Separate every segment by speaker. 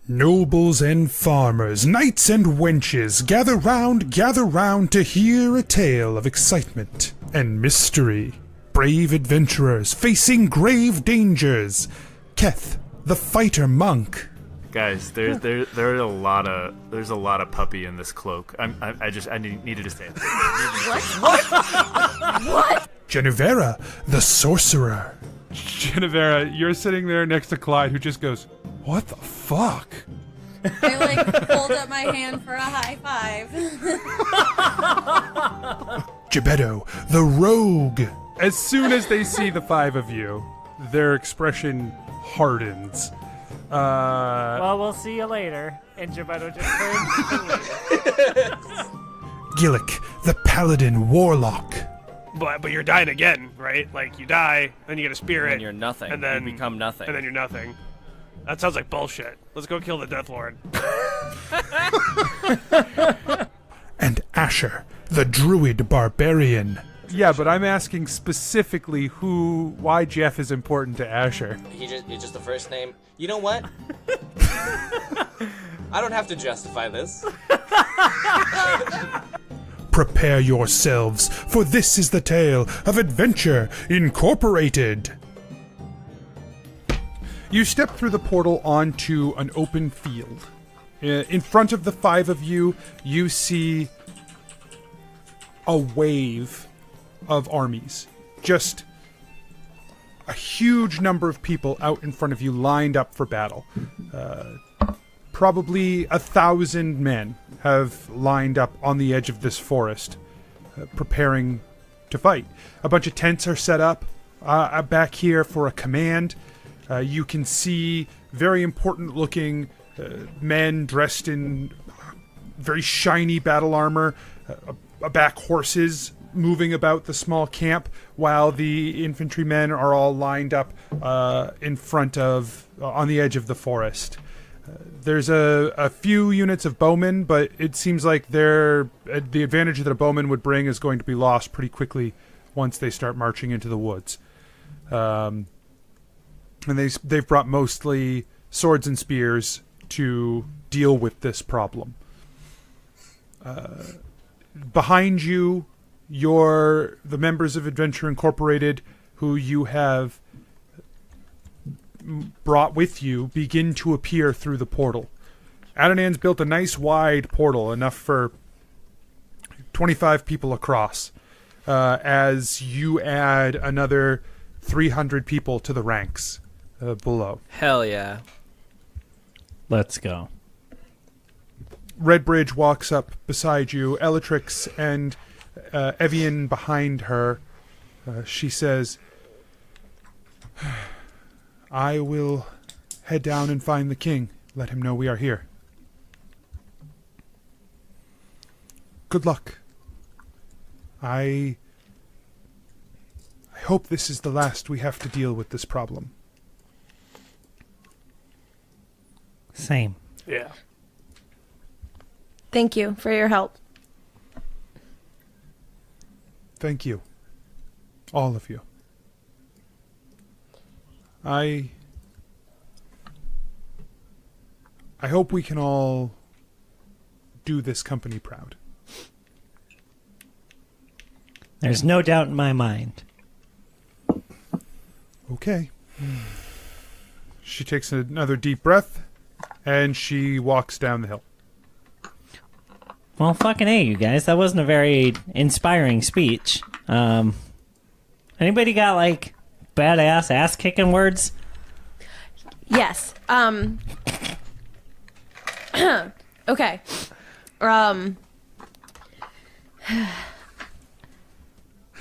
Speaker 1: Nobles and farmers, knights and wenches, gather round to hear a tale of excitement and mystery. Brave adventurers facing grave dangers. Keth, the fighter monk.
Speaker 2: Guys, there's a lot of puppy in this cloak. I needed to say it.
Speaker 3: What?
Speaker 1: Genevera, the sorcerer.
Speaker 4: Genevera, you're sitting there next to Clyde, who just goes, "What the fuck?"
Speaker 3: I hold up my hand for a high five.
Speaker 1: Gebetto, the rogue.
Speaker 4: As soon as they see the five of you, their expression hardens.
Speaker 5: Well, we'll see you later. And Gebetto just turns.
Speaker 1: Gillick, the paladin warlock.
Speaker 6: But you're dying again, right? Like, you die, then you get a spirit.
Speaker 7: And you're nothing.
Speaker 6: And then
Speaker 7: you become nothing.
Speaker 6: And then you're nothing. That sounds like bullshit. Let's go kill the Death Lord.
Speaker 1: And Asher, the druid barbarian.
Speaker 4: Yeah, but I'm asking specifically why Jeff is important to Asher.
Speaker 8: It's just the first name. You know what? I don't have to justify this.
Speaker 1: Prepare yourselves, for this is the tale of Adventure Incorporated.
Speaker 4: You step through the portal onto an open field. In front of the five of you, you see a wave of armies. Just a huge number of people out in front of you lined up for battle. Probably 1,000 men have lined up on the edge of this forest, preparing to fight. A bunch of tents are set up back here for a command. You can see very important looking men dressed in very shiny battle armor, back horses moving about the small camp, while the infantrymen are all lined up in front of, on the edge of the forest. There's a few units of bowmen, but it seems like the advantage that a bowman would bring is going to be lost pretty quickly once they start marching into the woods. And they've brought mostly swords and spears to deal with this problem. Behind you, the members of Adventure Incorporated, who you have brought with you, begin to appear through the portal. Adonan's built a nice wide portal, enough for 25 people across, as you add another 300 people to the ranks below.
Speaker 7: Hell yeah.
Speaker 9: Let's go.
Speaker 1: Redbridge walks up beside you, Elatrix and Evian behind her. She says, "I will head down and find the king. Let him know we are here. Good luck. I hope this is the last we have to deal with this problem."
Speaker 9: Same.
Speaker 6: Yeah.
Speaker 3: Thank you for your help.
Speaker 1: Thank you. All of you. I hope we can all do this company proud.
Speaker 9: There's no doubt in my mind.
Speaker 1: Okay. She takes another deep breath, and she walks down the hill.
Speaker 9: Well, fucking A, you guys. That wasn't a very inspiring speech. Anybody got, like, badass ass-kicking words?
Speaker 3: Yes. Okay.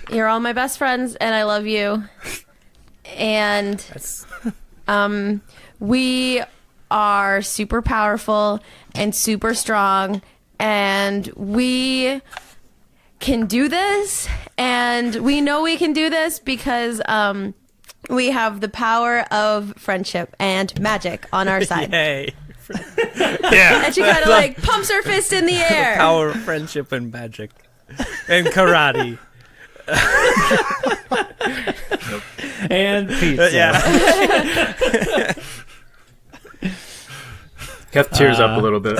Speaker 3: You're all my best friends, and I love you. And we are super powerful and super strong, and we can do this, and we know we can do this because we have the power of friendship and magic on our side.
Speaker 7: Yay.
Speaker 6: Yeah.
Speaker 3: And she kind of like pumps her fist in the air.
Speaker 7: The power of friendship and magic. And karate.
Speaker 9: And pizza.
Speaker 7: Yeah.
Speaker 2: Keth tears up a little bit.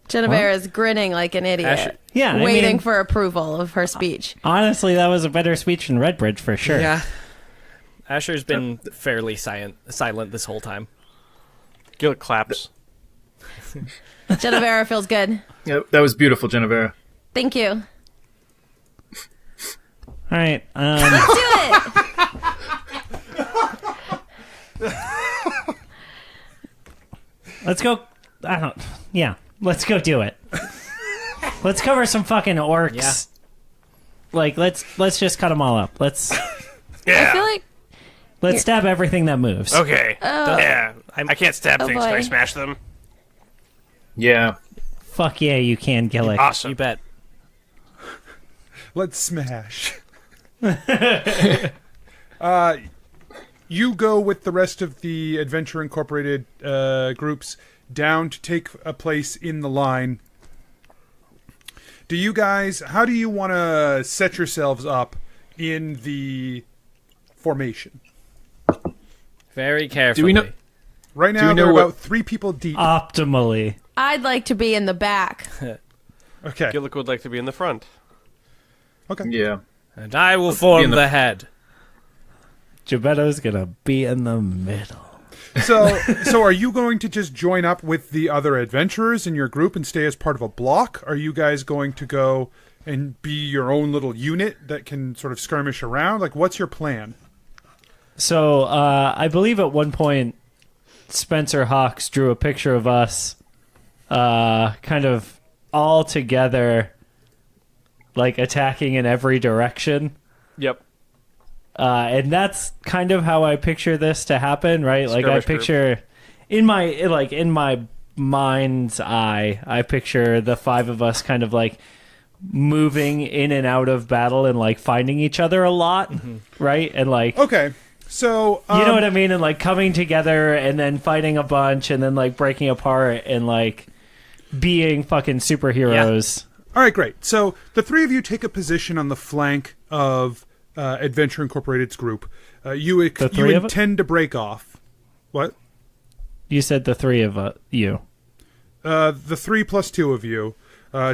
Speaker 3: Genevera is grinning like an idiot.
Speaker 9: Yeah,
Speaker 3: waiting for approval of her speech.
Speaker 9: Honestly, that was a better speech than Redbridge for sure.
Speaker 7: Yeah. Asher's been fairly silent this whole time.
Speaker 6: Gil claps.
Speaker 3: Genevera feels good.
Speaker 2: Yeah, that was beautiful, Genevera.
Speaker 3: Thank you.
Speaker 9: All right.
Speaker 3: Let's do it.
Speaker 9: Let's go. Let's go do it. Let's cover some fucking orcs.
Speaker 7: Yeah.
Speaker 9: Like, let's just cut them all up. Let's
Speaker 3: I feel like
Speaker 9: stab everything that moves.
Speaker 6: Okay.
Speaker 3: Oh.
Speaker 6: Yeah. I can't stab things. Can I
Speaker 3: boy.
Speaker 6: smash them?
Speaker 2: Yeah.
Speaker 9: Fuck yeah, you can, Gillick.
Speaker 6: Awesome.
Speaker 7: You bet.
Speaker 4: Let's smash. You go with the rest of the Adventure Incorporated groups down to take a place in the line. Do you guys, how do you want to set yourselves up in the formation?
Speaker 7: Very carefully.
Speaker 2: Do we know?
Speaker 4: Right
Speaker 2: Do
Speaker 4: now,
Speaker 2: we know
Speaker 4: they're
Speaker 2: what-
Speaker 4: about 3 people deep.
Speaker 9: Optimally.
Speaker 3: I'd like to be in the back.
Speaker 4: Okay.
Speaker 6: Gillick would like to be in the front.
Speaker 4: Okay.
Speaker 2: Yeah.
Speaker 7: And I will form
Speaker 2: the-
Speaker 7: the head.
Speaker 9: Gebetto's gonna be in the middle.
Speaker 4: So are you going to just join up with the other adventurers in your group and stay as part of a block? Are you guys going to go and be your own little unit that can sort of skirmish around? Like, what's your plan?
Speaker 9: So, I believe at one point, Spencer Hawks drew a picture of us, kind of all together, like attacking in every direction.
Speaker 6: Yep.
Speaker 9: And that's kind of how I picture this to happen, right? Like I
Speaker 6: Skirmish group.
Speaker 9: picture in my mind's eye, I picture the 5 of us kind of like moving in and out of battle and like finding each other a lot, right? And like
Speaker 4: Okay. So
Speaker 9: you know what I mean? And like coming together and then fighting a bunch and then like breaking apart and like being fucking superheroes.
Speaker 4: All right, great. So the 3 of you take a position on the flank of Adventure Incorporated's group. You
Speaker 9: three of us?
Speaker 4: intend to break off. What?
Speaker 9: You said the 3 of you.
Speaker 4: The 3 plus 2 of you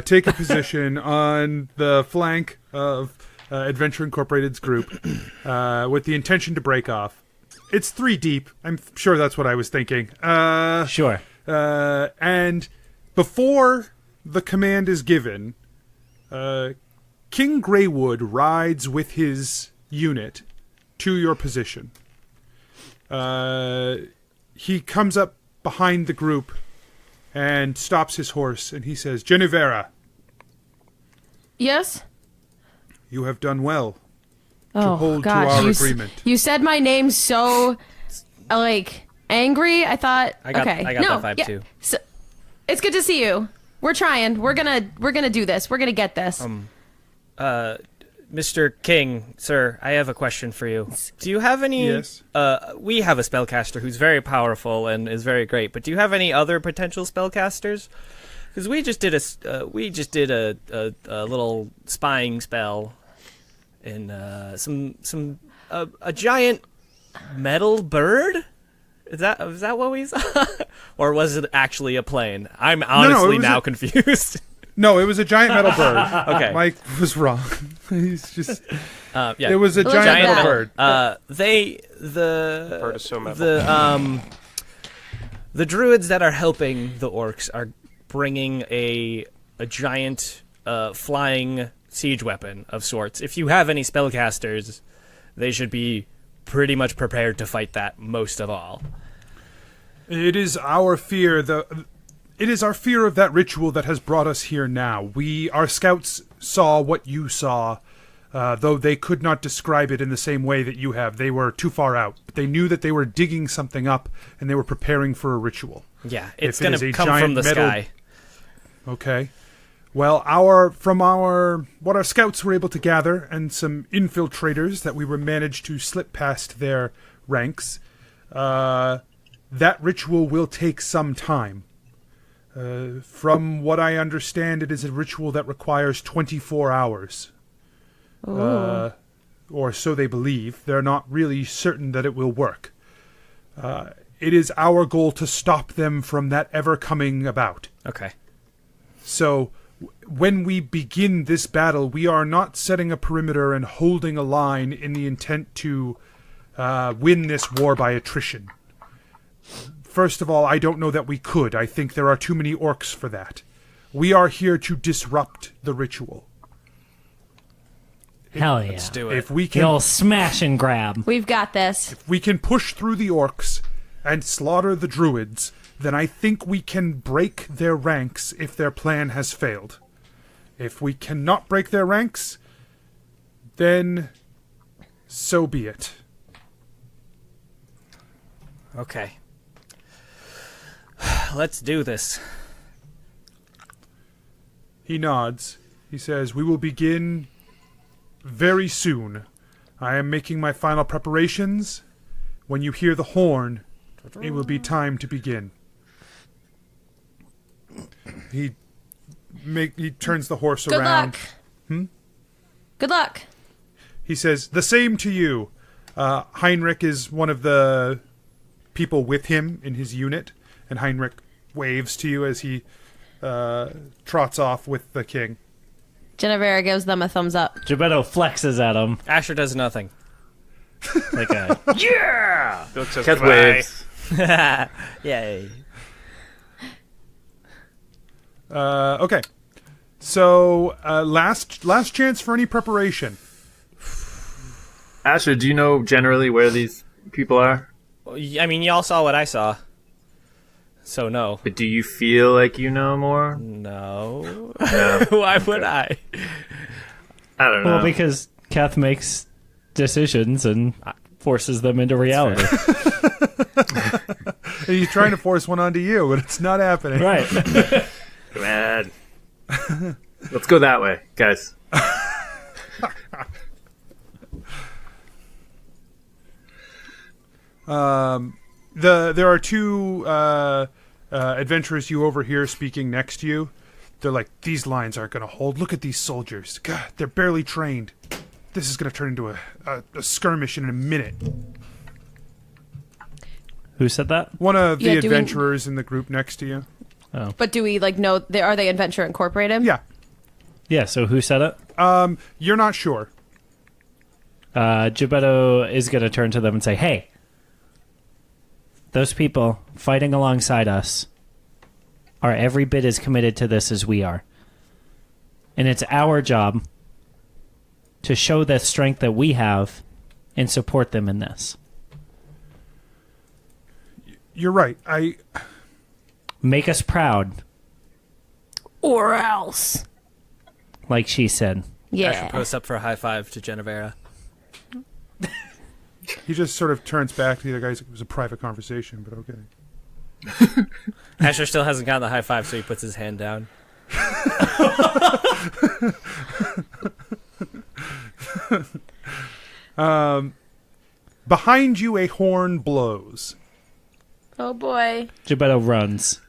Speaker 4: take a position on the flank of Adventure Incorporated's group with the intention to break off. It's 3 deep. I'm sure that's what I was thinking.
Speaker 9: Sure.
Speaker 4: And before the command is given, King Greywood rides with his unit to your position. He comes up behind the group and stops his horse, and he says, "Genevera,
Speaker 3: Yes?
Speaker 4: you have done well
Speaker 3: Oh,
Speaker 4: hold to
Speaker 3: gosh.
Speaker 4: our
Speaker 3: you,
Speaker 4: agreement."
Speaker 3: You said my name so, like, angry. I thought,
Speaker 7: I got
Speaker 3: okay.
Speaker 7: that vibe too.
Speaker 3: So, it's good to see you. We're trying. We're gonna do this. We're gonna get this.
Speaker 7: Mr. King, sir, I have a question for you. Do you have any...
Speaker 4: Yes.
Speaker 7: We have a spellcaster who's very powerful and is very great, but do you have any other potential spellcasters? Because we just did a little spying spell in a giant metal bird. Is that what we saw, or was it actually a plane? I'm honestly now confused.
Speaker 4: No, it was a giant metal bird.
Speaker 7: Okay.
Speaker 4: Mike was wrong. He's just...
Speaker 7: Yeah.
Speaker 4: It was a
Speaker 3: Look
Speaker 4: giant
Speaker 3: at
Speaker 4: metal
Speaker 3: that.
Speaker 4: bird.
Speaker 7: The
Speaker 6: Bird is so metal.
Speaker 7: the druids that are helping the orcs are bringing a giant flying siege weapon of sorts. If you have any spellcasters, they should be pretty much prepared to fight that most of all.
Speaker 4: It is our fear It is our fear of that ritual that has brought us here now. Our scouts saw what you saw, though they could not describe it in the same way that you have. They were too far out. But they knew that they were digging something up, and they were preparing for a ritual.
Speaker 7: Yeah, it's
Speaker 4: If it
Speaker 7: going
Speaker 4: is
Speaker 7: to
Speaker 4: a
Speaker 7: come
Speaker 4: giant
Speaker 7: from the
Speaker 4: metal-
Speaker 7: sky.
Speaker 4: Okay. Well, what our scouts were able to gather, and some infiltrators that we were managed to slip past their ranks, that ritual will take some time. From what I understand, it is a ritual that requires 24 hours. Or so they believe. They're not really certain that it will work. It is our goal to stop them from that ever coming about.
Speaker 7: Okay.
Speaker 4: So, when we begin this battle, we are not setting a perimeter and holding a line in the intent to win this war by attrition. First of all, I don't know that we could. I think there are too many orcs for that. We are here to disrupt the ritual.
Speaker 9: Hell yeah.
Speaker 7: Let's do it.
Speaker 4: If we
Speaker 9: The
Speaker 4: can,
Speaker 9: old smash and grab.
Speaker 3: We've got this.
Speaker 4: if we can push through the orcs and slaughter the druids, then I think we can break their ranks if their plan has failed. If we cannot break their ranks, then so be it.
Speaker 7: Okay. Let's do this.
Speaker 4: He nods. He says, "We will begin very soon. I am making my final preparations. When you hear the horn, it will be time to begin." He turns the horse
Speaker 3: Good
Speaker 4: around.
Speaker 3: luck. Good luck.
Speaker 4: He says, "The same to you." Heinrich is one of the people with him in his unit, and Heinrich waves to you as he trots off with the king.
Speaker 3: Genevera gives them a thumbs up.
Speaker 9: Gebetto flexes at him.
Speaker 7: Asher does nothing.
Speaker 9: Like a,
Speaker 5: Yeah! Don't just
Speaker 2: Keth
Speaker 5: goodbye.
Speaker 2: waves.
Speaker 7: Yay.
Speaker 4: Okay. So, last chance for any preparation.
Speaker 2: Asher, do you know generally where these people are?
Speaker 7: I mean, y'all saw what I saw. So no.
Speaker 2: But do you feel like you know more?
Speaker 7: No.
Speaker 2: No.
Speaker 7: Why would I?
Speaker 2: I don't know.
Speaker 9: well, because Kath makes decisions and forces them into reality.
Speaker 4: He's trying to force one onto you, but it's not happening.
Speaker 9: Right.
Speaker 2: Come on. Let's go that way, guys.
Speaker 4: There are two adventurers you overhear speaking next to you. They're like, "These lines aren't going to hold. Look at these soldiers. God, they're barely trained. This is going to turn into a skirmish in a minute."
Speaker 9: Who said that?
Speaker 4: One of the
Speaker 3: Yeah, do we-
Speaker 4: adventurers in the group next to you.
Speaker 3: But do we know? Are they Adventure Incorporated?
Speaker 4: Yeah.
Speaker 9: Yeah, so who said it?
Speaker 4: You're not sure.
Speaker 9: Gebetto is going to turn to them and say, "Hey, those people fighting alongside us are every bit as committed to this as we are. And it's our job to show the strength that we have and support them in this.
Speaker 4: You're right.
Speaker 9: Make us proud,
Speaker 3: Or else.
Speaker 9: like she said."
Speaker 3: Yeah.
Speaker 7: Asher posts up for a high five to Genevera.
Speaker 4: He just sort of turns back to the other guys. It was a private conversation, but okay.
Speaker 7: Asher still hasn't gotten the high five, so he puts his hand down.
Speaker 4: Behind you, a horn blows.
Speaker 3: Oh boy.
Speaker 9: Gebetto runs.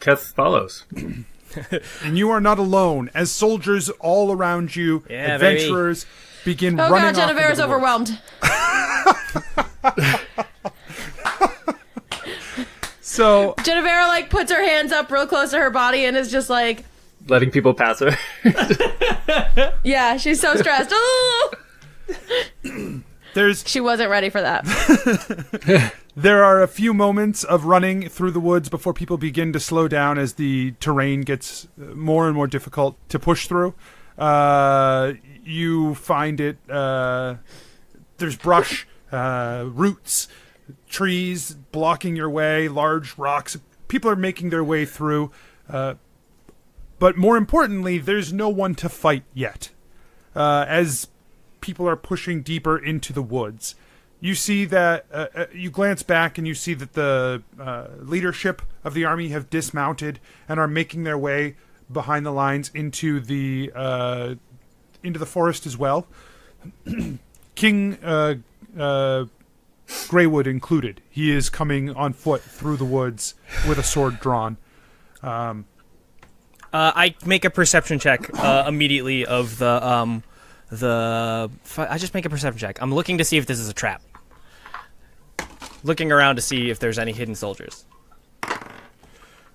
Speaker 2: Keth follows.
Speaker 4: And you are not alone, as soldiers all around you,
Speaker 7: Yeah,
Speaker 4: adventurers, begin
Speaker 3: Oh
Speaker 4: running
Speaker 3: god,
Speaker 4: off into
Speaker 3: Genevera's
Speaker 4: the woods.
Speaker 3: overwhelmed.
Speaker 4: So,
Speaker 3: Genevera like puts her hands up real close to her body and is just like,
Speaker 2: Letting people pass her.
Speaker 3: yeah, she's so stressed. Oh!
Speaker 4: there's
Speaker 3: She wasn't ready for that.
Speaker 4: there are a few moments of running through the woods before people begin to slow down as the terrain gets more and more difficult to push through. You find it, there's brush, roots, trees blocking your way, large rocks. People are making their way through. But more importantly, there's no one to fight yet. As people are pushing deeper into the woods, you see that you glance back and you see that the leadership of the army have dismounted and are making their way behind the lines into the forest as well. King Greywood included. He is coming on foot through the woods with a sword drawn.
Speaker 7: I make a perception check immediately of the. I just make a perception check. I'm looking to see if this is a trap. looking around to see if there's any hidden soldiers.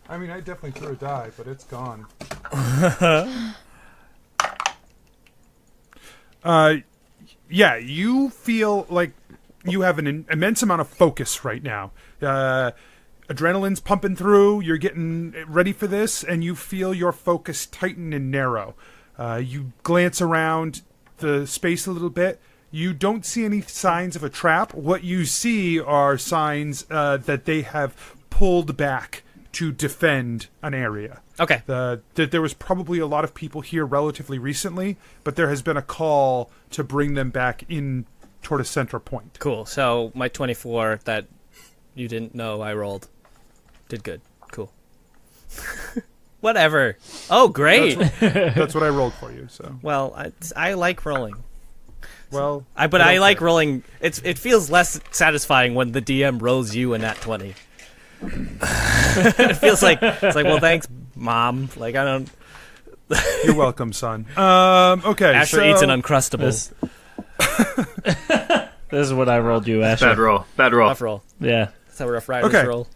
Speaker 4: I mean, I definitely threw a die, but it's gone. Yeah, you feel like you have an immense amount of focus right now. Adrenaline's pumping through, you're getting ready for this, and you feel your focus tighten and narrow. You glance around the space a little bit. You don't see any signs of a trap. What you see are signs that they have pulled back to defend an area.
Speaker 7: Okay.
Speaker 4: There was probably a lot of people here relatively recently, but there has been a call to bring them back in toward a center point.
Speaker 7: Cool. So my 24 that you didn't know I rolled did good. Cool. Whatever. Oh, great.
Speaker 4: That's what I rolled for you. So.
Speaker 7: Well, I like rolling.
Speaker 4: Well,
Speaker 7: I like rolling. It feels less satisfying when the DM rolls you a nat 20. It feels like it's like, well, thanks, Mom. Like I don't.
Speaker 4: You're welcome, son. Okay.
Speaker 7: Asher eats an Uncrustable.
Speaker 9: This is what I rolled you, Asher.
Speaker 2: Bad roll. Bad roll.
Speaker 7: Rough roll.
Speaker 9: Yeah.
Speaker 7: That's how Rough Riders
Speaker 4: Okay.
Speaker 7: roll.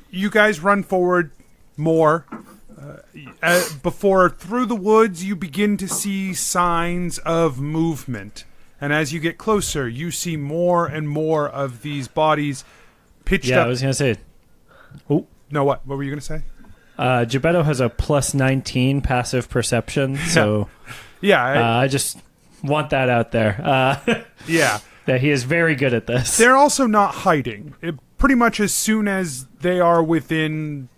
Speaker 4: You guys run forward more. Before through the woods, you begin to see signs of movement. And as you get closer, you see more and more of these bodies pitched
Speaker 9: Yeah,
Speaker 4: up.
Speaker 9: I was going to say. Oh.
Speaker 4: No, what? What were you going to say?
Speaker 9: Gebetto has a plus 19 passive perception, so
Speaker 4: Yeah.
Speaker 9: I just want that out there.
Speaker 4: Yeah.
Speaker 9: That he is very good at this.
Speaker 4: They're also not hiding. Pretty much as soon as they are within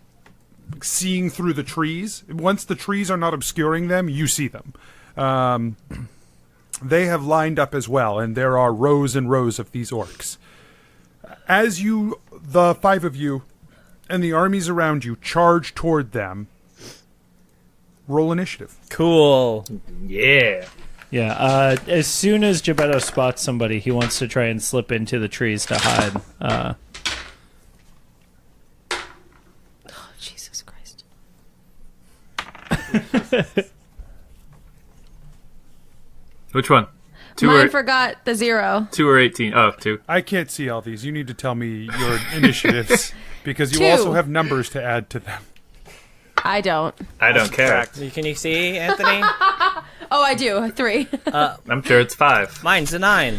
Speaker 4: seeing through the trees, once the trees are not obscuring them, you see them. They have lined up as well, and there are rows and rows of these orcs. As you, the five of you, and the armies around you charge toward them, roll initiative.
Speaker 7: Cool.
Speaker 2: Yeah.
Speaker 9: Yeah, as soon as Gebetto spots somebody, he wants to try and slip into the trees to hide.
Speaker 3: Oh, Jesus Christ.
Speaker 2: Which one?
Speaker 3: Mine forgot the 0.
Speaker 2: 2 or 18? Oh, 2.
Speaker 4: I can't see all these. You need to tell me your initiatives, because you
Speaker 3: 2.
Speaker 4: also have numbers to add to them.
Speaker 3: I don't.
Speaker 2: I don't care.
Speaker 7: Can you see, Anthony?
Speaker 3: Oh, I do. 3.
Speaker 2: I'm sure it's 5.
Speaker 7: Mine's a 9.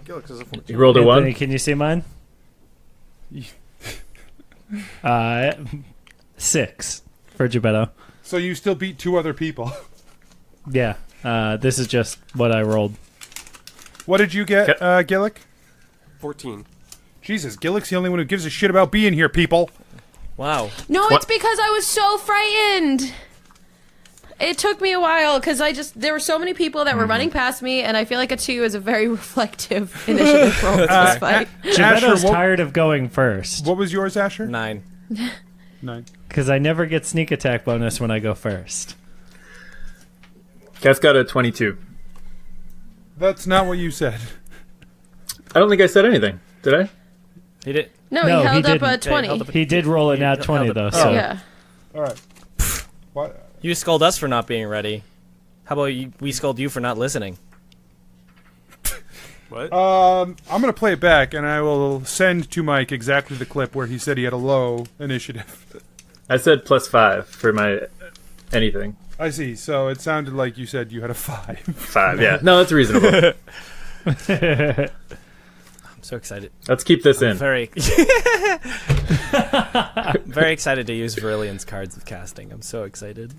Speaker 2: You rolled a 1?
Speaker 9: Anthony, can you see mine? 6 for Gebetto.
Speaker 4: So you still beat 2 other people.
Speaker 9: Yeah, this is just what I rolled.
Speaker 4: What did you get, Gillick?
Speaker 6: 14.
Speaker 4: Jesus, Gillick's the only one who gives a shit about being here, people.
Speaker 7: Wow.
Speaker 3: No, it's because I was so frightened. It took me a while because there were so many people that were running past me, and I feel like a 2 is a very reflective initiative roll in this fight.
Speaker 9: Gebetto's tired of going first.
Speaker 4: What was yours, Asher?
Speaker 7: 9.
Speaker 4: 9.
Speaker 9: Because I never get sneak attack bonus when I go first.
Speaker 2: Cat's got a 22.
Speaker 4: That's not what you said.
Speaker 2: I don't think I said anything. Did I?
Speaker 7: He did.
Speaker 3: No,
Speaker 9: No,
Speaker 3: he held
Speaker 9: he
Speaker 3: up a
Speaker 9: didn't.
Speaker 3: 20.
Speaker 9: He did roll a nat 20, though, so...
Speaker 3: Yeah.
Speaker 4: All right. What?
Speaker 7: You scold us for not being ready. How about we scold you for not listening?
Speaker 6: What?
Speaker 4: I'm going to play it back, and I will send to Mike exactly the clip where he said he had a low initiative.
Speaker 2: I said +5 for my anything.
Speaker 4: I see. So it sounded like you said you had a 5.
Speaker 2: 5, yeah. No, that's reasonable.
Speaker 7: I'm so excited.
Speaker 2: Let's keep this in.
Speaker 7: Very excited to use Virilion's cards of casting. I'm so excited.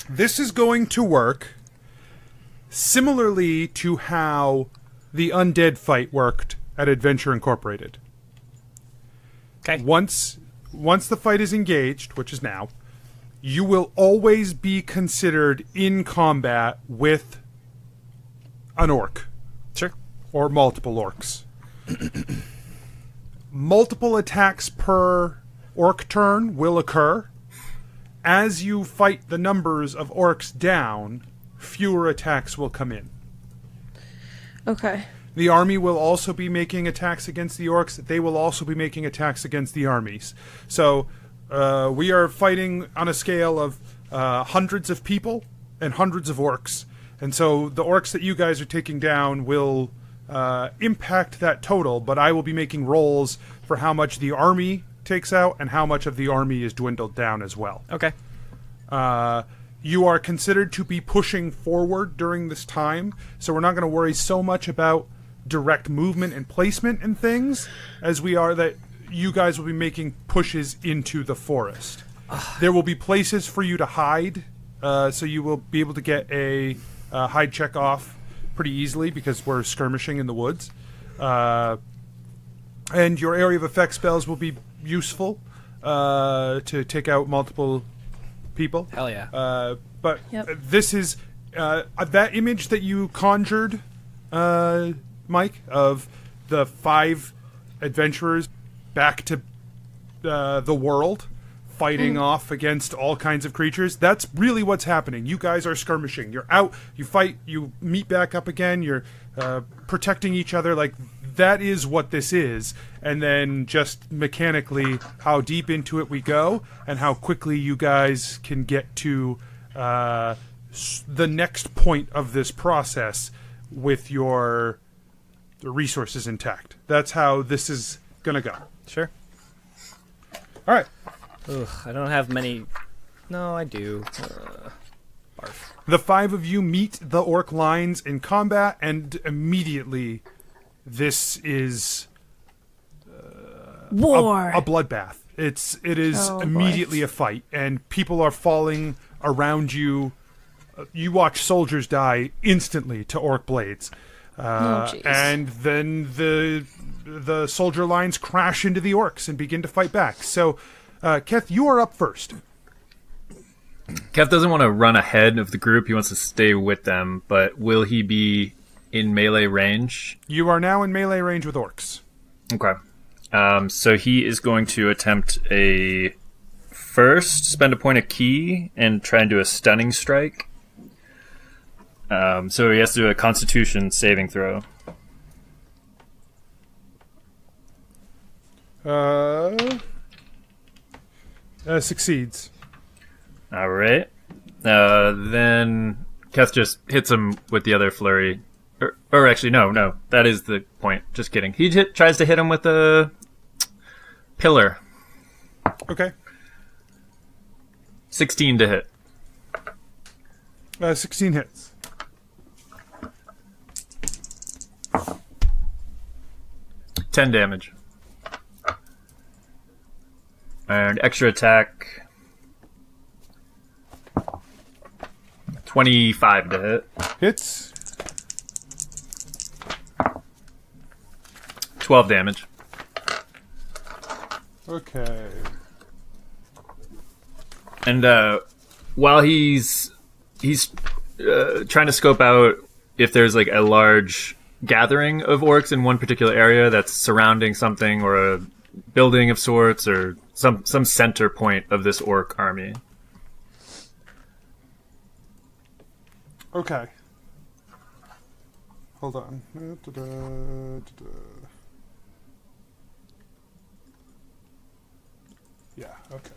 Speaker 4: This is going to work similarly to how the undead fight worked at Adventure Incorporated.
Speaker 7: Okay.
Speaker 4: Once the fight is engaged, which is now, you will always be considered in combat with an orc.
Speaker 7: Sure.
Speaker 4: Or multiple orcs. Multiple attacks per orc turn will occur. As you fight the numbers of orcs down, fewer attacks will come in.
Speaker 3: Okay.
Speaker 4: The army will also be making attacks against the orcs. They will also be making attacks against the armies. So we are fighting on a scale of hundreds of people and hundreds of orcs. And so the orcs that you guys are taking down will impact that total, but I will be making rolls for how much the army takes out and how much of the army is dwindled down as well.
Speaker 7: Okay.
Speaker 4: You are considered to be pushing forward during this time, so we're not going to worry so much about direct movement and placement and things as we are that you guys will be making pushes into the forest. There will be places for you to hide, so you will be able to get a hide check off pretty easily because we're skirmishing in the woods. And your area of effect spells will be useful to take out multiple people.
Speaker 7: Hell yeah.
Speaker 4: But
Speaker 3: Yep.
Speaker 4: this is that image that you conjured, Mike, of the 5 adventurers back to the world fighting off against all kinds of creatures. That's really what's happening. You guys are skirmishing. You're out, you fight, you meet back up again, you're protecting each other. Like, that is what this is. And then just mechanically how deep into it we go and how quickly you guys can get to the next point of this process with your resources intact. That's how this is going to go.
Speaker 7: Sure.
Speaker 4: All right.
Speaker 7: Ugh, I don't have many. No, I do. Barf.
Speaker 4: The 5 of you meet the orc lines in combat, and immediately this is
Speaker 3: War.
Speaker 4: a bloodbath. It is
Speaker 3: Oh, boy.
Speaker 4: immediately a fight, and people are falling around you. You watch soldiers die instantly to orc blades,
Speaker 3: jeez.
Speaker 4: and then the soldier lines crash into the orcs and begin to fight back. So, Keth, you are up first.
Speaker 2: Kev doesn't want to run ahead of the group. He wants to stay with them, but will he be in melee range?
Speaker 4: You are now in melee range with orcs.
Speaker 2: Okay. So he is going to attempt spend a point of key and try and do a stunning strike. So he has to do a Constitution saving throw.
Speaker 4: Succeeds.
Speaker 2: All right. Then Keth just hits him with the other flurry. Or actually, no. That is the point. Just kidding. He tries to hit him with a pillar.
Speaker 4: Okay.
Speaker 2: 16 to hit.
Speaker 4: 16 hits.
Speaker 2: $10 damage. And extra attack. 25 to hit.
Speaker 4: Hits.
Speaker 2: 12 damage.
Speaker 4: Okay.
Speaker 2: And while he's trying to scope out if there's like a large gathering of orcs in one particular area that's surrounding something or a building of sorts or some center point of this orc army.
Speaker 4: Okay. Hold on. Yeah, okay.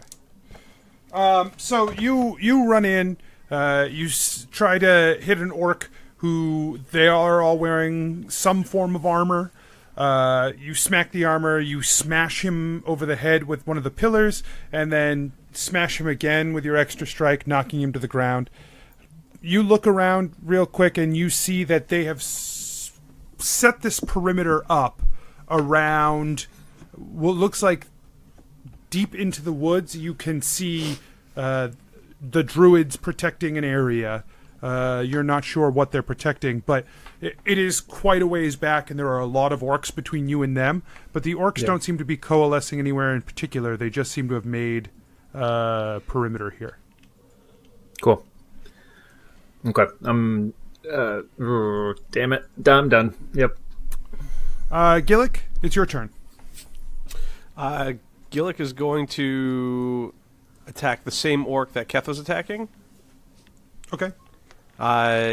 Speaker 4: So you run in, you try to hit an orc who they are all wearing some form of armor. You smack the armor, you smash him over the head with one of the pillars, and then smash him again with your extra strike, knocking him to the ground. You look around real quick and you see that they have set this perimeter up around what looks like deep into the woods. You can see the druids protecting an area. You're not sure what they're protecting, but it is quite a ways back, and there are a lot of orcs between you and them. But the orcs don't seem to be coalescing anywhere in particular. They just seem to have made perimeter here.
Speaker 2: Cool. Okay. Damn it. I'm done. Yep.
Speaker 4: Gillick, it's your turn.
Speaker 6: Gillick is going to attack the same orc that Keth was attacking.
Speaker 4: Okay.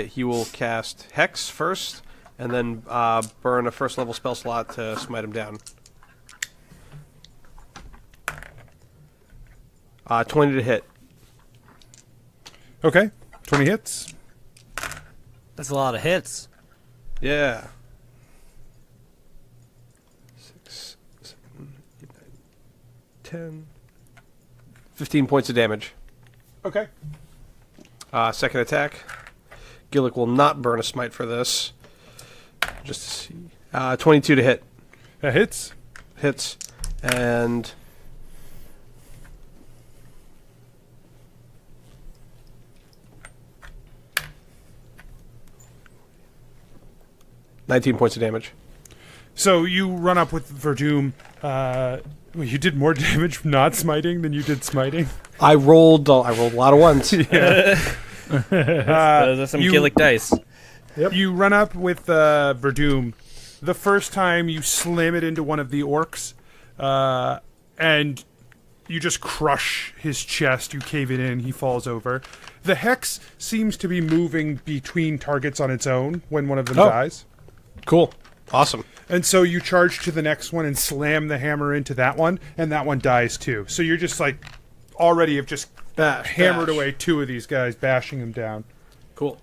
Speaker 6: He will cast Hex first, and then burn a first level spell slot to smite him down. 20 to hit.
Speaker 4: Okay. 20 hits.
Speaker 7: That's a lot of hits.
Speaker 6: Yeah. 6, 7, 8, 9, 10. 15 points of damage.
Speaker 4: Okay.
Speaker 6: Second attack. Gillick will not burn a smite for this. Just to see. 22 to hit.
Speaker 4: That hits.
Speaker 6: Hits. And... $19 points of damage.
Speaker 4: So you run up with Verdum. You did more damage from not smiting than you did smiting.
Speaker 6: I rolled a lot of ones.
Speaker 7: Those are some Gillick dice.
Speaker 4: Yep. You run up with Verdum. The first time you slam it into one of the orcs, and you just crush his chest. You cave it in. He falls over. The hex seems to be moving between targets on its own when one of them dies.
Speaker 6: Cool. Awesome.
Speaker 4: And so you charge to the next one and slam the hammer into that one, and that one dies too. So you're just like already have just hammered away two of these guys, bashing them down.
Speaker 6: Cool.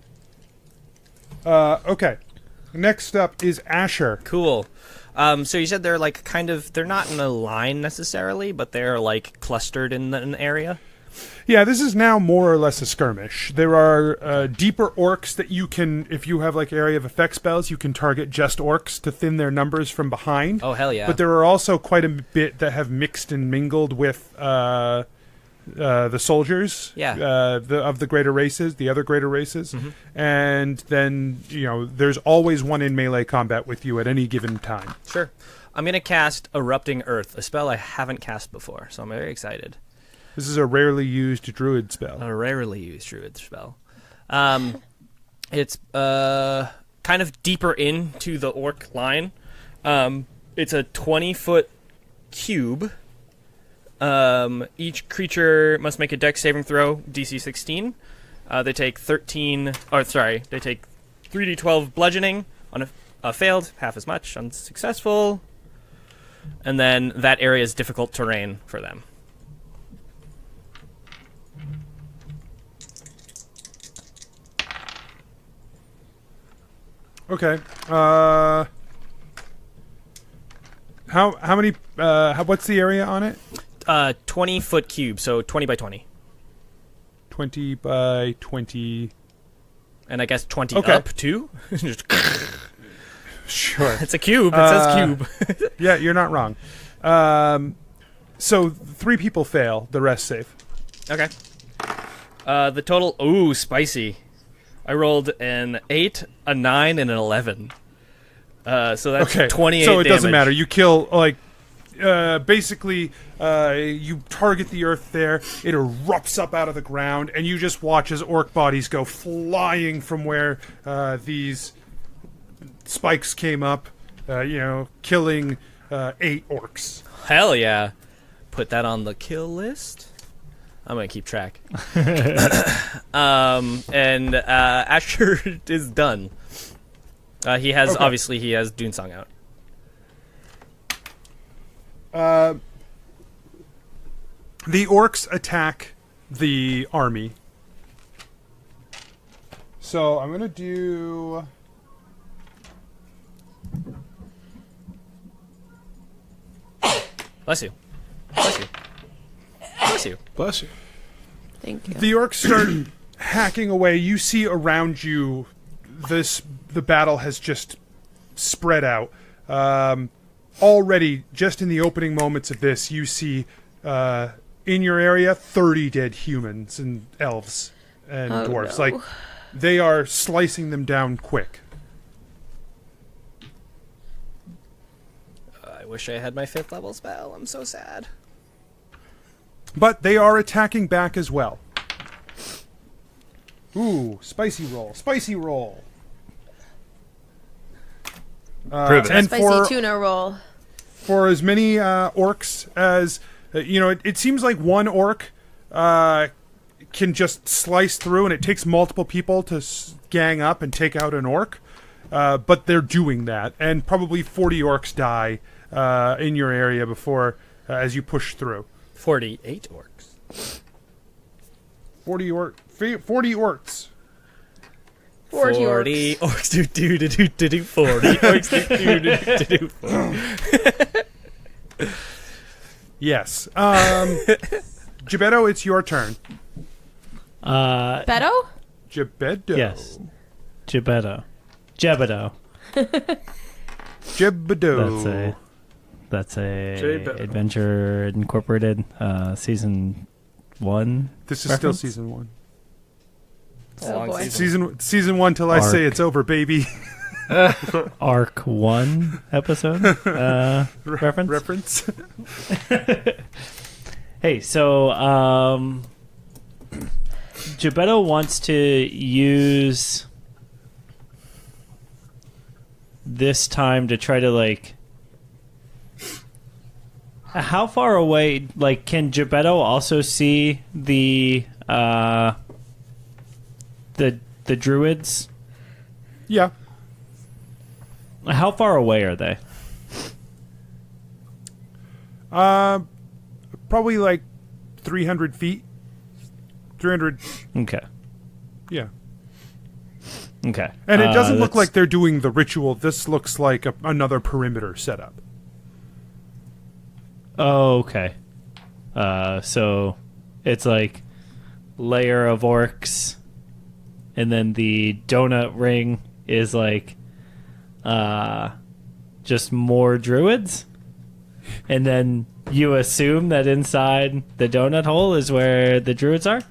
Speaker 4: Okay. Next up is Asher.
Speaker 7: Cool. So you said they're like they're not in a line necessarily, but they're like clustered in an area.
Speaker 4: Yeah, this is now more or less a skirmish. There are deeper orcs that you can, if you have like area of effect spells, you can target just orcs to thin their numbers from behind.
Speaker 7: Oh, hell yeah.
Speaker 4: But there are also quite a bit that have mixed and mingled with the soldiers of the greater races, the other greater races. Mm-hmm. And then, there's always one in melee combat with you at any given time.
Speaker 7: Sure. I'm going to cast Erupting Earth, a spell I haven't cast before, so I'm very excited.
Speaker 4: This is a rarely used druid spell.
Speaker 7: A rarely used druid spell. It's kind of deeper into the orc line. It's a 20-foot cube. Each creature must make a dex saving throw, DC 16. They take 3d12 bludgeoning on a failed, half as much, unsuccessful. And then that area is difficult terrain for them.
Speaker 4: Okay. How many? What's the area on it?
Speaker 7: 20-foot cube, so 20 by 20.
Speaker 4: 20 by 20.
Speaker 7: And I guess 20 up too.
Speaker 4: Sure.
Speaker 7: It's a cube. It says cube.
Speaker 4: Yeah, you're not wrong. So 3 people fail. The rest save.
Speaker 7: Okay. The total. Ooh, spicy. I rolled an 8, a 9, and an 11. So that's 28
Speaker 4: So it doesn't
Speaker 7: damage.
Speaker 4: matter. You kill, basically, you target the earth there. It erupts up out of the ground, and you just watch as orc bodies go flying from where these spikes came up, killing 8 orcs.
Speaker 7: Hell yeah. Put that on the kill list. I'm going to keep track. And Asher is done. He has, obviously, he has Doonsong out.
Speaker 4: The orcs attack the army. So I'm going to do...
Speaker 7: Bless you. Bless you. Bless you.
Speaker 6: Bless you.
Speaker 3: Thank you.
Speaker 4: The orcs start hacking away. You see around you, the battle has just spread out. Already, just in the opening moments of this, you see in your area 30 dead humans and elves and dwarves.
Speaker 3: No.
Speaker 4: Like, they are slicing them down quick.
Speaker 7: I wish I had my 5th level spell. I'm so sad.
Speaker 4: But they are attacking back as well. Ooh, spicy roll. Spicy roll.
Speaker 2: Prove it.
Speaker 4: And
Speaker 3: Spicy tuna roll.
Speaker 4: for as many orcs as... it seems like one orc can just slice through, and it takes multiple people to gang up and take out an orc. But they're doing that, and probably 40 orcs die in your area before as you push through.
Speaker 7: 48 orcs.
Speaker 4: 40 orcs.
Speaker 3: 40
Speaker 7: 40 orcs do do do do do do 40 orcs do do do do do 40.
Speaker 4: Yes. Gebetto, it's your turn.
Speaker 3: Beto?
Speaker 4: Gebetto.
Speaker 9: Yes. Gebetto. Gebetto.
Speaker 4: Gebetto.
Speaker 9: That's a
Speaker 6: Gebetto.
Speaker 9: Adventure Incorporated season 1.
Speaker 4: This is
Speaker 9: reference?
Speaker 4: still season 1.
Speaker 3: Oh, boy.
Speaker 4: Season 1 till I
Speaker 9: Arc.
Speaker 4: say it's over, baby.
Speaker 9: Arc 1 episode reference.
Speaker 4: Reference.
Speaker 9: Hey, so Gebetto wants to use this time to try to like. How far away? Like, can Gebetto also see the druids?
Speaker 4: Yeah.
Speaker 9: How far away are they?
Speaker 4: Probably like 300 feet. 300.
Speaker 9: Okay.
Speaker 4: Yeah.
Speaker 9: Okay.
Speaker 4: And it doesn't look
Speaker 9: that's-
Speaker 4: like they're doing the ritual. This looks like another perimeter setup.
Speaker 9: Oh, okay. So it's like layer of orcs, and then the donut ring is like just more druids, and then you assume that inside the donut hole is where the druids are,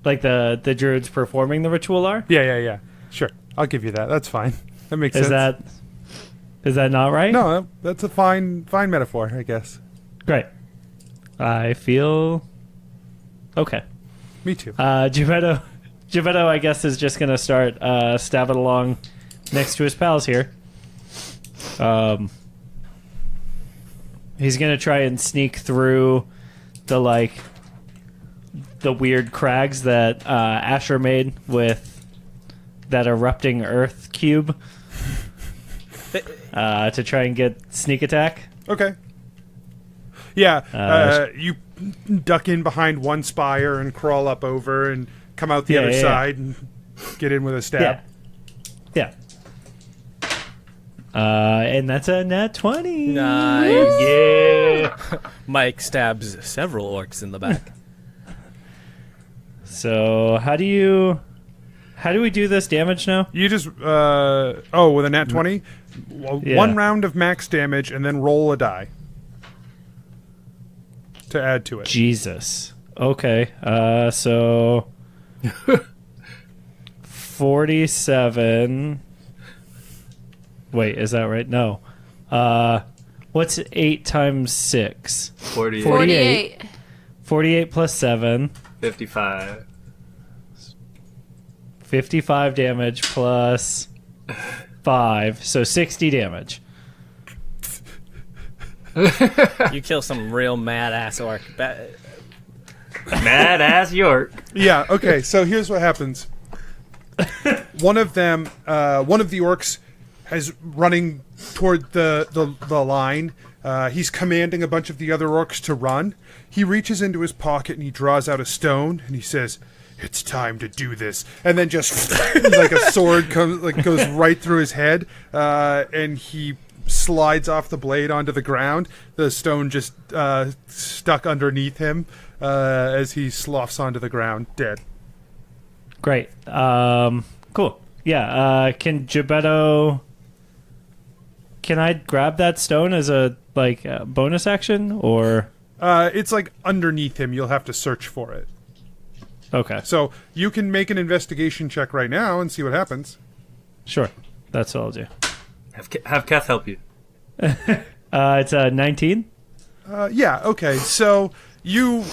Speaker 9: like the druids performing the ritual are.
Speaker 4: Yeah. Sure. I'll give you that. That's fine. That makes sense.
Speaker 9: Is that not right?
Speaker 4: No, that's a fine metaphor, I guess.
Speaker 9: Great. I feel okay.
Speaker 4: Me too.
Speaker 9: Gebetto, I guess, is just going to start stabbing along next to his pals here. He's going to try and sneak through the weird crags that Asher made with that erupting earth cube to try and get sneak attack.
Speaker 4: Okay. Yeah, you duck in behind one spire and crawl up over and come out the other side and get in with a stab.
Speaker 9: Yeah. And that's a nat 20.
Speaker 7: Nice.
Speaker 9: Yeah.
Speaker 7: Mike stabs several orcs in the back.
Speaker 9: So how do we do this damage now?
Speaker 4: You just with a nat 20, one round of max damage and then roll a die to add to it.
Speaker 9: Jesus. Okay. So 47. Wait, is that right? No. What's 8 times 6?
Speaker 2: 48.
Speaker 3: 48.
Speaker 9: 48 plus 7.
Speaker 2: 55.
Speaker 9: 55 damage plus 5. So 60 damage.
Speaker 7: You kill some real mad ass orc.
Speaker 2: Mad ass York.
Speaker 4: Yeah, okay, so here's what happens. One of the orcs is running toward the line. He's commanding a bunch of the other orcs to run. He reaches into his pocket and he draws out a stone and he says, "It's time to do this." And then just like a sword goes right through his head, and he slides off the blade onto the ground. The stone just stuck underneath him as he sloughs onto the ground, dead.
Speaker 9: Great. Cool. Yeah. Can I grab that stone as a bonus action or?
Speaker 4: It's like underneath him. You'll have to search for it.
Speaker 9: Okay.
Speaker 4: So you can make an investigation check right now and see what happens.
Speaker 9: Sure. That's what I'll do.
Speaker 2: Have Keth help you.
Speaker 9: It's a 19.
Speaker 4: Yeah. Okay. So you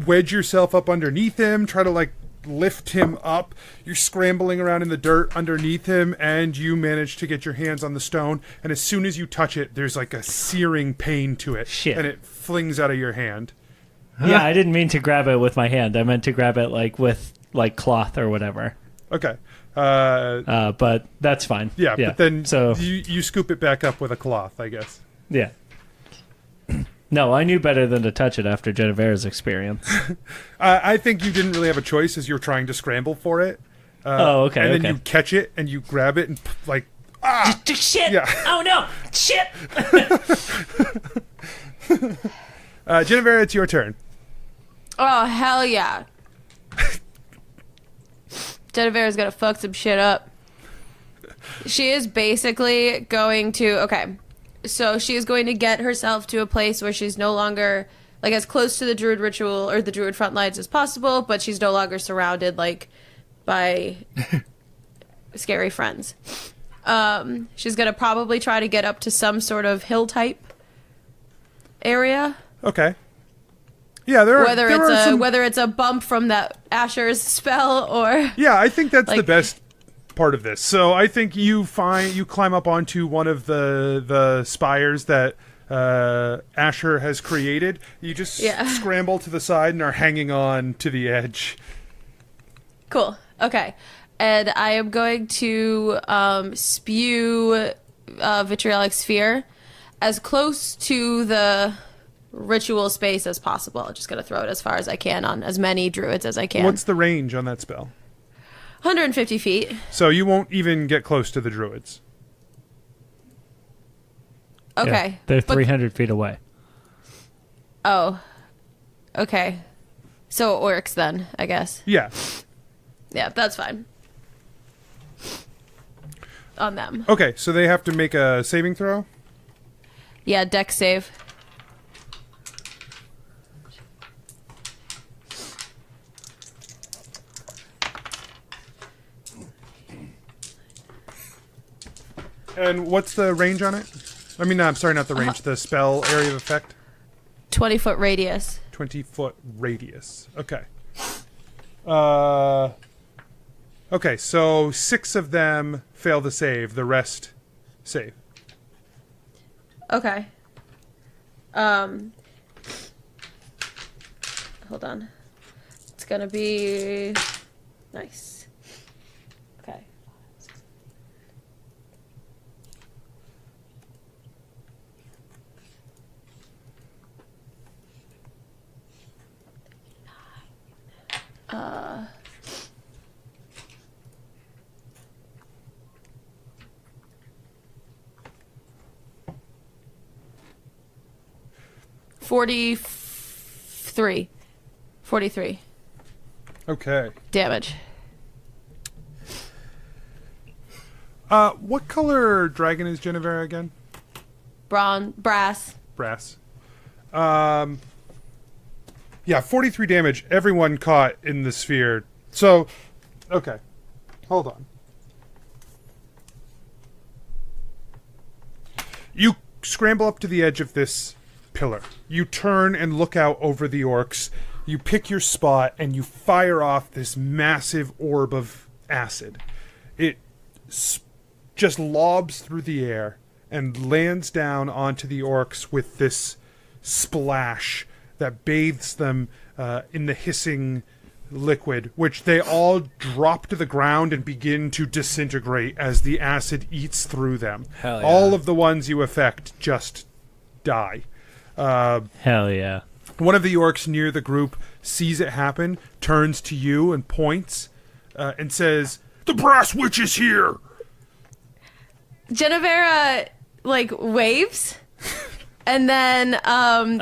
Speaker 4: wedge yourself up underneath him, try to lift him up. You're scrambling around in the dirt underneath him, and you manage to get your hands on the stone. And as soon as you touch it, there's like a searing pain to it.
Speaker 9: Shit.
Speaker 4: And it flings out of your hand.
Speaker 9: Yeah, I didn't mean to grab it with my hand. I meant to grab it with cloth or whatever.
Speaker 4: Okay.
Speaker 9: But that's fine.
Speaker 4: Yeah, but then
Speaker 9: so
Speaker 4: you scoop it back up with a cloth, I guess.
Speaker 9: yeah. No, I knew better than to touch it after Genevera's experience.
Speaker 4: I think you didn't really have a choice as you were trying to scramble for it.
Speaker 9: Okay.
Speaker 4: And then
Speaker 9: okay.
Speaker 4: you catch it and you grab it and
Speaker 5: Shit!
Speaker 4: Yeah.
Speaker 5: Oh no! Shit!
Speaker 4: Genevera, it's your turn.
Speaker 3: Oh, hell yeah. Genevera's gonna fuck some shit up. She is basically going to... Okay. So she is going to get herself to a place where she's no longer... like, as close to the druid ritual or the druid front lines as possible, but she's no longer surrounded, like, by scary friends. She's gonna probably try to get up to some sort of hill type area.
Speaker 4: Okay. Yeah,
Speaker 3: Whether it's a bump from that Asher's spell or...
Speaker 4: Yeah, I think that's the
Speaker 3: like-
Speaker 4: best part of this. So I think you climb up onto one of the spires that Asher has created. You just scramble to the side and are hanging on to the edge.
Speaker 3: Cool. Okay. And I am going to spew vitriolic sphere as close to the ritual space as possible. I'm just going to throw it as far as I can on as many druids as I can.
Speaker 4: What's the range on that spell?
Speaker 3: 150 feet.
Speaker 4: So you won't even get close to the druids.
Speaker 3: Okay.
Speaker 9: Yeah, they're
Speaker 3: But-
Speaker 9: 300 feet away.
Speaker 3: Oh. Okay. So orcs then, I guess.
Speaker 4: Yeah.
Speaker 3: Yeah, that's fine. On them.
Speaker 4: Okay, so they have to make a saving throw?
Speaker 3: Yeah, dex save.
Speaker 4: And what's the range on it? I mean, no, I'm sorry, not the range. The spell area of effect?
Speaker 3: 20-foot radius.
Speaker 4: 20-foot radius. Okay. Okay, so 6 of them fail the save. The rest save.
Speaker 3: Okay. Hold on. It's gonna be nice. Okay. Uh 43. 43
Speaker 4: Okay.
Speaker 3: damage.
Speaker 4: What color dragon is Genevera again?
Speaker 3: Brass.
Speaker 4: Brass. Yeah, 43 damage. Everyone caught in the sphere. So, okay. Hold on. You scramble up to the edge of this pillar. You turn and look out over the orcs. You pick your spot and you fire off this massive orb of acid. It just lobs through the air and lands down onto the orcs with this splash that bathes them in the hissing liquid, which they all drop to the ground and begin to disintegrate as the acid eats through them.
Speaker 7: Hell yeah.
Speaker 4: All of the ones you affect just die.
Speaker 9: Hell yeah.
Speaker 4: One of the orcs near the group sees it happen, turns to you and points, and says, "The brass witch is here!"
Speaker 3: Genevera like waves and then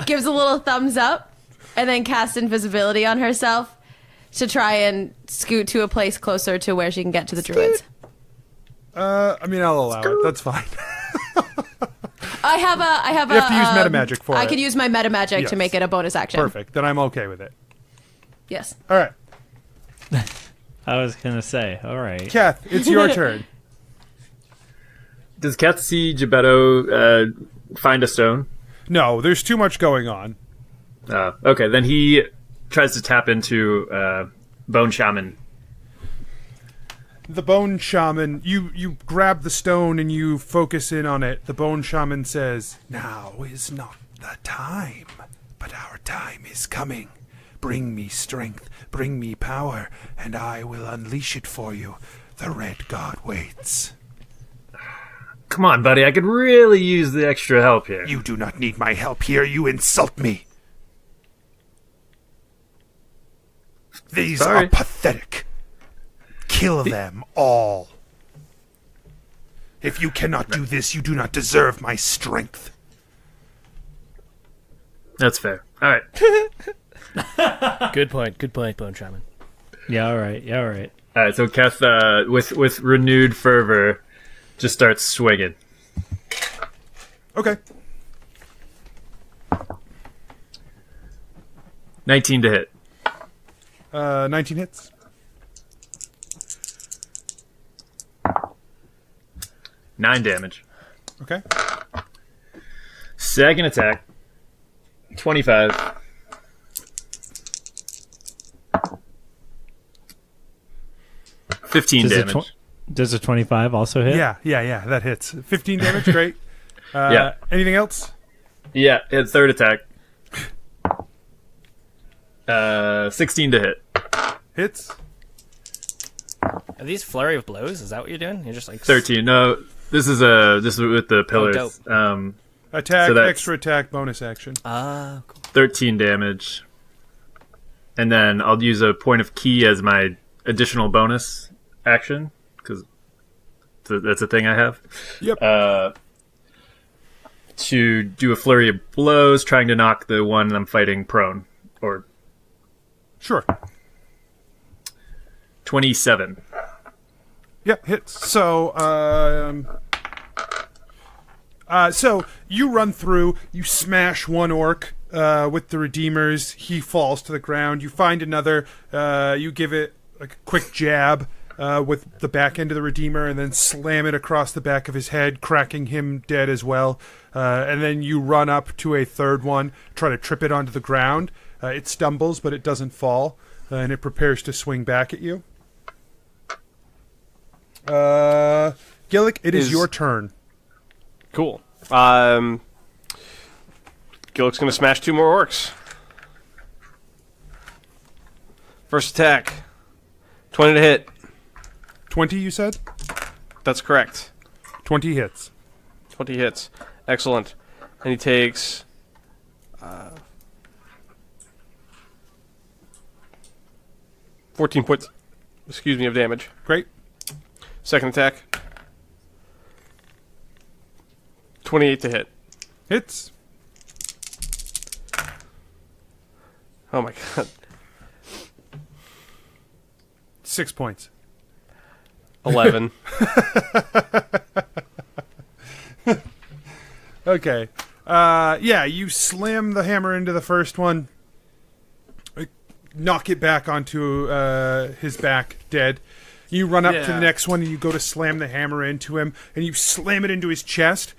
Speaker 3: gives a little thumbs up and then casts invisibility on herself to try and scoot to a place closer to where she can get to the druids.
Speaker 4: I mean, I'll allow it. That's fine.
Speaker 3: I have a
Speaker 4: You have to use meta magic for
Speaker 3: I
Speaker 4: it.
Speaker 3: can use my meta magic
Speaker 4: Yes.
Speaker 3: to make it a bonus action.
Speaker 4: Perfect. Then I'm okay with it.
Speaker 3: Yes.
Speaker 4: All right.
Speaker 9: I was going to say, all right.
Speaker 4: Kath, it's your turn.
Speaker 2: Does Kath see Gebetto find a stone?
Speaker 4: No, there's too much going on.
Speaker 2: Okay, then he tries to tap into Bone Shaman.
Speaker 4: The bone shaman, you grab the stone and you focus in on it. The bone shaman says, "Now is not the time, but our time is coming. Bring me strength, bring me power, and I will unleash it for you. The red god waits."
Speaker 2: Come on, buddy, I could really use the extra help here.
Speaker 1: You do not need my help here. You insult me. These
Speaker 2: Sorry.
Speaker 1: are pathetic. Kill them all. If you cannot do this, you do not deserve my strength.
Speaker 2: That's fair. All right.
Speaker 7: Good point, Bone Shaman.
Speaker 9: Yeah, all right.
Speaker 2: All right, so Keth, with renewed fervor, just starts swinging.
Speaker 4: Okay.
Speaker 2: 19 to hit.
Speaker 4: 19 hits.
Speaker 2: Nine damage.
Speaker 4: Okay.
Speaker 2: Second attack. 25. $15 damage.
Speaker 9: Does a 25 also hit?
Speaker 4: Yeah. That hits. 15 damage. Great.
Speaker 2: Yeah.
Speaker 4: Anything else?
Speaker 2: Yeah, hit third attack. 16 to hit.
Speaker 4: Hits.
Speaker 7: Are these flurry of blows? Is that what you're doing? You're just like
Speaker 2: 13. No, this is with the pillars.
Speaker 7: dope.
Speaker 4: Attack,
Speaker 2: So that's-
Speaker 4: extra attack, bonus action.
Speaker 7: Cool.
Speaker 2: 13 damage. And then I'll use a point of key as my additional bonus action, because that's a thing I have.
Speaker 4: Yep.
Speaker 2: To do a flurry of blows, trying to knock the one I'm fighting prone. Or
Speaker 4: Sure.
Speaker 2: 27.
Speaker 4: Yep, hits. So you run through, you smash one orc with the Redeemers. He falls to the ground. You find another. You give it like a quick jab with the back end of the Redeemer, and then slam it across the back of his head, cracking him dead as well. And then you run up to a third one, try to trip it onto the ground. It stumbles, but it doesn't fall, and it prepares to swing back at you. Gillick, it is your turn.
Speaker 6: Cool. Gillick's going to smash two more orcs. First attack. 20 to hit.
Speaker 4: 20, you said?
Speaker 6: That's correct.
Speaker 4: 20 hits.
Speaker 6: 20 hits. Excellent. And he takes... 14 points, of damage.
Speaker 4: Great.
Speaker 6: Second attack. 28 to hit.
Speaker 4: Hits.
Speaker 6: Oh my god.
Speaker 4: 6 points.
Speaker 6: 11.
Speaker 4: Okay. Yeah, you slam the hammer into the first one. Knock it back onto his back, dead. You run up to the next one, and you go to slam the hammer into him, and you slam it into his chest,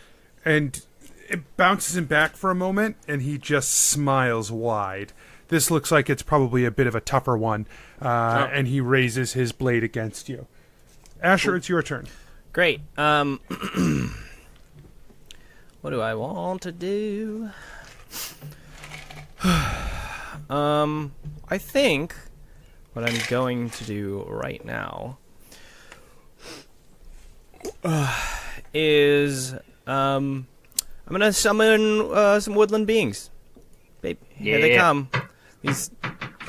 Speaker 4: and it bounces him back for a moment, and he just smiles wide. This looks like it's probably a bit of a tougher one, and he raises his blade against you. Asher, it's your turn.
Speaker 7: Great. What do I want to do? I think what I'm going to do right now is I'm gonna summon some woodland beings. Here they come.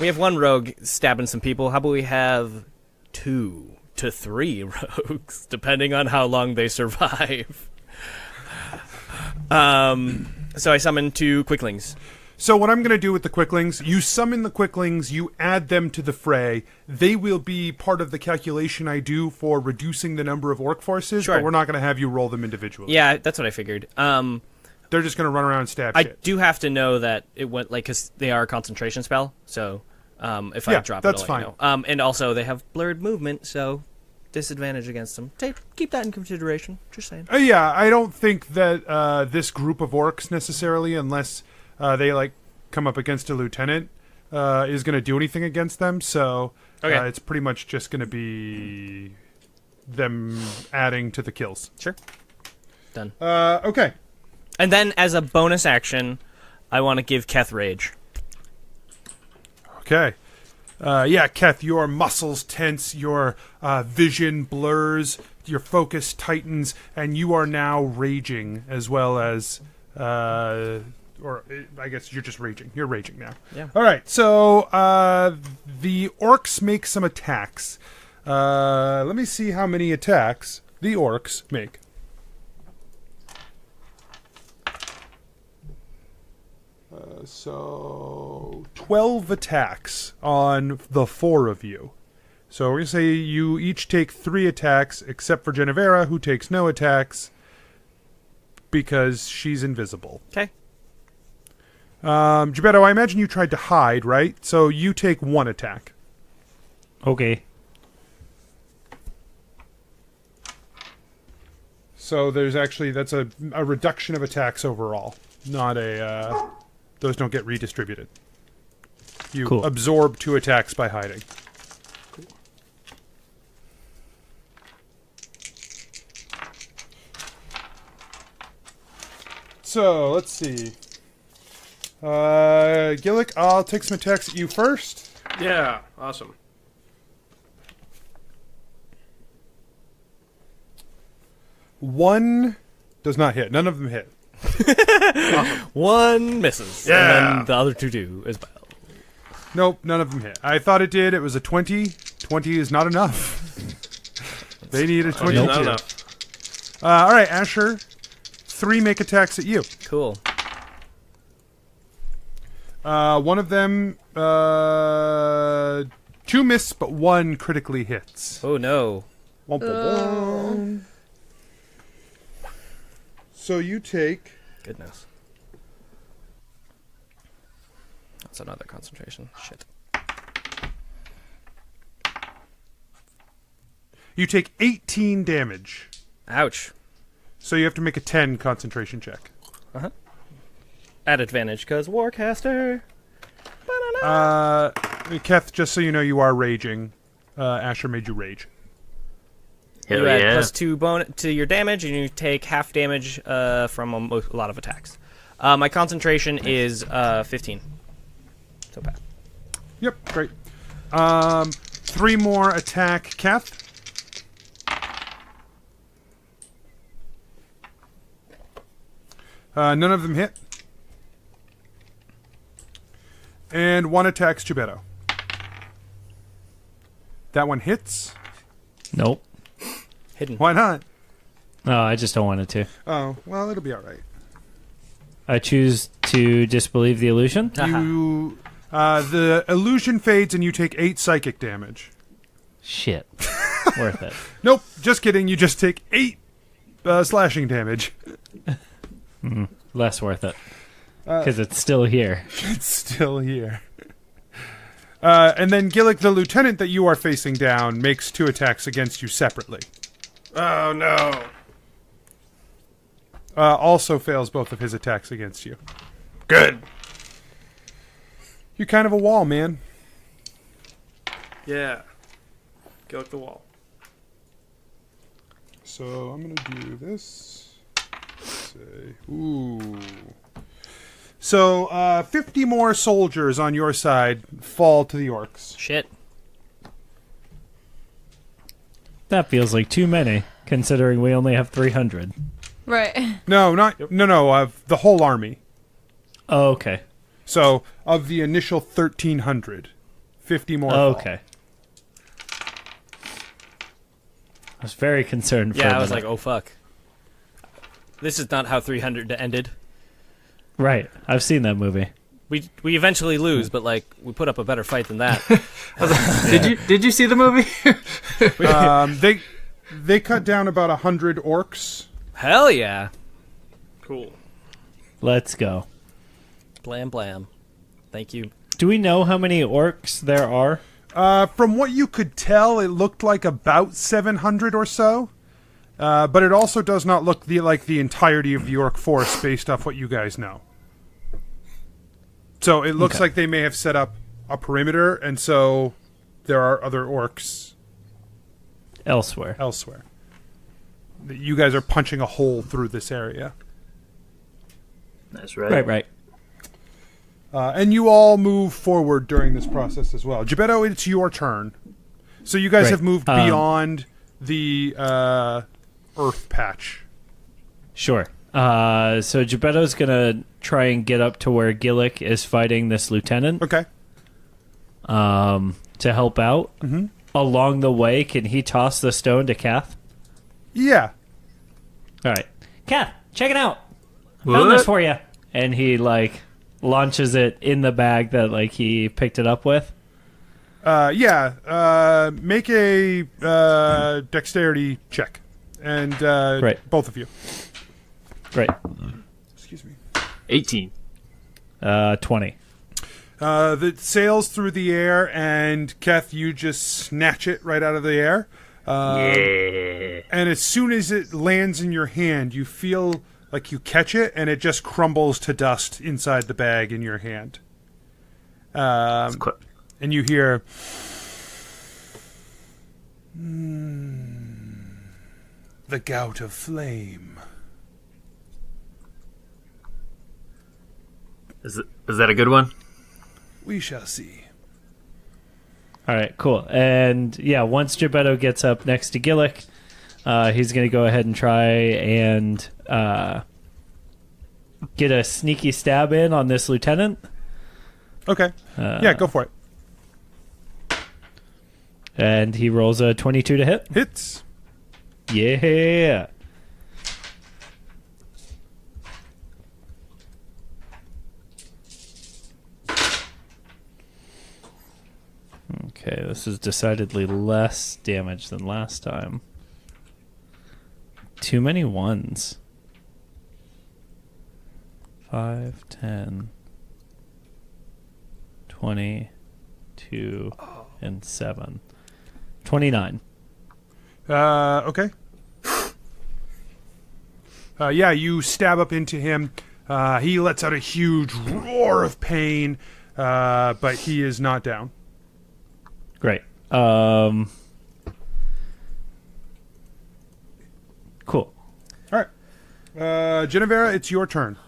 Speaker 7: We have one rogue stabbing some people. How about we have 2 to 3 rogues, depending on how long they survive? So I summon 2 quicklings.
Speaker 4: So what I'm going to do with the quicklings, you summon the quicklings, you add them to the fray. They will be part of the calculation I do for reducing the number of orc forces,
Speaker 7: Sure.
Speaker 4: but we're not going to have you roll them individually.
Speaker 7: Yeah, that's what I figured.
Speaker 4: They're just going to run around and stab
Speaker 7: I
Speaker 4: shit.
Speaker 7: do have to know that it went, like, because they are a concentration spell, so if I drop it,
Speaker 4: that's
Speaker 7: I'll
Speaker 4: fine.
Speaker 7: let you know. And also, they have blurred movement, so disadvantage against them. Keep that in consideration, just saying.
Speaker 4: Yeah, I don't think that this group of orcs necessarily, unless they like come up against a lieutenant, is going to do anything against them. So it's pretty much just going to be them adding to the kills.
Speaker 7: Sure. Done.
Speaker 4: Okay.
Speaker 7: And then, as a bonus action, I want to give Keth Rage.
Speaker 4: Okay. Keth, your muscles tense, your vision blurs, your focus tightens, and you are now raging as well as... or I guess you're just raging. You're raging now.
Speaker 7: Yeah.
Speaker 4: All right, so the orcs make some attacks. Let me see how many attacks the orcs make. So 12 attacks on the 4 of you. So we're going to say you each take 3 attacks, except for Genevera, who takes no attacks because she's invisible.
Speaker 7: Okay.
Speaker 4: Gebetto, I imagine you tried to hide, right? So you take 1 attack.
Speaker 9: Okay.
Speaker 4: So there's actually, that's a reduction of attacks overall. Not a, those don't get redistributed. You
Speaker 9: Cool.
Speaker 4: absorb 2 attacks by hiding. So, let's see. Gillick, I'll take some attacks at you first.
Speaker 6: Yeah, awesome.
Speaker 4: One does not hit. None of them hit.
Speaker 7: One misses.
Speaker 6: Yeah.
Speaker 7: And then the other 2 do as well.
Speaker 4: Nope, none of them hit. I thought it did. It was a 20. 20 is not enough. They need a 22.
Speaker 6: Not enough.
Speaker 4: All right, Asher. 3 make attacks at you.
Speaker 7: Cool.
Speaker 4: One of them, 2 miss, but 1 critically hits.
Speaker 7: Oh, no.
Speaker 4: Womp, womp, womp. So you take...
Speaker 7: Goodness. That's another concentration. Shit.
Speaker 4: You take 18 damage.
Speaker 7: Ouch.
Speaker 4: So you have to make a 10 concentration check.
Speaker 7: At advantage, because Warcaster.
Speaker 4: Keth, just so you know, you are raging. Asher made you rage.
Speaker 2: Hell
Speaker 7: You add
Speaker 2: yeah.
Speaker 7: +2 to your damage, and you take half damage from a lot of attacks. My concentration is 15. So bad.
Speaker 4: Yep, great. 3 more attack, Keth. None of them hit. And 1 attacks Gebetto. That one hits.
Speaker 9: Nope.
Speaker 7: Hidden.
Speaker 4: Why not?
Speaker 9: No, I just don't want it to.
Speaker 4: Oh, well, it'll be all right.
Speaker 9: I choose to disbelieve the illusion.
Speaker 4: You, the illusion fades and you take 8 psychic damage.
Speaker 9: Shit. Worth it.
Speaker 4: Nope, just kidding. You just take 8 slashing damage.
Speaker 9: Less worth it. Because it's still here.
Speaker 4: It's still here. And then Gillick, the lieutenant that you are facing down, makes 2 attacks against you separately.
Speaker 6: Oh, no.
Speaker 4: Also fails both of his attacks against you.
Speaker 6: Good.
Speaker 4: You're kind of a wall, man.
Speaker 6: Yeah. Go up the wall.
Speaker 4: So I'm going to do this. Let's say, ooh. So 50 more soldiers on your side fall to the orcs.
Speaker 7: Shit.
Speaker 9: That feels like too many, considering we only have 300.
Speaker 3: Right.
Speaker 4: No, no, of the whole army.
Speaker 9: Oh, okay.
Speaker 4: So of the initial 1,300, 50 more fall.
Speaker 9: Okay. I was very concerned for
Speaker 7: Yeah,
Speaker 9: a
Speaker 7: I was
Speaker 9: minute.
Speaker 7: like, oh, fuck. This is not how 300 ended.
Speaker 9: Right. I've seen that movie.
Speaker 7: We eventually lose, but, like, we put up a better fight than that.
Speaker 2: Did you see the movie?
Speaker 4: They cut down about 100 orcs.
Speaker 7: Hell yeah.
Speaker 6: Cool.
Speaker 9: Let's go.
Speaker 7: Blam, blam. Thank you.
Speaker 9: Do we know how many orcs there are?
Speaker 4: From what you could tell, it looked like about 700 or so. But it also does not look like the entirety of the orc force based off what you guys know. So it looks
Speaker 9: Okay.
Speaker 4: like they may have set up a perimeter, and so there are other orcs
Speaker 9: Elsewhere.
Speaker 4: elsewhere. You guys are punching a hole through this area.
Speaker 2: That's right.
Speaker 9: Right.
Speaker 4: And you all move forward during this process as well. Gebetto, it's your turn. So you guys
Speaker 9: Right.
Speaker 4: have moved beyond the earth patch.
Speaker 9: Sure. So Gebetto's gonna try and get up to where Gillick is fighting this lieutenant
Speaker 4: Okay.
Speaker 9: to help out. Mm-hmm. along the way, can he toss the stone to Kath?
Speaker 4: Yeah.
Speaker 9: All right. Kath, check it out. Found this
Speaker 2: What?
Speaker 9: for you. And he, like, launches it in the bag that, like, he picked it up with.
Speaker 4: Make a dexterity check. And
Speaker 9: Right.
Speaker 4: both of you.
Speaker 9: Great.
Speaker 4: Excuse me.
Speaker 2: 18.
Speaker 9: 20.
Speaker 4: That sails through the air, and Keth, you just snatch it right out of the air.
Speaker 2: Yeah.
Speaker 4: And as soon as it lands in your hand, you feel like you catch it, and it just crumbles to dust inside the bag in your hand. And you hear... the gout of flame.
Speaker 2: Is that a good one?
Speaker 4: We shall see.
Speaker 9: All right, cool. And, yeah, once Gebetto gets up next to Gillick, he's going to go ahead and try and get a sneaky stab in on this lieutenant.
Speaker 4: Okay. Yeah, go for it.
Speaker 9: And he rolls a 22 to hit.
Speaker 4: Hits.
Speaker 9: Yeah. Okay, this is decidedly less damage than last time. Too many ones. 5, 10, 22, and 7. 29.
Speaker 4: Okay. Yeah, you stab up into him. He lets out a huge roar of pain, but he is not down.
Speaker 9: Great. Cool.
Speaker 4: All right. Genevera, it's your turn.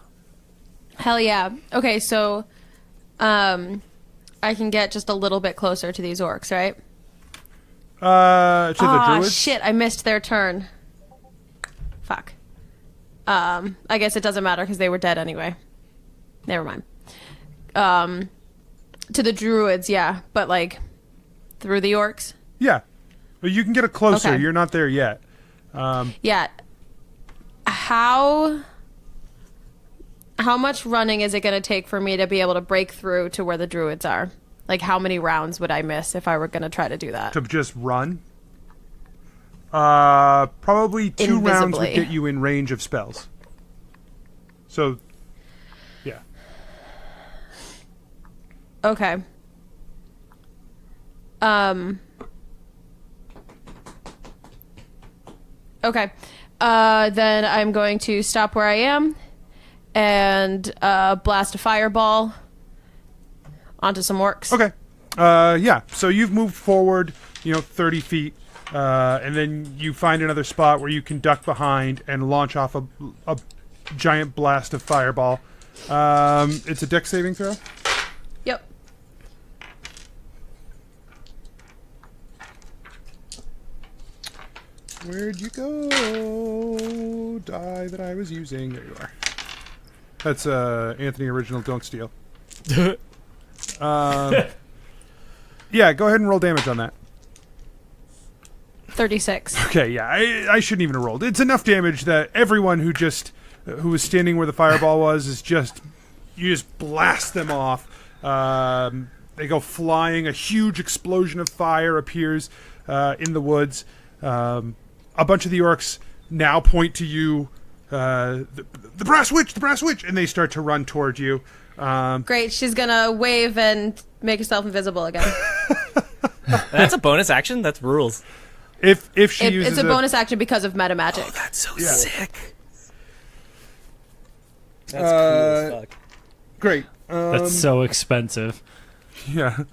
Speaker 3: Hell yeah. Okay, so I can get just a little bit closer to these orcs, right?
Speaker 4: To the druids?
Speaker 3: Shit, I missed their turn. Fuck. I guess it doesn't matter because they were dead anyway. Never mind. To the druids, yeah, but like through the orcs?
Speaker 4: Yeah. But you can get it closer.
Speaker 3: Okay.
Speaker 4: You're not there yet.
Speaker 3: Yeah. How much running is it going to take for me to be able to break through to where the druids are? Like, how many rounds would I miss if I were going to try to do that?
Speaker 4: To just run? Probably 2 rounds would
Speaker 3: Invisibly.
Speaker 4: get you in range of spells. So, yeah.
Speaker 3: Okay. Okay. Then I'm going to stop where I am and blast a fireball onto some orcs.
Speaker 4: Okay. Yeah. So you've moved forward, 30 feet, and then you find another spot where you can duck behind and launch off a giant blast of fireball. It's a dex saving throw.
Speaker 3: Yep.
Speaker 4: Where'd you go? Die that I was using. There you are. That's Anthony original. Don't steal. Yeah, go ahead and roll damage on that.
Speaker 3: 36.
Speaker 4: Okay, yeah, I shouldn't even have rolled. It's enough damage that everyone who was standing where the fireball was you just blast them off. They go flying. A huge explosion of fire appears in the woods. A bunch of the orcs now point to you. The brass witch, and they start to run toward you.
Speaker 3: Great. She's going to wave and make herself invisible again.
Speaker 7: That's a bonus action? That's rules.
Speaker 4: If she uses
Speaker 3: it's a bonus action because of meta magic.
Speaker 7: Oh, that's so
Speaker 4: Yeah.
Speaker 7: sick. That's cool as fuck.
Speaker 4: Great.
Speaker 9: That's so expensive.
Speaker 4: Yeah,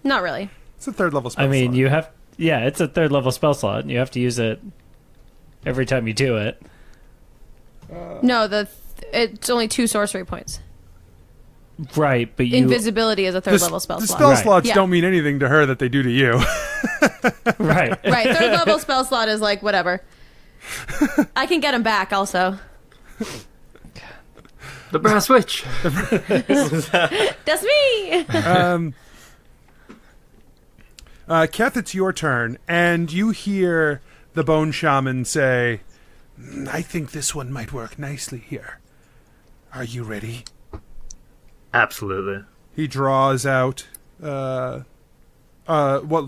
Speaker 3: Not really.
Speaker 4: it's a 3rd level spell
Speaker 9: I mean,
Speaker 4: slot.
Speaker 9: it's a 3rd level spell slot, and you have to use it every time you do it.
Speaker 3: No, it's only 2 sorcery points.
Speaker 9: Right, but you...
Speaker 3: Invisibility is a 3rd level spell
Speaker 4: the
Speaker 3: slot.
Speaker 4: spell
Speaker 9: Right.
Speaker 4: slots
Speaker 3: Yeah.
Speaker 4: don't mean anything to her that they do to you.
Speaker 9: Right.
Speaker 3: Right, 3rd level spell slot is like, whatever. I can get him back, also.
Speaker 2: The brass witch.
Speaker 3: That's me!
Speaker 4: Keth, it's your turn, and you hear the Bone Shaman say, I think this one might work nicely here. Are you ready?
Speaker 2: Absolutely.
Speaker 4: He draws out what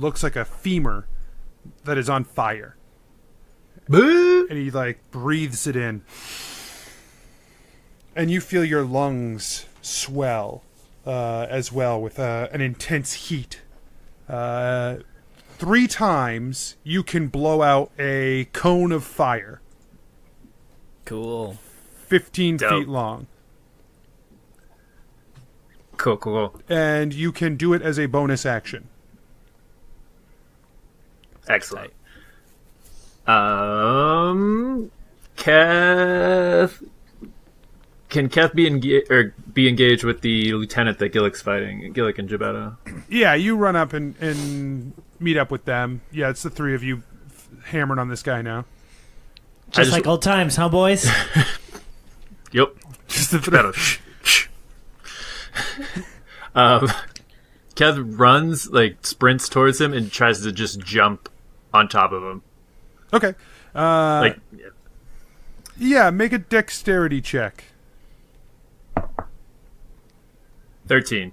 Speaker 4: looks like a femur that is on fire. And he, breathes it in. And you feel your lungs swell as well with an intense heat. 3 times you can blow out a cone of fire.
Speaker 7: Cool.
Speaker 4: 15
Speaker 2: Dope.
Speaker 4: feet long.
Speaker 2: Cool.
Speaker 4: And you can do it as a bonus action.
Speaker 2: Excellent. Keth... Can Keth be engaged with the lieutenant that Gillick's fighting? Gillick and Gebetto.
Speaker 4: Yeah, you run up and meet up with them. Yeah, it's the 3 of you hammering on this guy now.
Speaker 9: Just like old times, huh, boys?
Speaker 2: Yep.
Speaker 4: Just the 3.
Speaker 2: Keth runs, sprints towards him and tries to just jump on top of him.
Speaker 4: Okay. Yeah, make a dexterity check.
Speaker 2: 13.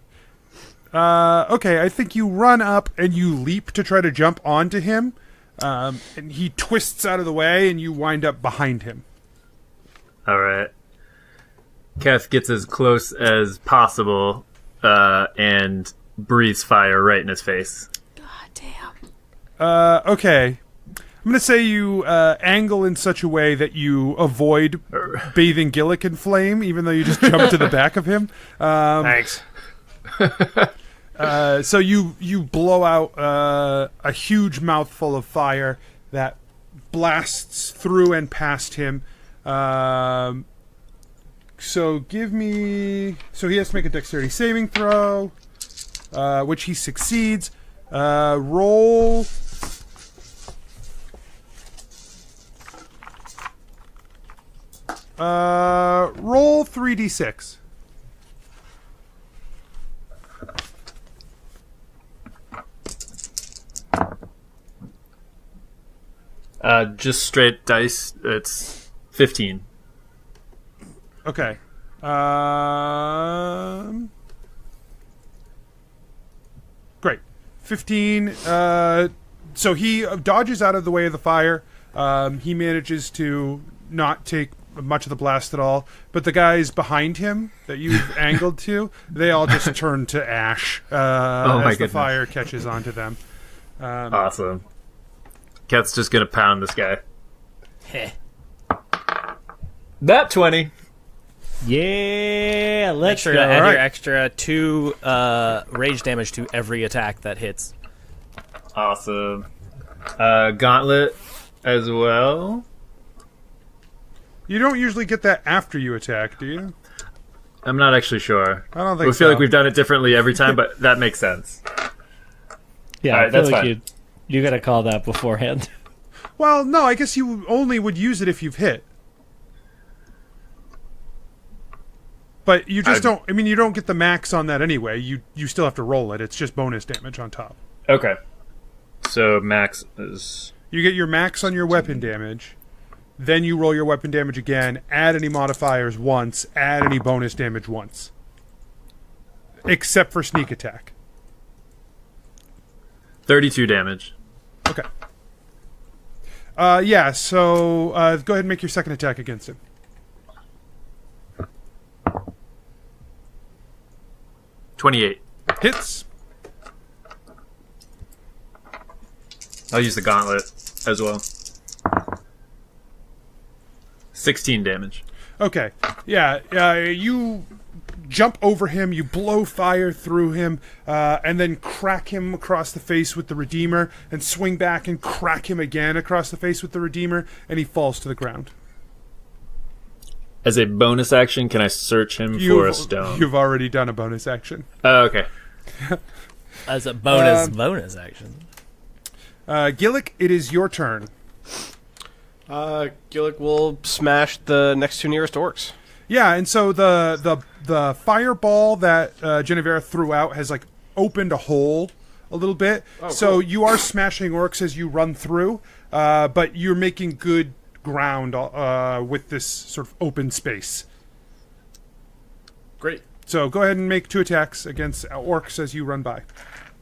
Speaker 4: Okay, I think you run up and you leap to try to jump onto him, and he twists out of the way and you wind up behind him.
Speaker 2: All right. Keth gets as close as possible and breathes fire right in his face.
Speaker 3: God damn.
Speaker 4: Okay. I'm going to say you angle in such a way that you avoid bathing Gillick in flame, even though you just jumped to the back of him.
Speaker 6: Thanks.
Speaker 4: So you blow out a huge mouthful of fire that blasts through and past him. So give me... So he has to make a dexterity saving throw, which he succeeds. Roll... roll 3d6.
Speaker 2: Just straight dice. It's 15.
Speaker 4: Okay. Great. 15. So he dodges out of the way of the fire. He manages to not take much of the blast at all. But the guys behind him that you've angled to, they all just turn to ash as the fire catches onto them.
Speaker 2: Awesome. Keth's just going to pound this guy. That 20.
Speaker 9: Yeah, let's
Speaker 7: Make sure
Speaker 9: go.
Speaker 7: to add
Speaker 4: Alright.
Speaker 7: your extra 2 rage damage to every attack that hits.
Speaker 2: Awesome. Gauntlet as well.
Speaker 4: You don't usually get that after you attack, do you?
Speaker 2: I'm not actually sure.
Speaker 4: I don't think
Speaker 2: We feel
Speaker 4: so.
Speaker 2: like we've done it differently every time, but that makes sense.
Speaker 9: Yeah,
Speaker 2: All right,
Speaker 9: I feel
Speaker 2: that's
Speaker 9: like
Speaker 2: fine.
Speaker 9: you got to call that beforehand.
Speaker 4: Well, no, I guess you only would use it if you've hit. But you just don't... I mean, you don't get the max on that anyway. You still have to roll it. It's just bonus damage on top.
Speaker 2: Okay. So max is...
Speaker 4: You get your max on your weapon damage. Then you roll your weapon damage again, add any modifiers once, add any bonus damage once. Except for sneak attack.
Speaker 2: 32 damage.
Speaker 4: Okay. Yeah, so go ahead and make your second attack against him.
Speaker 2: $28.
Speaker 4: Hits.
Speaker 2: I'll use the gauntlet as well. 16 damage.
Speaker 4: Okay. Yeah, you jump over him, you blow fire through him, and then crack him across the face with the Redeemer, and swing back and crack him again across the face with the Redeemer, and he falls to the ground.
Speaker 2: As a bonus action, can I search him for a stone?
Speaker 4: You've already done a bonus action.
Speaker 2: Oh, okay.
Speaker 7: As a bonus action.
Speaker 4: Gillick, it is your turn.
Speaker 6: Gillick will smash the next 2 nearest orcs.
Speaker 4: Yeah, and so the fireball that Genevera threw out has opened a hole a little bit.
Speaker 6: Oh,
Speaker 4: so
Speaker 6: cool.
Speaker 4: you are smashing orcs as you run through, but you're making good ground with this sort of open space.
Speaker 6: Great.
Speaker 4: So go ahead and make 2 attacks against orcs as you run by.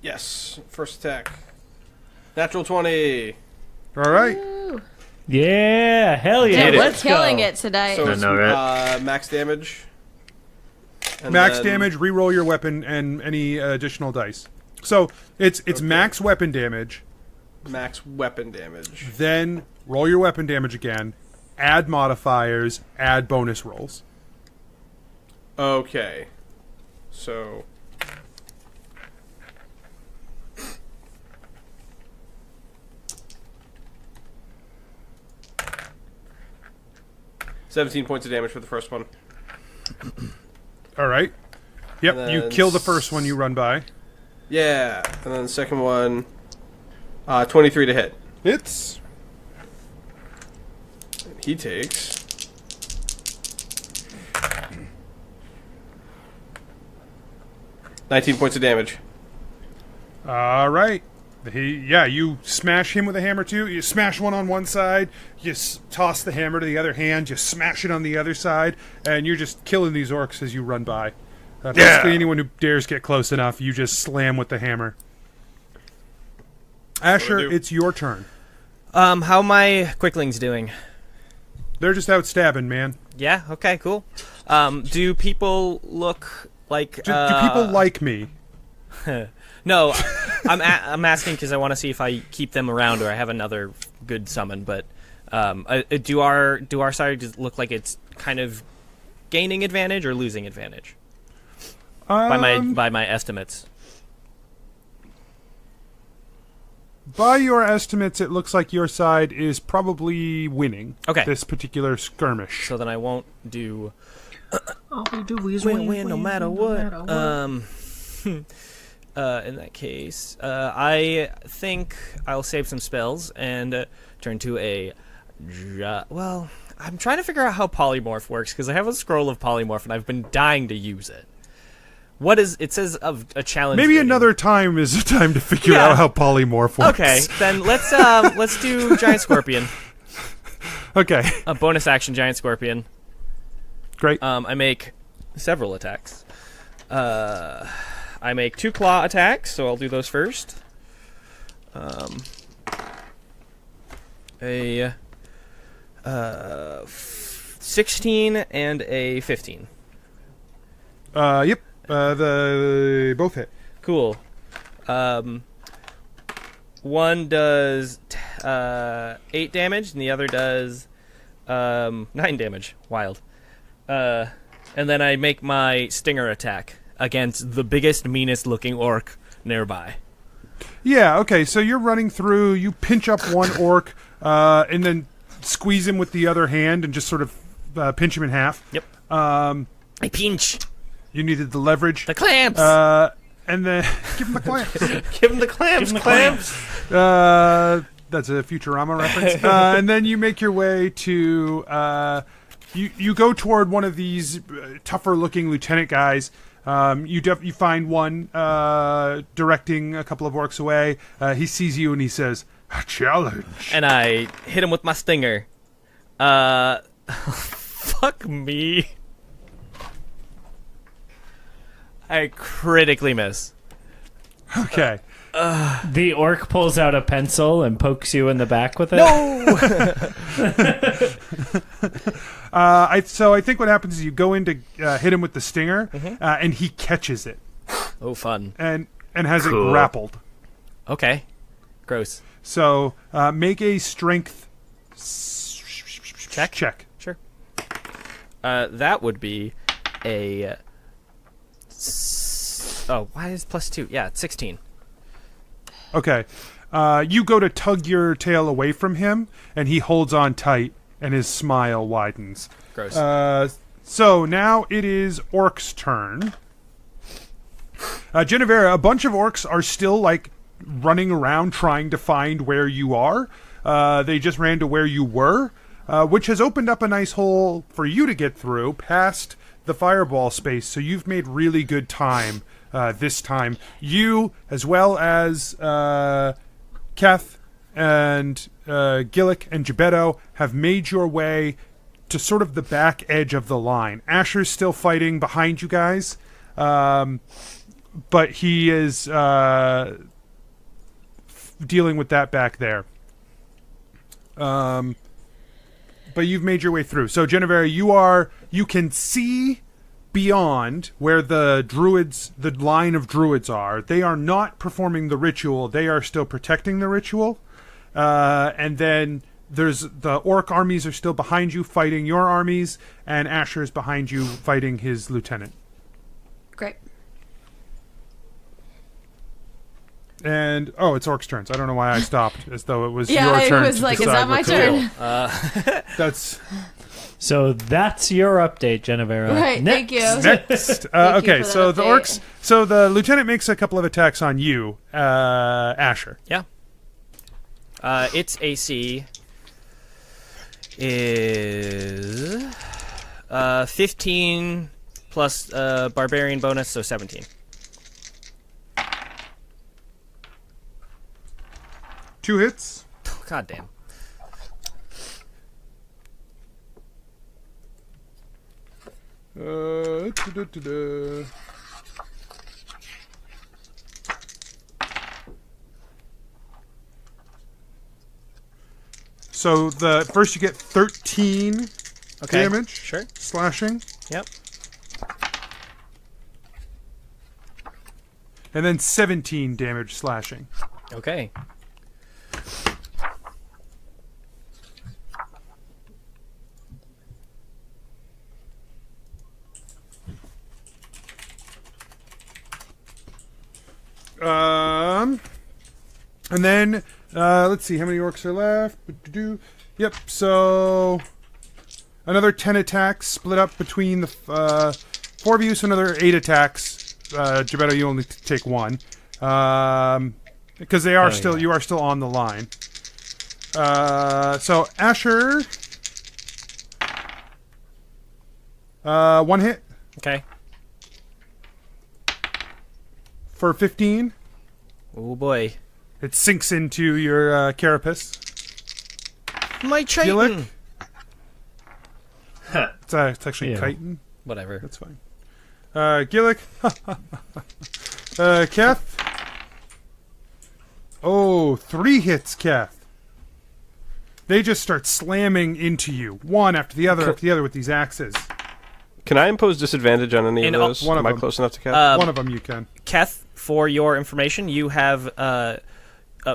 Speaker 6: Yes. First attack. Natural 20.
Speaker 4: All right.
Speaker 3: Woo.
Speaker 9: Yeah, hell yeah.
Speaker 3: Dude, we're
Speaker 9: Let's
Speaker 3: killing
Speaker 9: go.
Speaker 3: it tonight.
Speaker 6: So
Speaker 2: I
Speaker 6: it's
Speaker 2: know, right?
Speaker 6: max damage. And
Speaker 4: Max
Speaker 6: then-
Speaker 4: damage, re-roll your weapon, and any additional dice. So it's max weapon damage,
Speaker 6: Max weapon damage.
Speaker 4: then roll your weapon damage again, add modifiers, add bonus rolls.
Speaker 6: Okay. So. $17 points of damage for the first one.
Speaker 4: All right. Yep,
Speaker 6: And
Speaker 4: you
Speaker 6: then
Speaker 4: kill the first one you run by.
Speaker 6: Yeah, and then the second one, 23 to hit.
Speaker 4: Hits.
Speaker 6: He takes 19 points of damage.
Speaker 4: All right. You smash him with a hammer too. You smash one on one side, you toss the hammer to the other hand, you smash it on the other side, and you're just killing these orcs as you run by. Basically, anyone who dares get close enough, you just slam with the hammer. Asher,
Speaker 6: do?
Speaker 4: it's your turn.
Speaker 7: How my quicklings doing?
Speaker 4: They're just out stabbing, man.
Speaker 7: Yeah. Okay. Cool. Do people look like?
Speaker 4: Do people like me?
Speaker 7: No, I'm asking because I want to see if I keep them around or I have another good summon. But do our side look like it's kind of gaining advantage or losing advantage by my estimates?
Speaker 4: By your estimates, it looks like your side is probably winning.
Speaker 7: Okay.
Speaker 4: This particular skirmish.
Speaker 7: So then I won't do
Speaker 2: All we do is
Speaker 7: win no matter what. In that case, I think I'll save some spells and turn to a. Well, I'm trying to figure out how polymorph works because I have a scroll of polymorph and I've been dying to use it. What is it? Says of a challenge.
Speaker 4: Maybe
Speaker 7: rating.
Speaker 4: another time is a time to figure
Speaker 7: Yeah.
Speaker 4: out how polymorph works.
Speaker 7: Okay, then let's do giant scorpion.
Speaker 4: Okay.
Speaker 7: A bonus action giant scorpion.
Speaker 4: Great.
Speaker 7: I make several attacks. I make 2 claw attacks, so I'll do those first. A 16 and a 15.
Speaker 4: Yep. They both hit.
Speaker 7: Cool. One does 8 damage, and the other does 9 damage. Wild. And then I make my stinger attack against the biggest, meanest looking orc nearby.
Speaker 4: Yeah, okay, so you're running through, you pinch up one orc, and then squeeze him with the other hand and just sort of pinch him in half.
Speaker 7: Yep.
Speaker 4: I
Speaker 7: pinch.
Speaker 4: You needed the leverage.
Speaker 7: The clamps!
Speaker 4: And then give him the clamps.
Speaker 7: Give him the clamps,
Speaker 4: That's a Futurama reference. And then you make your way to... You go toward one of these tougher-looking lieutenant guys. You find one directing a couple of orcs away. He sees you and he says, "A challenge."
Speaker 7: And I hit him with my stinger. Fuck me. I critically miss.
Speaker 4: Okay.
Speaker 9: The orc pulls out a pencil and pokes you in the back with it.
Speaker 4: So I think what happens is you go in to hit him with the stinger, and he catches it
Speaker 7: Oh, fun.
Speaker 4: and has it
Speaker 2: Cool.
Speaker 4: grappled.
Speaker 7: Okay. Gross.
Speaker 4: So make a strength
Speaker 7: Check?
Speaker 4: check.
Speaker 7: Sure. That would be a... why is +2? Yeah, it's 16.
Speaker 4: Okay. You go to tug your tail away from him, and he holds on tight, and his smile widens.
Speaker 7: Gross.
Speaker 4: So now it is Orc's turn. Genevera, a bunch of orcs are still like running around trying to find where you are. They just ran to where you were. which has opened up a nice hole for you to get through past the fireball space. So you've made really good time this time. You, as well as Keth and Gillick and Gebetto, have made your way to sort of the back edge of the line. Asher's still fighting behind you guys, but he is dealing with that back there. But you've made your way through. So, Genevera, you can see beyond where the line of druids are. They are not performing the ritual. They are still protecting the ritual. And then there's the orc armies are still behind you fighting your armies, and Asher is behind you fighting his lieutenant.
Speaker 3: Great.
Speaker 4: And it's Orc's turns. I don't know why I stopped, as though it was your
Speaker 3: Yeah,
Speaker 4: turn.
Speaker 3: it was
Speaker 4: to
Speaker 3: like, is
Speaker 4: decide
Speaker 3: that my
Speaker 4: what to
Speaker 3: turn?
Speaker 4: do. That's
Speaker 9: So that's your update, Genevera.
Speaker 3: Right,
Speaker 9: Next.
Speaker 3: thank you.
Speaker 4: next.
Speaker 3: Thank you
Speaker 4: Okay,
Speaker 3: for that
Speaker 4: so the
Speaker 3: update.
Speaker 4: orcs. So the lieutenant makes a couple of attacks on you, Asher.
Speaker 7: Yeah. Its AC is 15 plus barbarian bonus, so 17.
Speaker 4: 2 hits.
Speaker 7: God damn.
Speaker 4: Da-da-da-da. So the first you get 13
Speaker 7: Okay.
Speaker 4: damage.
Speaker 7: Sure.
Speaker 4: Slashing.
Speaker 7: Yep.
Speaker 4: And then 17 damage slashing.
Speaker 7: Okay.
Speaker 4: And then let's see how many orcs are left. Yep. So another 10 attacks split up between the 4 of you. So another 8 attacks. Gebetto, you only take 1 because they are you are still on the line. So Asher, 1 hit
Speaker 7: Okay.
Speaker 4: for 15.
Speaker 7: Oh boy.
Speaker 4: It sinks into your carapace.
Speaker 7: My
Speaker 4: Gillick?
Speaker 7: Triton.
Speaker 4: It's actually
Speaker 9: Yeah.
Speaker 4: chitin.
Speaker 7: Whatever.
Speaker 4: That's fine. Gillick. Keth. 3 hits, Keth. They just start slamming into you, one after the other with these axes.
Speaker 6: Can I impose disadvantage on any
Speaker 7: And,
Speaker 6: of those?
Speaker 4: one of
Speaker 6: Am I
Speaker 4: them.
Speaker 6: close enough to Cat?
Speaker 4: One of them you can.
Speaker 7: Keth, for your information, you have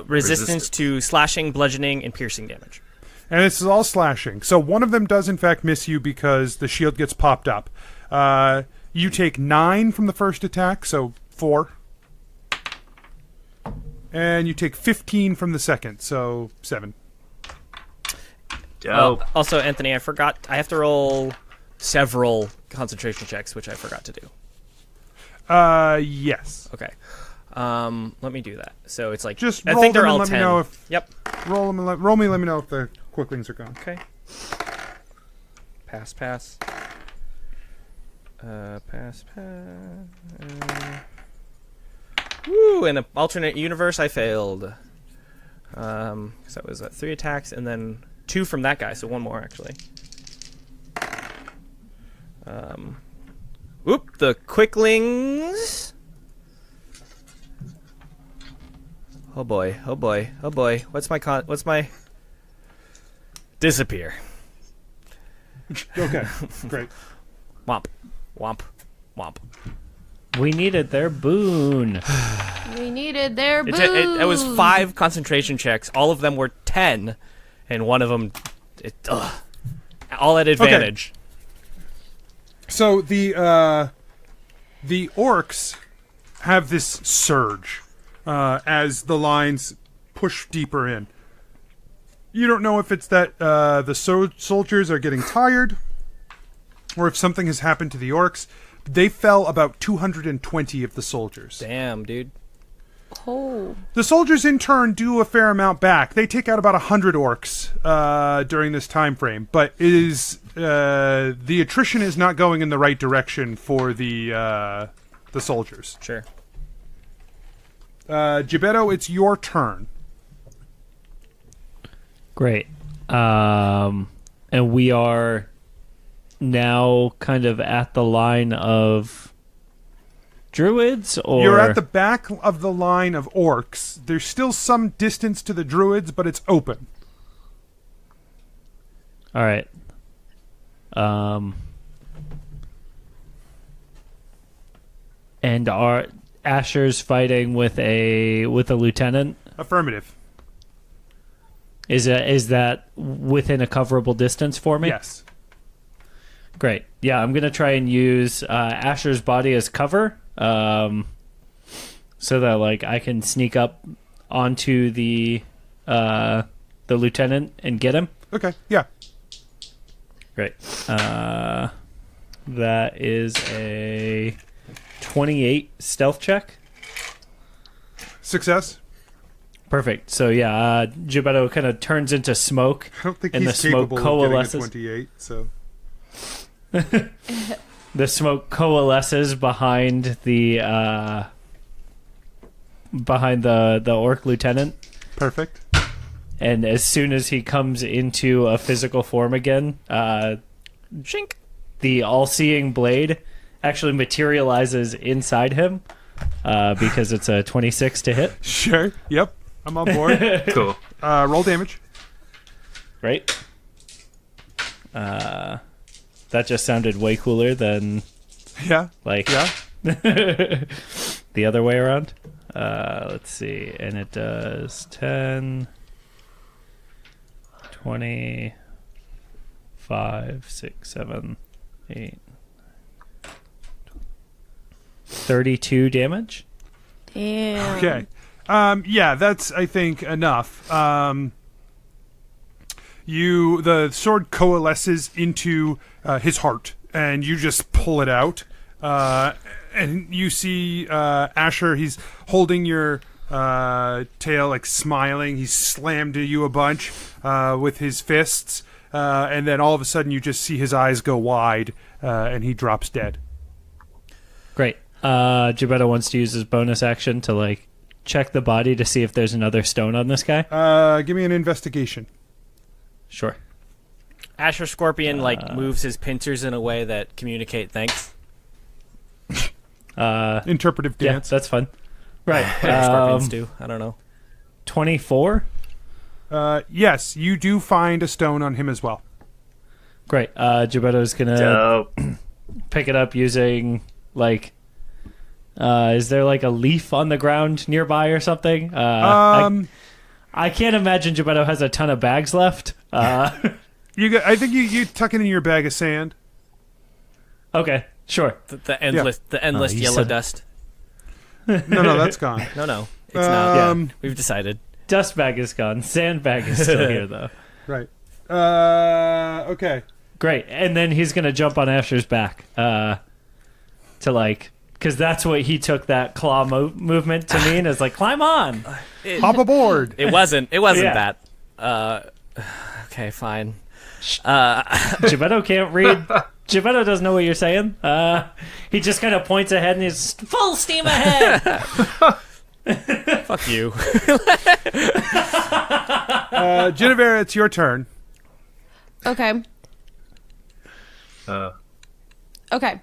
Speaker 7: resistance to slashing, bludgeoning, and piercing damage.
Speaker 4: And this is all slashing. So one of them does in fact miss you because the shield gets popped up. You take 9 from the first attack, so 4. And you take 15 from the second, so 7.
Speaker 2: Dope.
Speaker 7: Also, Anthony, I forgot. I have to roll several concentration checks, which I forgot to do.
Speaker 4: Yes.
Speaker 7: Okay. Let me do that. So it's like
Speaker 4: Just
Speaker 7: I
Speaker 4: roll
Speaker 7: think they're
Speaker 4: them and
Speaker 7: all
Speaker 4: let
Speaker 7: 10.
Speaker 4: me know if
Speaker 7: Yep.
Speaker 4: roll them and roll me. Let me know if the quicklings are gone.
Speaker 7: Okay. Pass. Pass. Woo! In an alternate universe, I failed. So that was 3 attacks, and then 2 from that guy, so 1 more actually. Whoop! The quicklings. Oh boy! Oh boy! Oh boy! What's my disappear?
Speaker 4: Okay, great.
Speaker 7: Womp, womp, womp.
Speaker 9: We needed their boon.
Speaker 3: We needed their booze.
Speaker 7: It was 5 concentration checks. All of them were 10, and one of them, all at advantage.
Speaker 4: So the orcs have this surge as the lines push deeper in. You don't know if it's that the soldiers are getting tired, or if something has happened to the orcs. They fell about 220 of the soldiers.
Speaker 7: Damn, dude.
Speaker 3: Oh.
Speaker 4: The soldiers in turn do a fair amount back. They take out about 100 orcs during this time frame, but it is the attrition is not going in the right direction for the soldiers.
Speaker 7: Sure.
Speaker 4: Gebetto, it's your turn.
Speaker 9: Great. And we are now kind of at the line of druids, or
Speaker 4: You're at the back of the line of orcs. There's still some distance to the druids, but it's open.
Speaker 9: all right. And are Asher's fighting with a lieutenant?
Speaker 4: Affirmative.
Speaker 9: Is that within a coverable distance for me?
Speaker 4: Yes.
Speaker 9: Great. Yeah, I'm gonna try and use Asher's body as cover, so that like I can sneak up onto the lieutenant and get him.
Speaker 4: Okay. Yeah.
Speaker 9: Great. That is a 28 stealth check.
Speaker 4: Success.
Speaker 9: Perfect. So yeah, Gebetto kind of turns into smoke.
Speaker 4: I don't think
Speaker 9: and
Speaker 4: he's
Speaker 9: the smoke
Speaker 4: capable of getting a
Speaker 9: coalesces.
Speaker 4: 28. So.
Speaker 9: The smoke coalesces behind the orc lieutenant,
Speaker 4: Perfect.
Speaker 9: and as soon as he comes into a physical form again, shink, the all-seeing blade actually materializes inside him because it's a 26 to hit.
Speaker 4: Sure. Yep. I'm on board.
Speaker 2: Cool.
Speaker 4: Roll damage.
Speaker 9: Right. That just sounded way cooler than
Speaker 4: Yeah.
Speaker 9: like
Speaker 4: Yeah.
Speaker 9: the other way around. Let's see. And it does 10, 20, 5, 6, 7, 8, 32 damage.
Speaker 3: Damn.
Speaker 4: Okay. Yeah, that's, I think, enough. The sword coalesces into his heart, and you just pull it out. And you see Asher, he's holding your tail, like smiling. He's slammed at you a bunch with his fists. And then all of a sudden you just see his eyes go wide, and he drops dead.
Speaker 9: Great. Gebetto wants to use his bonus action to like check the body to see if there's another stone on this guy.
Speaker 4: Give me an investigation.
Speaker 9: Sure.
Speaker 7: Asher Scorpion moves his pincers in a way that communicate thanks.
Speaker 4: Interpretive
Speaker 9: Yeah,
Speaker 4: dance.
Speaker 9: that's fun. Right.
Speaker 7: Scorpions do. I don't know.
Speaker 9: 24.
Speaker 4: Yes, you do find a stone on him as well.
Speaker 9: Great. Gebetto's gonna
Speaker 2: Dope.
Speaker 9: pick it up using like. Is there like a leaf on the ground nearby or something? I can't imagine Gebetto has a ton of bags left.
Speaker 4: I think you tuck it in your bag of sand.
Speaker 9: Okay, sure.
Speaker 7: The endless
Speaker 9: you
Speaker 7: yellow
Speaker 9: said-
Speaker 7: dust.
Speaker 4: No, that's gone.
Speaker 7: No, it's not.
Speaker 4: Um,
Speaker 7: We've decided.
Speaker 9: Dust bag is gone. Sand bag is still here though.
Speaker 4: Right. Okay.
Speaker 9: Great. And then he's gonna jump on Asher's back to like. Because that's what he took that claw movement to mean, is like, climb on.
Speaker 4: Hop aboard.
Speaker 7: It wasn't
Speaker 9: Yeah.
Speaker 7: that. Okay, fine.
Speaker 9: Gebetto can't read. Gebetto doesn't know what you're saying. He just kind of points ahead and he's full steam ahead.
Speaker 7: Fuck you.
Speaker 4: Genevera, it's your turn.
Speaker 3: Okay. Okay.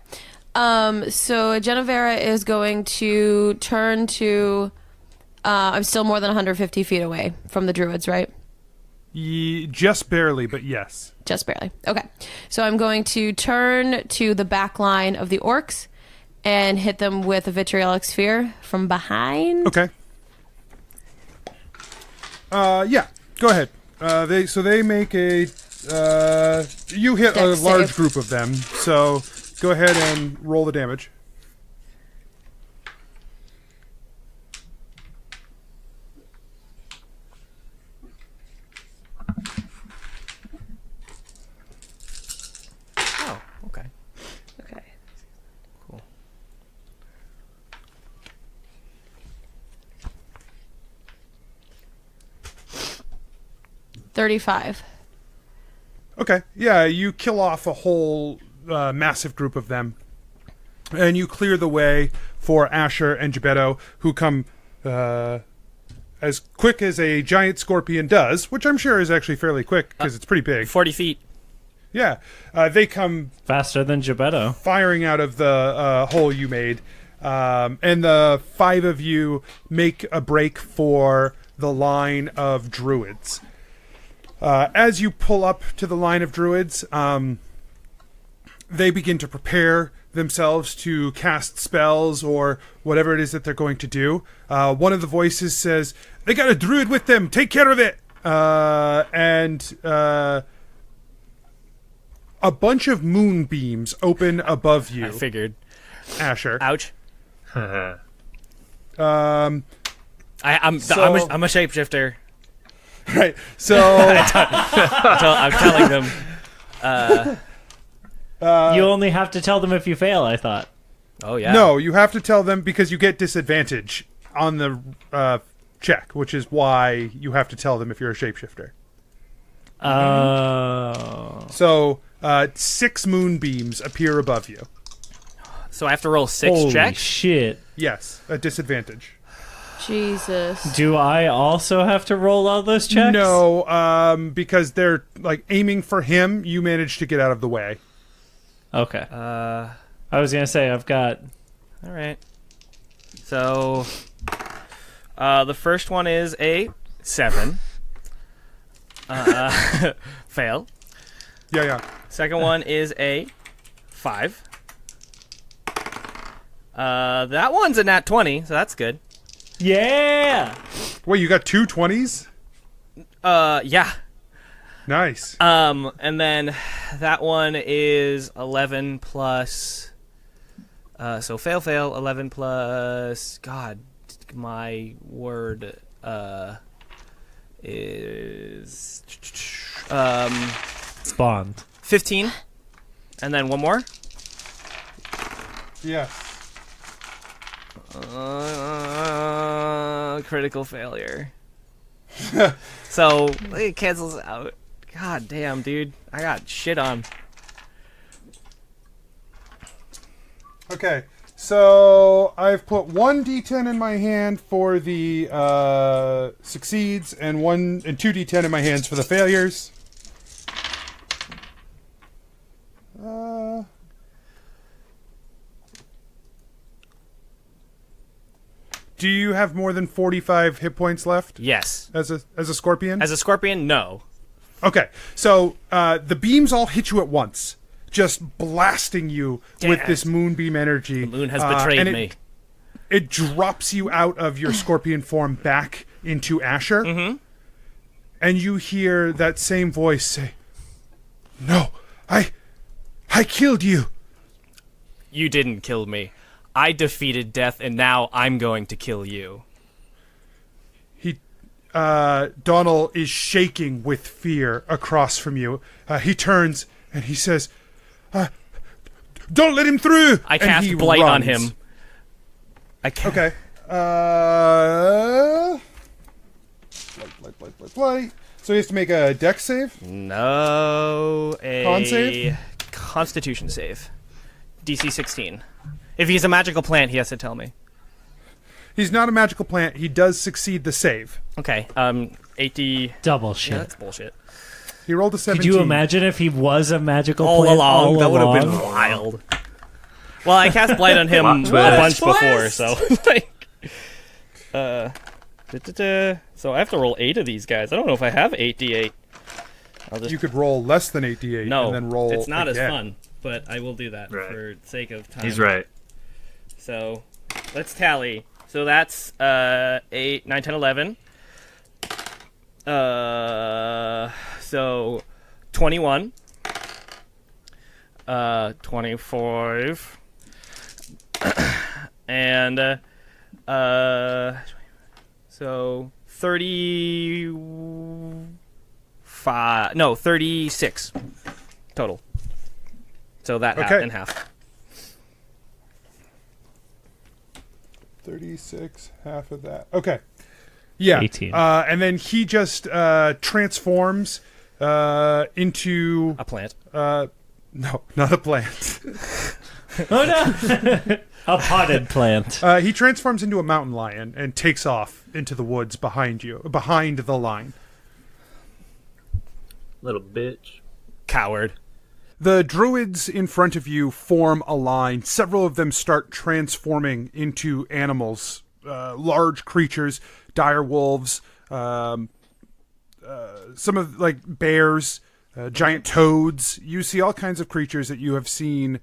Speaker 3: So Genevera is going to turn to. I'm still more than 150 feet away from the druids, right?
Speaker 4: Just barely, but yes.
Speaker 3: Just barely. Okay. So I'm going to turn to the back line of the orcs and hit them with a vitriolic sphere from behind.
Speaker 4: Okay. Yeah. Go ahead. They make a. You hit a
Speaker 3: Dex
Speaker 4: large
Speaker 3: save.
Speaker 4: group of them, so go ahead and roll the damage.
Speaker 7: Oh, okay.
Speaker 3: Okay.
Speaker 7: Cool.
Speaker 3: 35.
Speaker 4: Okay, yeah, you kill off a whole massive group of them, and you clear the way for Asher and Gebetto, who come as quick as a giant scorpion does, which I'm sure is actually fairly quick because it's pretty big.
Speaker 7: 40 feet.
Speaker 4: Yeah, they come
Speaker 9: Faster than Gebetto.
Speaker 4: firing out of the hole you made, and the 5 of you make a break for the line of druids. As you pull up to the line of druids, they begin to prepare themselves to cast spells or whatever it is that they're going to do. One of the voices says, "They got a druid with them, take care of it!" And a bunch of moonbeams open above you,
Speaker 7: I figured.
Speaker 4: Asher.
Speaker 7: Ouch.
Speaker 4: Um,
Speaker 7: I'm a shapeshifter.
Speaker 4: right, so...
Speaker 7: I'm telling them.
Speaker 9: You only have to tell them if you fail, I thought.
Speaker 7: Oh, yeah.
Speaker 4: No, you have to tell them because you get disadvantage on the check, which is why you have to tell them if you're a shapeshifter.
Speaker 9: Oh.
Speaker 4: So, 6 moonbeams appear above you.
Speaker 7: So I have to roll 6
Speaker 9: Holy
Speaker 7: checks?
Speaker 9: shit.
Speaker 4: Yes, a disadvantage.
Speaker 3: Jesus.
Speaker 9: Do I also have to roll all those checks?
Speaker 4: No, because they're like aiming for him. You managed to get out of the way.
Speaker 9: Okay. I was going to say, I've got...
Speaker 7: All right. So, the first one is a 7. Fail.
Speaker 4: Yeah.
Speaker 7: Second one is a 5. That one's a nat 20, so that's good.
Speaker 9: Yeah!
Speaker 4: Wait, you got 2 20s?
Speaker 7: Yeah.
Speaker 4: Nice.
Speaker 7: And then that one is 11 plus... so fail, 11 plus... God, my word, is...
Speaker 9: Spawned.
Speaker 7: 15. And then one more.
Speaker 4: Yeah.
Speaker 7: Critical failure. So it cancels out. God damn, dude. I got shit on.
Speaker 4: Okay, so I've put 1 d10 in my hand for the succeeds and 2 d10 in my hands for the failures. Do you have more than 45 hit points left
Speaker 7: Yes.
Speaker 4: as a scorpion?
Speaker 7: As a scorpion, no.
Speaker 4: Okay, so the beams all hit you at once, just blasting you with
Speaker 7: Damn.
Speaker 4: this moonbeam energy.
Speaker 7: The moon has betrayed
Speaker 4: and
Speaker 7: me.
Speaker 4: It drops you out of your scorpion form back into Asher, and you hear that same voice say, "No, I killed you."
Speaker 7: You didn't kill me. I defeated death, and now I'm going to kill you.
Speaker 4: Donald is shaking with fear across from you. He turns and he says, "Don't let him through!"
Speaker 7: I
Speaker 4: And
Speaker 7: cast
Speaker 4: he
Speaker 7: Blight on
Speaker 4: runs.
Speaker 7: him.
Speaker 4: Okay. Blight. So he has to make a dex save?
Speaker 7: No. A
Speaker 4: Con save?
Speaker 7: Constitution save. DC 16. If he's a magical plant, he has to tell me.
Speaker 4: He's not a magical plant. He does succeed the save.
Speaker 7: Okay. 80.
Speaker 9: Double shit.
Speaker 7: Yeah, that's bullshit.
Speaker 4: He rolled a 17.
Speaker 9: Could you imagine if he was a magical
Speaker 7: All
Speaker 9: plant
Speaker 7: along, that would have been
Speaker 9: along?
Speaker 7: wild. Well, I cast Blight on him a bunch before, so like, so I have to roll 8 of these guys. I don't know if I have 8d8. I'll just
Speaker 4: You could roll less than 8d8
Speaker 7: no.
Speaker 4: and then roll
Speaker 7: It's not
Speaker 4: again.
Speaker 7: as fun, but I will do that for sake of time.
Speaker 2: He's right.
Speaker 7: So let's tally. So that's 8, 9, 10, 11. So 21. 25. And so 35. No, 36 total. So that half
Speaker 4: Okay.
Speaker 7: and half.
Speaker 4: 36, half of that. Okay. Yeah.
Speaker 9: 18.
Speaker 4: And then he just transforms into
Speaker 7: A plant.
Speaker 4: no, not a plant.
Speaker 9: Oh no! A potted plant.
Speaker 4: He transforms into a mountain lion and takes off into the woods behind the line.
Speaker 2: Little bitch.
Speaker 7: Coward.
Speaker 4: The druids in front of you form a line. Several of them start transforming into animals, large creatures, dire wolves, some of like bears, giant toads. You see all kinds of creatures that you have seen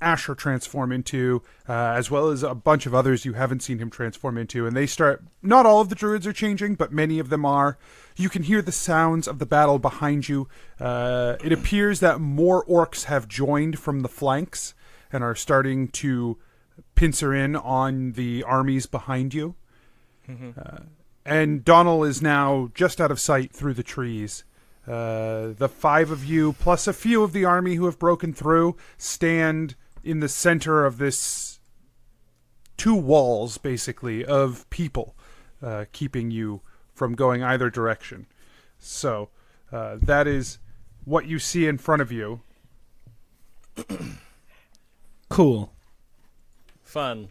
Speaker 4: Asher transform into, as well as a bunch of others you haven't seen him transform into. And they start, not all of the druids are changing, but many of them are. You can hear the sounds of the battle behind you. It appears that more orcs have joined from the flanks and are starting to pincer in on the armies behind you. And Donald is now just out of sight through the trees. The 5 of you, plus a few of the army who have broken through, stand in the center of this 2 walls, basically, of people, keeping you from going either direction. So, that is what you see in front of you.
Speaker 9: Cool.
Speaker 7: Fun.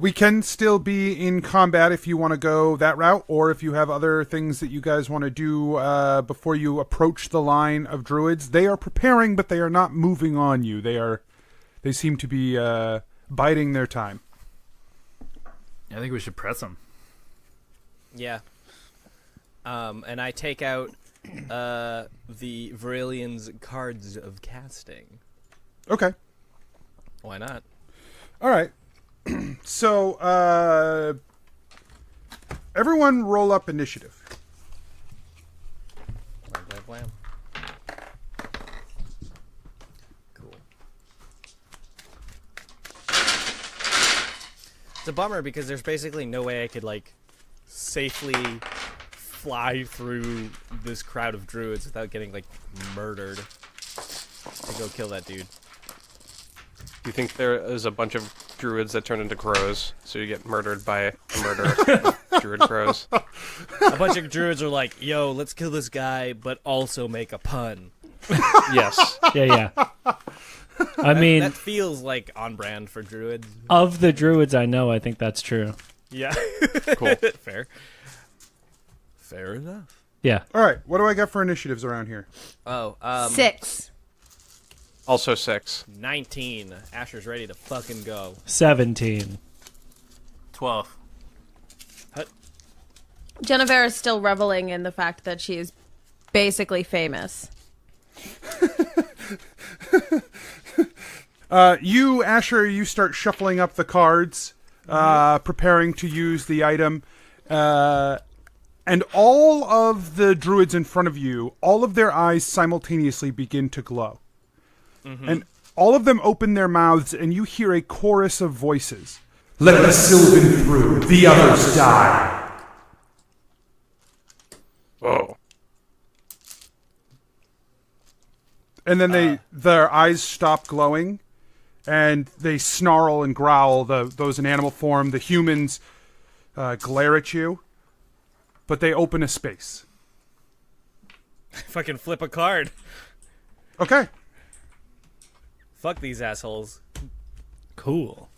Speaker 4: We can still be in combat if you want to go that route, or if you have other things that you guys want to do before you approach the line of druids. They are preparing, but they are not moving on you. They seem to be biding their time.
Speaker 2: I think we should press them.
Speaker 7: Yeah. And I take out the Virilian's cards of casting.
Speaker 4: Okay.
Speaker 7: Why not?
Speaker 4: All right. So, everyone roll up initiative.
Speaker 7: Blam, blam, blam. Cool. It's a bummer because there's basically no way I could, like, safely fly through this crowd of druids without getting, like, murdered. I go kill that dude.
Speaker 6: Do you think there is a bunch of druids that turn into crows, so you get murdered by a murderer of druid crows?
Speaker 7: A bunch of druids are like, yo, let's kill this guy, but also make a pun.
Speaker 6: Yes.
Speaker 9: Yeah. I mean,
Speaker 7: That feels like on brand for druids.
Speaker 9: of the druids I know, I think that's true.
Speaker 7: Yeah.
Speaker 6: Cool.
Speaker 7: Fair enough.
Speaker 9: Yeah.
Speaker 4: All right. What do I got for initiatives around here?
Speaker 7: Oh,
Speaker 3: 6.
Speaker 6: Also 6.
Speaker 7: 19. Asher's ready to fucking go.
Speaker 9: 17.
Speaker 2: 12.
Speaker 3: Genevera is still reveling in the fact that she is basically famous.
Speaker 4: You, Asher, you start shuffling up the cards, preparing to use the item. And all of the druids in front of you, all of their eyes simultaneously begin to glow. And all of them open their mouths, and you hear a chorus of voices. Let the Sylvan through, the others die.
Speaker 6: Whoa.
Speaker 4: And then their eyes stop glowing, and they snarl and growl, those in animal form. The humans glare at you, but they open a space.
Speaker 7: Fucking flip a card.
Speaker 4: Okay.
Speaker 7: Fuck these assholes.
Speaker 9: Cool.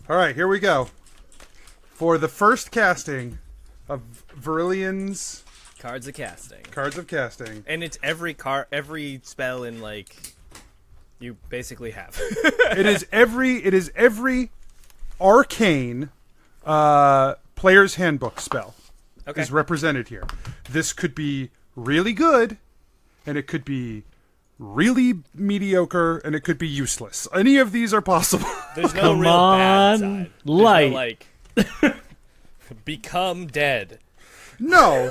Speaker 4: All right, here we go. For the first casting of Virilian's
Speaker 7: Cards of casting.
Speaker 4: Cards of Casting.
Speaker 7: And it's every spell in, like, you basically have.
Speaker 4: It is every arcane player's handbook spell is represented here. This could be really good, and it could be really mediocre, and it could be useless. Any of these are possible.
Speaker 7: There's no
Speaker 9: Come
Speaker 7: real bad
Speaker 9: on,
Speaker 7: side.
Speaker 9: light.
Speaker 7: No, like, become dead.
Speaker 4: No.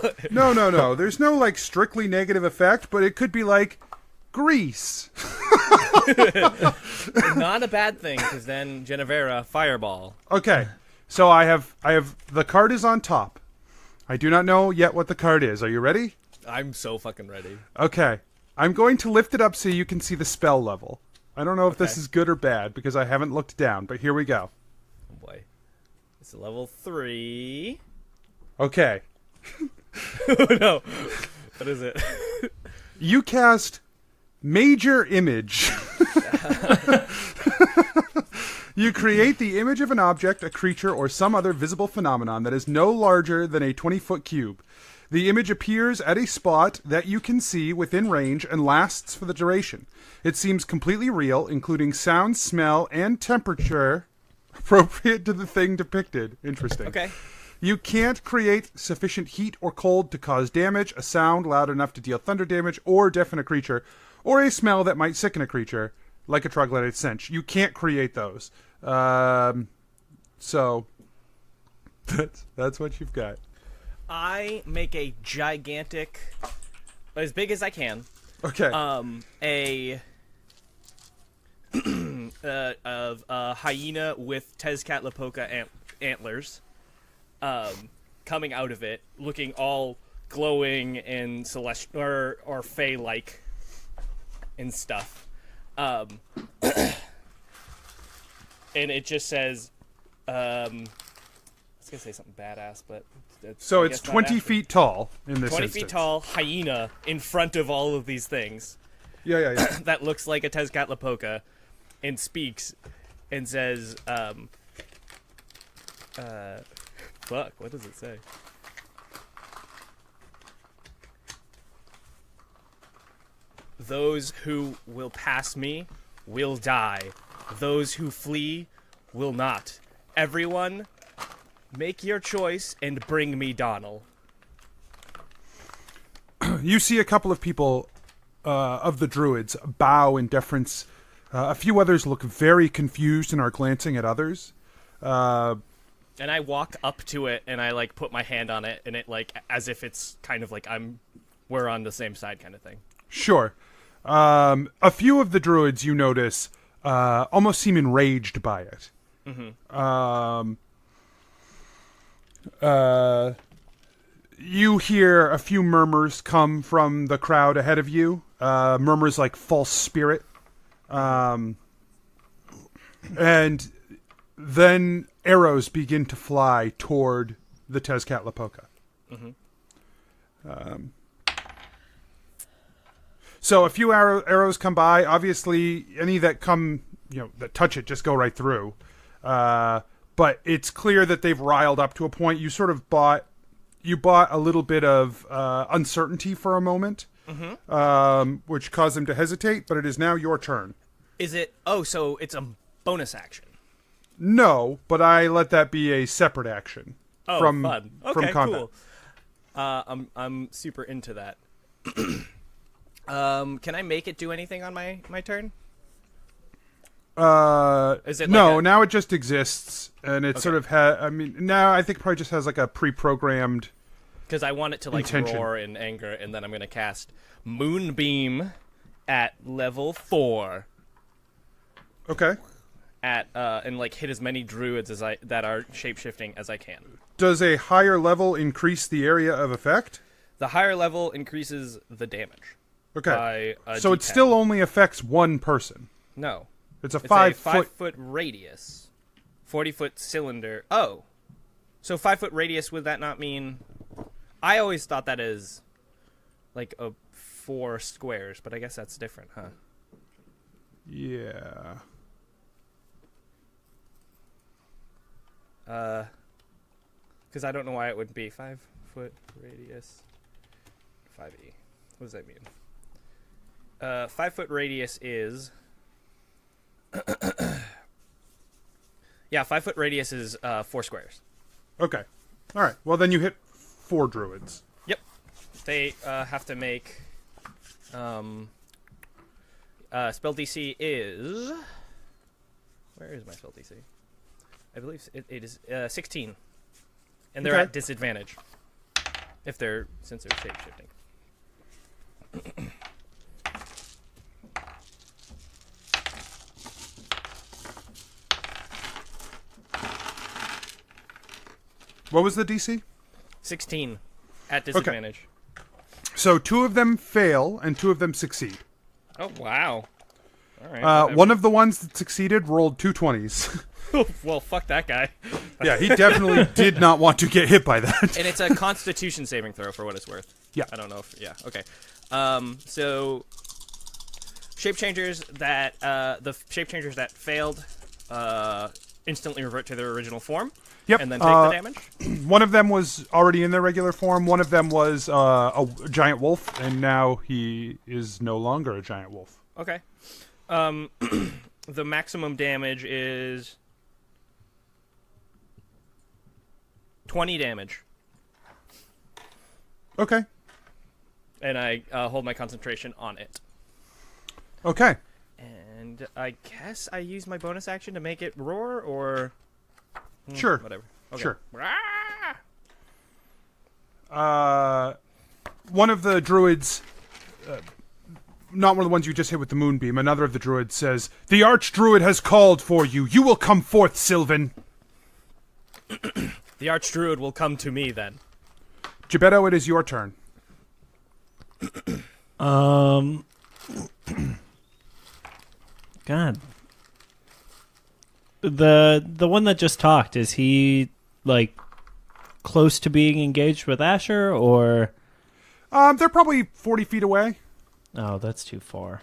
Speaker 4: There's no, like, strictly negative effect, but it could be like grease.
Speaker 7: Not a bad thing, because then Genevera, fireball.
Speaker 4: Okay, so I have the card is on top. I do not know yet what the card is. Are you ready?
Speaker 7: I'm so fucking ready.
Speaker 4: Okay. I'm going to lift it up so you can see the spell level. I don't know if this is good or bad because I haven't looked down, but here we go.
Speaker 7: Oh boy. It's level 3.
Speaker 4: Okay.
Speaker 7: Oh no. What is it?
Speaker 4: You cast Major Image. You create the image of an object, a creature, or some other visible phenomenon that is no larger than a 20-foot cube. The image appears at a spot that you can see within range and lasts for the duration. It seems completely real, including sound, smell, and temperature appropriate to the thing depicted. Interesting.
Speaker 7: Okay.
Speaker 4: You can't create sufficient heat or cold to cause damage, a sound loud enough to deal thunder damage, or deafen a creature, or a smell that might sicken a creature, like a troglodyte stench. You can't create those. So that's what you've got.
Speaker 7: I make a gigantic, as big as I can.
Speaker 4: Okay.
Speaker 7: A hyena with Tezcatlipoca antlers, coming out of it, looking all glowing and celestial or fey-like and stuff. And it just says, I was gonna say something badass, but
Speaker 4: so it's 20 feet tall in this
Speaker 7: 20
Speaker 4: instance.
Speaker 7: feet tall hyena in front of all of these things.
Speaker 4: Yeah.
Speaker 7: That looks like a Tezcatlipoca and speaks and says, fuck, what does it say? Those who will pass me will die. Those who flee will not. Everyone, make your choice and bring me Donald.
Speaker 4: You see a couple of people of the druids bow in deference. A few others look very confused and are glancing at others.
Speaker 7: And I walk up to it and I like put my hand on it and it like as if it's kind of like we're on the same side kind of thing.
Speaker 4: Sure. A few of the druids you notice almost seem enraged by it. Mm-hmm. You hear a few murmurs come from the crowd ahead of you. Murmurs like false spirit. And then arrows begin to fly toward the Tezcatlipoca. Mm-hmm. So a few arrows come by. Obviously, any that come, that touch it just go right through. But it's clear that they've riled up to a point. You sort of bought a little bit of uncertainty for a moment, which caused them to hesitate. But it is now your turn.
Speaker 7: Is it? Oh, so it's a bonus action.
Speaker 4: No, but I let that be a separate action.
Speaker 7: Oh,
Speaker 4: from
Speaker 7: fun. Okay,
Speaker 4: from combat.
Speaker 7: Cool. I'm super into that. Can I make it do anything on my turn? Is it
Speaker 4: no,
Speaker 7: like
Speaker 4: now it just exists, and it sort of now I think it probably just has like a pre-programmed.
Speaker 7: Because I want it to like
Speaker 4: intention.
Speaker 7: roar in anger, and then I'm gonna cast Moonbeam at level 4.
Speaker 4: Okay.
Speaker 7: And like hit as many druids that are shapeshifting as I can.
Speaker 4: Does a higher level increase the area of effect?
Speaker 7: The higher level increases the damage.
Speaker 4: Okay.
Speaker 7: By
Speaker 4: so
Speaker 7: D10.
Speaker 4: it still only affects one person.
Speaker 7: No.
Speaker 4: It's a
Speaker 7: It's
Speaker 4: 5
Speaker 7: a 5-foot radius. 40-foot cylinder. Oh. So 5-foot radius, would that not mean... I always thought that is like 4 squares, but I guess that's different, huh?
Speaker 4: Yeah.
Speaker 7: Because I don't know why it would be 5-foot radius 5e. What does that mean? 5-foot radius is... yeah, 5-foot radius is 4 squares.
Speaker 4: Okay. All right. Well, then you hit 4 druids.
Speaker 7: Yep. They have to make... spell DC is... Where is my spell DC? I believe it is 16. And they're at disadvantage. Since they're shape-shifting.
Speaker 4: What was the DC?
Speaker 7: 16 at disadvantage.
Speaker 4: So 2 of them fail and 2 of them succeed.
Speaker 7: Oh, wow. All right.
Speaker 4: One of the ones that succeeded rolled 2 20s.
Speaker 7: Well, fuck that guy.
Speaker 4: Yeah, he definitely did not want to get hit by that.
Speaker 7: And it's a Constitution saving throw for what it's worth.
Speaker 4: Yeah.
Speaker 7: I don't know if... Yeah, okay. So... Shape changers that... the shape changers that failed instantly revert to their original form.
Speaker 4: Yep.
Speaker 7: And then take the damage.
Speaker 4: One of them was already in their regular form. One of them was a giant wolf, and now he is no longer a giant wolf.
Speaker 7: Okay. The maximum damage is 20 damage.
Speaker 4: Okay.
Speaker 7: And I hold my concentration on it.
Speaker 4: Okay.
Speaker 7: And I guess I use my bonus action to make it roar, or...
Speaker 4: Sure.
Speaker 7: Whatever. Okay.
Speaker 4: Sure. One of the druids, not one of the ones you just hit with the moonbeam, another of the druids says, "The archdruid has called for you. You will come forth, Sylvan."
Speaker 7: The archdruid will come to me, then.
Speaker 4: Gebetto, it is your turn.
Speaker 9: God. The one that just talked, is he, like, close to being engaged with Asher, or...
Speaker 4: They're probably 40 feet away.
Speaker 9: Oh, that's too far.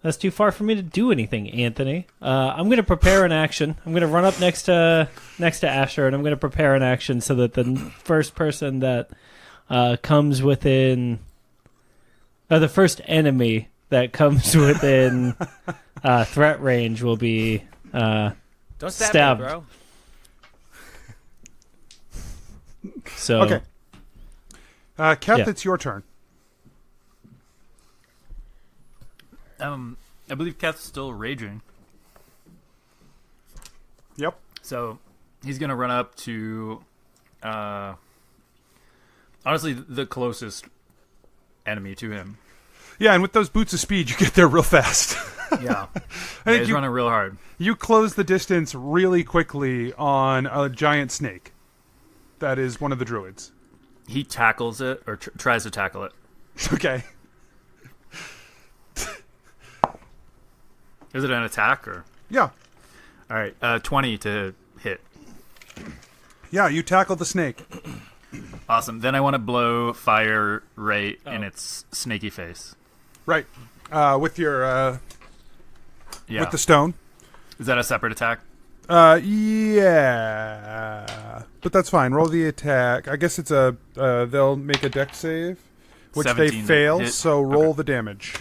Speaker 9: That's too far for me to do anything, Anthony. I'm going to prepare an action. I'm going to run up next to Asher, and I'm going to prepare an action so that the first person that comes within... the first enemy that comes within threat range will be...
Speaker 7: Don't stab
Speaker 9: stabbed.
Speaker 7: me, bro.
Speaker 9: So
Speaker 4: Okay. Keth,
Speaker 9: Yeah.
Speaker 4: it's your turn.
Speaker 2: I believe Keth's still raging.
Speaker 4: Yep.
Speaker 2: So he's going to run up to, honestly, the closest enemy to him.
Speaker 4: Yeah, and with those boots of speed, you get there real fast.
Speaker 2: Yeah.
Speaker 4: think
Speaker 2: He's
Speaker 4: you-
Speaker 2: running real hard.
Speaker 4: You close the distance really quickly on a giant snake. That is one of the druids.
Speaker 2: He tackles it, or tries to tackle it.
Speaker 4: Okay.
Speaker 2: Is it an attack, or?
Speaker 4: Yeah.
Speaker 2: All right, 20 to hit.
Speaker 4: Yeah, you tackle the snake.
Speaker 2: Awesome. Then I want to blow fire right in its snaky face.
Speaker 4: Right. With your
Speaker 2: Yeah.
Speaker 4: with the stone.
Speaker 2: Is that a separate attack?
Speaker 4: Yeah. But that's fine. Roll the attack. I guess it's a they'll make a dex save, which they
Speaker 2: 17
Speaker 4: fail,
Speaker 2: hit.
Speaker 4: so roll
Speaker 2: Okay.
Speaker 4: the damage.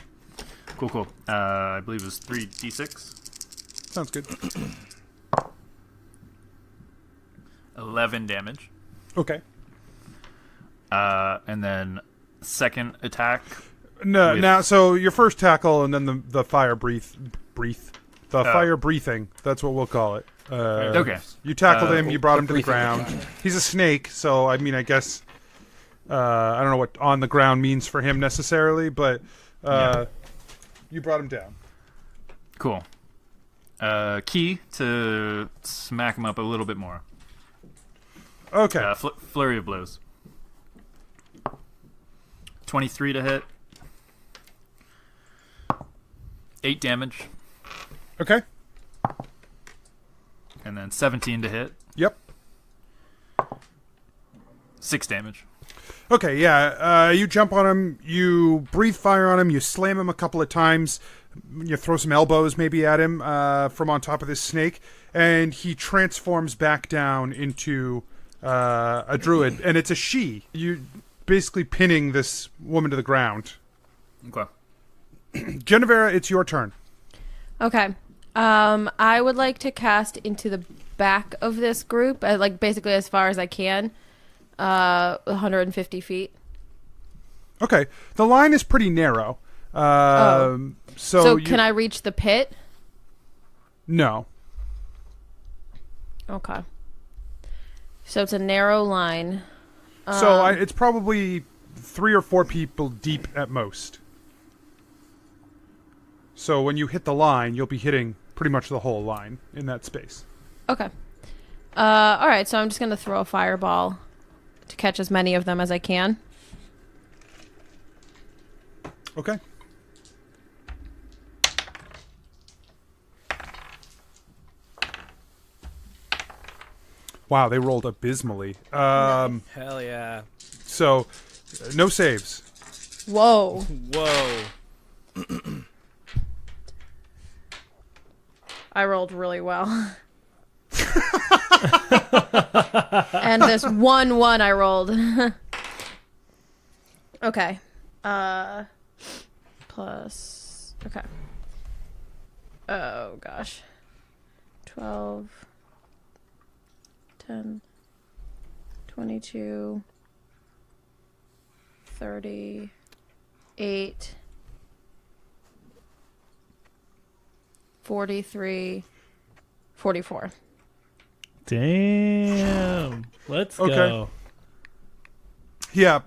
Speaker 2: Cool. I believe it was 3d6.
Speaker 4: Sounds good.
Speaker 2: 11 damage.
Speaker 4: Okay.
Speaker 2: And then second attack.
Speaker 4: No,
Speaker 2: With-
Speaker 4: now so your first tackle and then the fire fire breathing. That's what we'll call it.
Speaker 2: Okay.
Speaker 4: You tackled him. You brought him to the
Speaker 6: breathing
Speaker 4: ground.
Speaker 6: attack.
Speaker 4: He's a snake, so I mean, I guess I don't know what on the ground means for him necessarily, but you brought him down.
Speaker 2: Cool. Key to smack him up a little bit more.
Speaker 4: Okay.
Speaker 2: Flurry of blows. 23 to hit. 8 damage.
Speaker 4: Okay.
Speaker 2: And then 17 to hit.
Speaker 4: Yep.
Speaker 2: 6 damage.
Speaker 4: Okay, yeah. You jump on him, you breathe fire on him, you slam him a couple of times, you throw some elbows maybe at him from on top of this snake, and he transforms back down into a druid, and it's a she. You basically pinning this woman to the ground.
Speaker 2: Okay.
Speaker 4: Genevera, it's your turn.
Speaker 3: Okay. I would like to cast into the back of this group, like basically as far as I can, 150 feet.
Speaker 4: Okay, the line is pretty narrow.
Speaker 3: So can I reach the pit?
Speaker 4: No.
Speaker 3: Okay. So it's a narrow line.
Speaker 4: So it's probably 3 or 4 people deep at most. So when you hit the line, you'll be hitting pretty much the whole line in that space.
Speaker 3: Okay. All right, so I'm just going to throw a fireball to catch as many of them as I can.
Speaker 4: Okay. Wow, they rolled abysmally.
Speaker 7: Hell yeah.
Speaker 4: So, no saves.
Speaker 3: Whoa.
Speaker 7: Whoa.
Speaker 3: I rolled really well. And this 1-1 I rolled. Okay. Plus. Okay. Oh, gosh. 12. 10. 22. 38. 43. 44.
Speaker 9: Damn. Let's
Speaker 4: Okay.
Speaker 9: go.
Speaker 4: Yeah,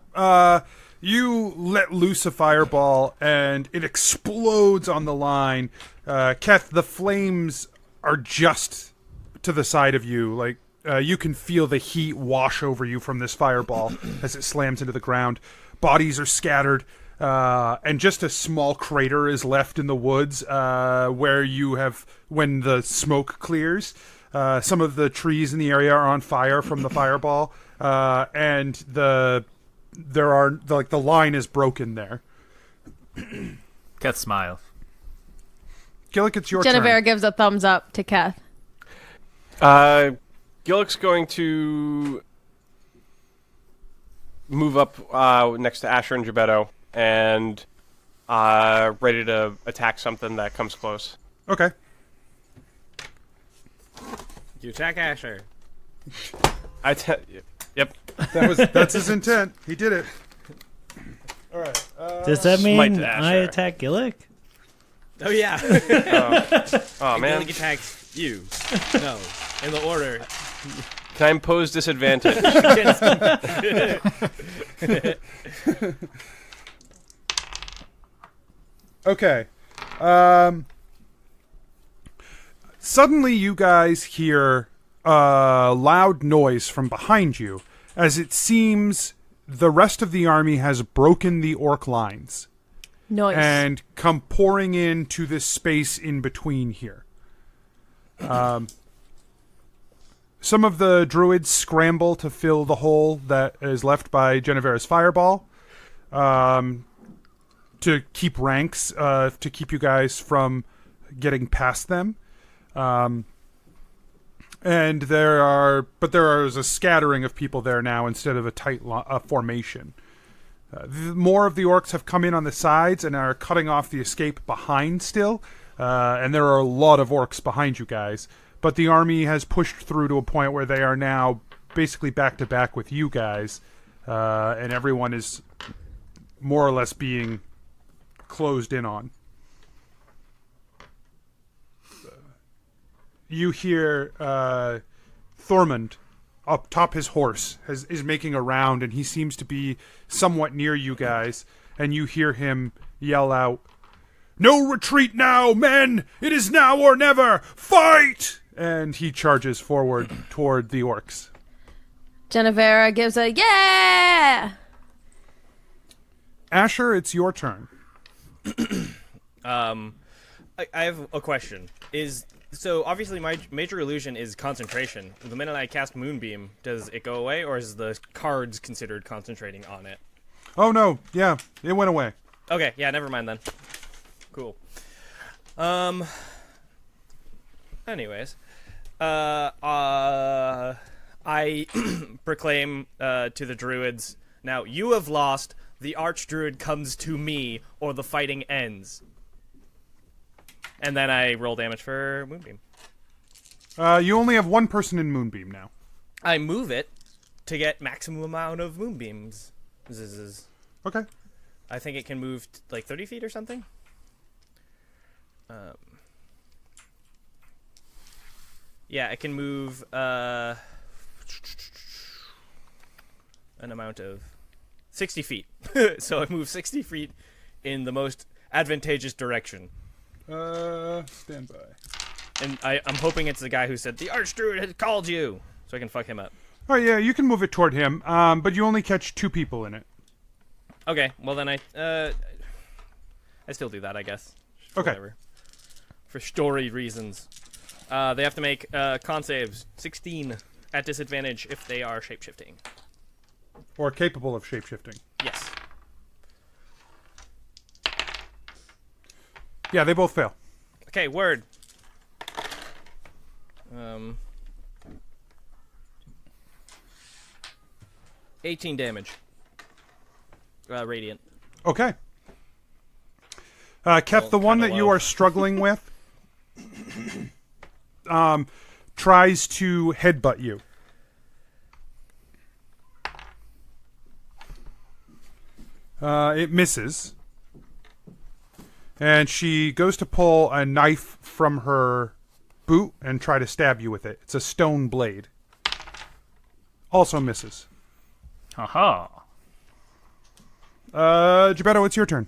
Speaker 4: you let loose a fireball, and it explodes on the line. Keth, the flames are just to the side of you. Like, you can feel the heat wash over you from this fireball as it slams into the ground. Bodies are scattered, and just a small crater is left in the woods where you have, when the smoke clears. Some of the trees in the area are on fire from the fireball, and the line is broken there.
Speaker 2: Keth smiles.
Speaker 4: Gillick, it's your
Speaker 3: Genevera
Speaker 4: turn.
Speaker 3: gives a thumbs up to Keth.
Speaker 6: Gillick's going to move up next to Asher and Gebetto and ready to attack something that comes close.
Speaker 4: Okay.
Speaker 7: You attack Asher.
Speaker 6: Yep.
Speaker 4: That's his intent. He did it. All right.
Speaker 9: Does that
Speaker 6: Smite
Speaker 9: mean
Speaker 6: to Asher.
Speaker 9: I attack Gillick?
Speaker 7: Oh, yeah.
Speaker 6: Oh, man.
Speaker 7: Gillick attacks you. No. In the order.
Speaker 6: Can I impose disadvantage?
Speaker 4: Okay. Suddenly, you guys hear a loud noise from behind you, as it seems the rest of the army has broken the orc lines
Speaker 3: Nice.
Speaker 4: and come pouring into this space in between here. Some of the druids scramble to fill the hole that is left by Genevera's fireball, to keep ranks, to keep you guys from getting past them. And there is a scattering of people there now instead of a tight formation. More of the orcs have come in on the sides and are cutting off the escape behind still, and there are a lot of orcs behind you guys. But the army has pushed through to a point where they are now basically back to back with you guys, and everyone is more or less being closed in on. You hear Thormund up top his horse is making a round, and he seems to be somewhat near you guys, and you hear him yell out, "No retreat now, men! It is now or never! Fight!" And he charges forward toward the orcs.
Speaker 3: Genevera gives a yeah!
Speaker 4: Asher, it's your turn.
Speaker 7: I have a question. So obviously my major illusion is concentration. The minute I cast Moonbeam, does it go away, or is the cards considered concentrating on it?
Speaker 4: Oh, no. Yeah, it went away.
Speaker 7: Okay, yeah, never mind then. Cool. Anyways, I proclaim to the druids, now you have lost, the archdruid comes to me, or the fighting ends. And then I roll damage for Moonbeam.
Speaker 4: You only have one person in Moonbeam now.
Speaker 7: I move it to get maximum amount of Moonbeams.
Speaker 4: Okay.
Speaker 7: I think it can move like 30 feet or something. Yeah, it can move an amount of 60 feet. So I move 60 feet in the most advantageous direction.
Speaker 4: Stand by.
Speaker 7: And I'm hoping it's the guy who said, the Archdruid has called you! So I can fuck him up.
Speaker 4: Oh, yeah, you can move it toward him, but you only catch 2 people in it.
Speaker 7: Okay, well then I still do that, I guess.
Speaker 4: Okay.
Speaker 7: Whatever. For story reasons. They have to make con saves. 16. at disadvantage if they are shapeshifting.
Speaker 4: Or capable of shapeshifting.
Speaker 7: Yes.
Speaker 4: Yeah, they both fail.
Speaker 7: Okay, word. 18 damage. Radiant.
Speaker 4: Okay. Keth, the one that you are struggling with tries to headbutt you. It misses. And she goes to pull a knife from her boot and try to stab you with it. It's a stone blade. Also misses.
Speaker 2: Haha.
Speaker 4: Gebetto, it's your turn.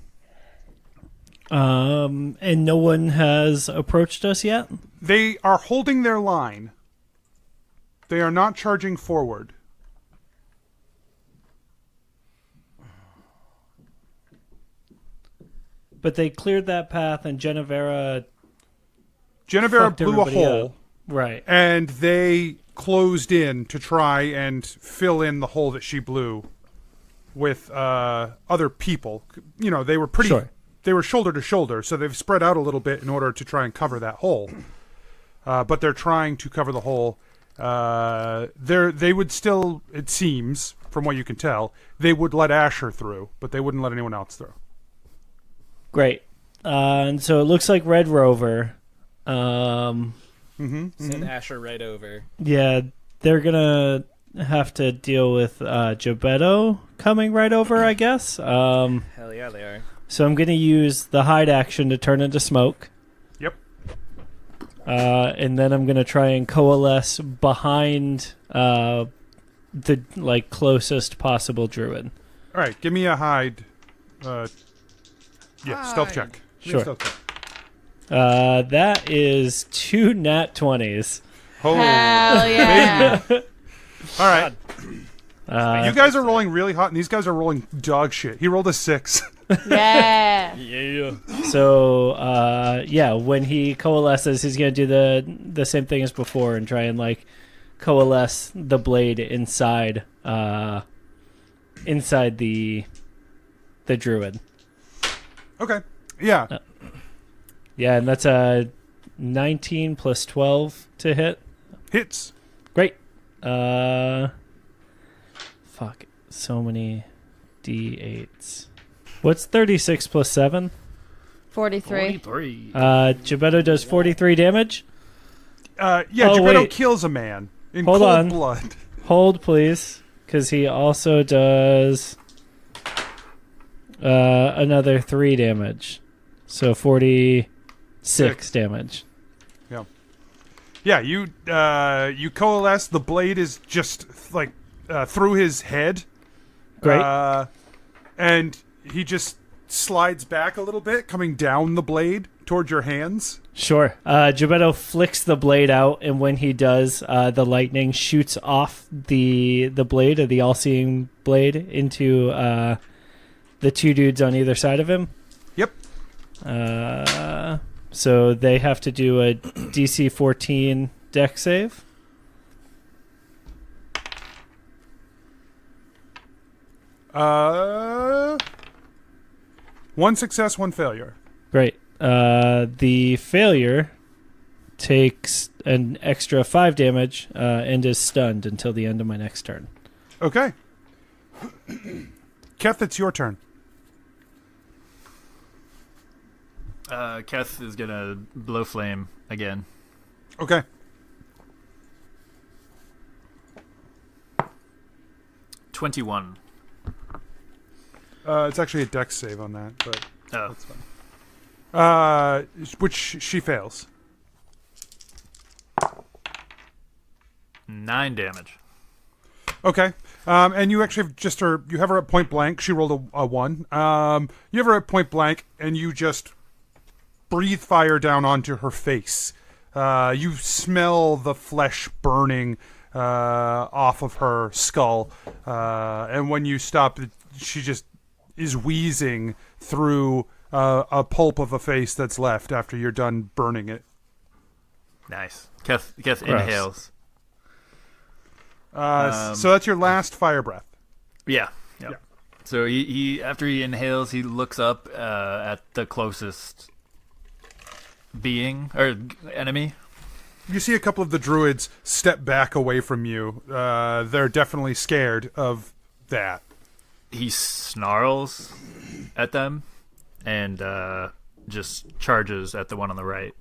Speaker 9: And no one has approached us yet?
Speaker 4: They are holding their line. They are not charging forward.
Speaker 9: But they cleared that path, and Genevera
Speaker 4: Genevera blew a
Speaker 9: everybody
Speaker 4: hole.
Speaker 9: up. Right.
Speaker 4: And they closed in to try and fill in the hole that she blew with other people. You know, they were pretty...
Speaker 9: Sure.
Speaker 4: They were shoulder to shoulder, so they've spread out a little bit in order to try and cover that hole. But they're trying to cover the hole. They would still, it seems, from what you can tell, they would let Asher through, but they wouldn't let anyone else through.
Speaker 9: Great. And so it looks like Red Rover.
Speaker 7: Send Asher right over.
Speaker 9: Yeah, they're going to have to deal with Gebetto coming right over, I guess.
Speaker 7: Hell yeah, they are.
Speaker 9: So I'm going to use the hide action to turn into smoke.
Speaker 4: Yep.
Speaker 9: And then I'm going to try and coalesce behind the closest possible druid.
Speaker 4: All right, give me a hide. Stealth check. Give me a
Speaker 9: Sure.
Speaker 4: stealth check.
Speaker 9: That is 2 nat 20s.
Speaker 4: Holy
Speaker 3: Hell yeah.
Speaker 4: baby. All right.
Speaker 9: Uh,
Speaker 4: You guys are rolling really hot, and these guys are rolling dog shit. He rolled a 6.
Speaker 3: Yeah.
Speaker 7: Yeah.
Speaker 9: So, when he coalesces, he's going to do the same thing as before and try and, coalesce the blade inside the druid.
Speaker 4: Okay. Yeah.
Speaker 9: Yeah, and that's a 19 plus 12 to hit.
Speaker 4: Hits.
Speaker 9: Great. Fuck. So many D8s. What's 36 plus 7?
Speaker 3: 43.
Speaker 2: 43.
Speaker 9: Gebetto does 43 damage.
Speaker 4: Gebetto
Speaker 9: wait.
Speaker 4: kills a man in
Speaker 9: Hold
Speaker 4: cold
Speaker 9: on.
Speaker 4: blood.
Speaker 9: Hold, please. Because he also does another 3 damage. So 46 damage.
Speaker 4: Yeah, you coalesce. The blade is just through his head.
Speaker 9: Great.
Speaker 4: And he just slides back a little bit, coming down the blade toward your hands.
Speaker 9: Sure. Gebetto flicks the blade out, and when he does, the lightning shoots off the blade, of the all-seeing blade, into the two dudes on either side of him.
Speaker 4: Yep.
Speaker 9: So they have to do a DC 14 dex save.
Speaker 4: One success, one failure.
Speaker 9: Great. The failure takes an extra 5 damage and is stunned until the end of my next turn.
Speaker 4: Okay. Keth, it's your turn.
Speaker 2: Keth is gonna blow flame again.
Speaker 4: Okay.
Speaker 2: $21.
Speaker 4: It's actually a dex save on that, but
Speaker 2: Oh.
Speaker 4: that's fine. Which she fails.
Speaker 2: 9 damage.
Speaker 4: Okay. And you actually you have her at point blank. She rolled a 1. You have her at point blank, and you just breathe fire down onto her face. You smell the flesh burning off of her skull. And when you stop, she just is wheezing through a pulp of a face that's left after you're done burning it.
Speaker 2: Nice. Keth inhales.
Speaker 4: So that's your last fire breath.
Speaker 2: Yeah. Yep.
Speaker 4: Yeah.
Speaker 2: So he after he inhales, he looks up at the closest being or enemy.
Speaker 4: You see a couple of the druids step back away from you. They're definitely scared of that.
Speaker 2: He snarls at them and just charges at the one on the right.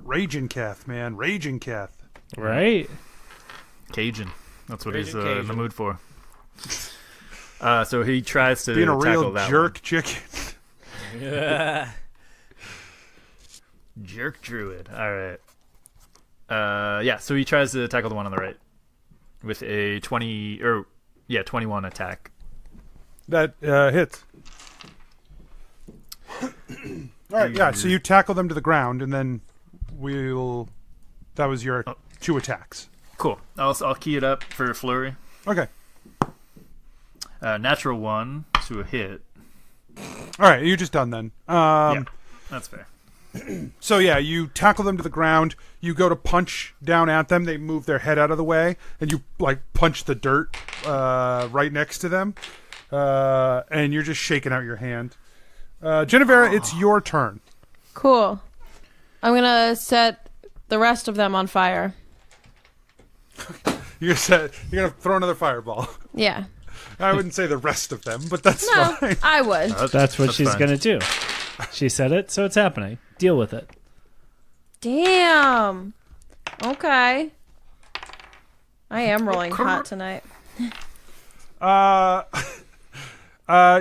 Speaker 4: Raging Keth, man. Raging Keth.
Speaker 9: Right?
Speaker 2: Cajun. That's what
Speaker 7: Raging
Speaker 2: he's in the
Speaker 7: Cajun.
Speaker 2: mood for. So he tries to
Speaker 4: Being a
Speaker 2: tackle
Speaker 4: real
Speaker 2: that
Speaker 4: jerk
Speaker 2: one.
Speaker 4: chicken.
Speaker 2: Jerk druid. All right. So he tries to tackle the one on the right with a 21 attack.
Speaker 4: That hits. All right, yeah, so you tackle them to the ground, and then that was your 2 attacks.
Speaker 2: Cool. I'll key it up for a flurry.
Speaker 4: Okay.
Speaker 2: Natural 1 to a hit.
Speaker 4: All right, you're just done then.
Speaker 2: Yeah, that's fair.
Speaker 4: So yeah, you tackle them to the ground. You go to punch down at them. They move their head out of the way, and you punch the dirt right next to them. And you're just shaking out your hand. Genevera, it's your turn.
Speaker 3: Cool. I'm gonna set the rest of them on fire.
Speaker 4: You're gonna throw another fireball.
Speaker 3: Yeah.
Speaker 4: I wouldn't say the rest of them, but that's
Speaker 3: No,
Speaker 4: fine.
Speaker 3: I would.
Speaker 9: That's what she's
Speaker 2: fine.
Speaker 9: going to do. She said it, so it's happening. Deal with it.
Speaker 3: Damn. Okay. I am rolling hot tonight.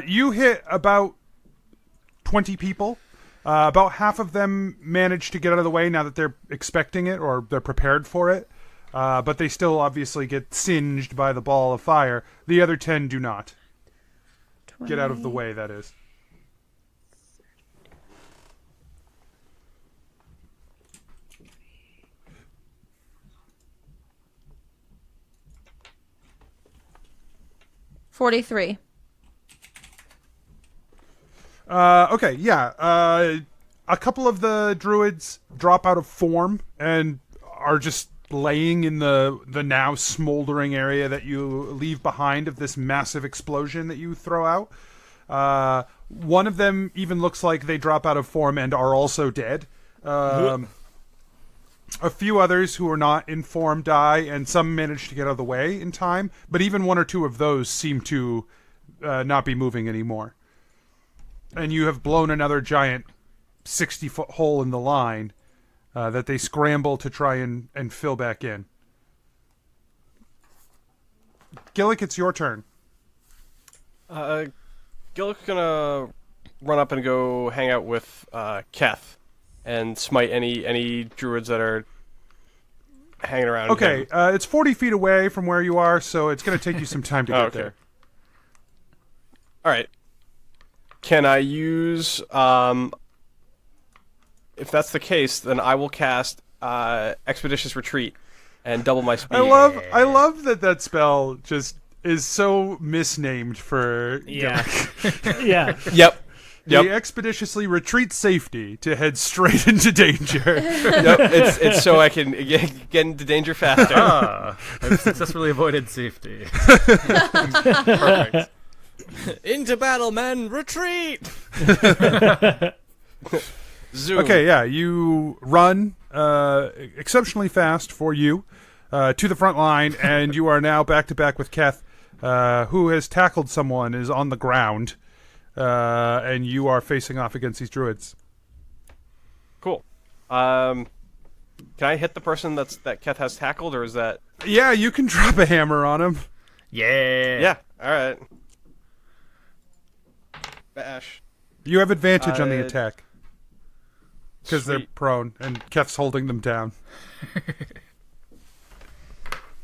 Speaker 4: You hit about 20 people. About half of them manage to get out of the way now that they're expecting it or they're prepared for it. But they still obviously get singed by the ball of fire. The other 10 do not.
Speaker 3: 20.
Speaker 4: Get out of the way, that is.
Speaker 3: $43.
Speaker 4: Okay, yeah. A couple of the druids drop out of form and are just laying in the now smoldering area that you leave behind of this massive explosion that you throw out. One of them even looks like they drop out of form and are also dead. A few others who are not in form die, and some manage to get out of the way in time, but even 1 or 2 of those seem to not be moving anymore. And you have blown another giant 60-foot hole in the line that they scramble to try and fill back in. Gillick, it's your turn.
Speaker 6: Gillick's gonna run up and go hang out with Keth and smite any druids that are hanging around.
Speaker 4: Okay,
Speaker 6: him.
Speaker 4: it's 40 feet away from where you are, so it's going to take you some time to get
Speaker 6: Okay.
Speaker 4: there.
Speaker 6: All right. Can I use? If that's the case, then I will cast Expeditious Retreat and double my speed.
Speaker 4: I love that spell just is so misnamed for
Speaker 7: Yeah.
Speaker 9: Yeah.
Speaker 6: Yep.
Speaker 4: He expeditiously retreats safety to head straight into danger.
Speaker 6: Yep. It's so I can get into danger faster.
Speaker 2: I've successfully avoided safety.
Speaker 6: Perfect.
Speaker 7: Into battle, men! Retreat!
Speaker 6: Zoom.
Speaker 4: Okay, yeah, you run exceptionally fast for you to the front line, and you are now back to back with Keth, who has tackled someone, is on the ground, and you are facing off against these druids.
Speaker 6: Cool. Can I hit the person that Keth has tackled, or is that?
Speaker 4: Yeah, you can drop a hammer on him.
Speaker 6: Yeah. All right. Bash.
Speaker 4: You have advantage on the attack because they're
Speaker 6: Sweet.
Speaker 4: prone, and Keth's holding them down.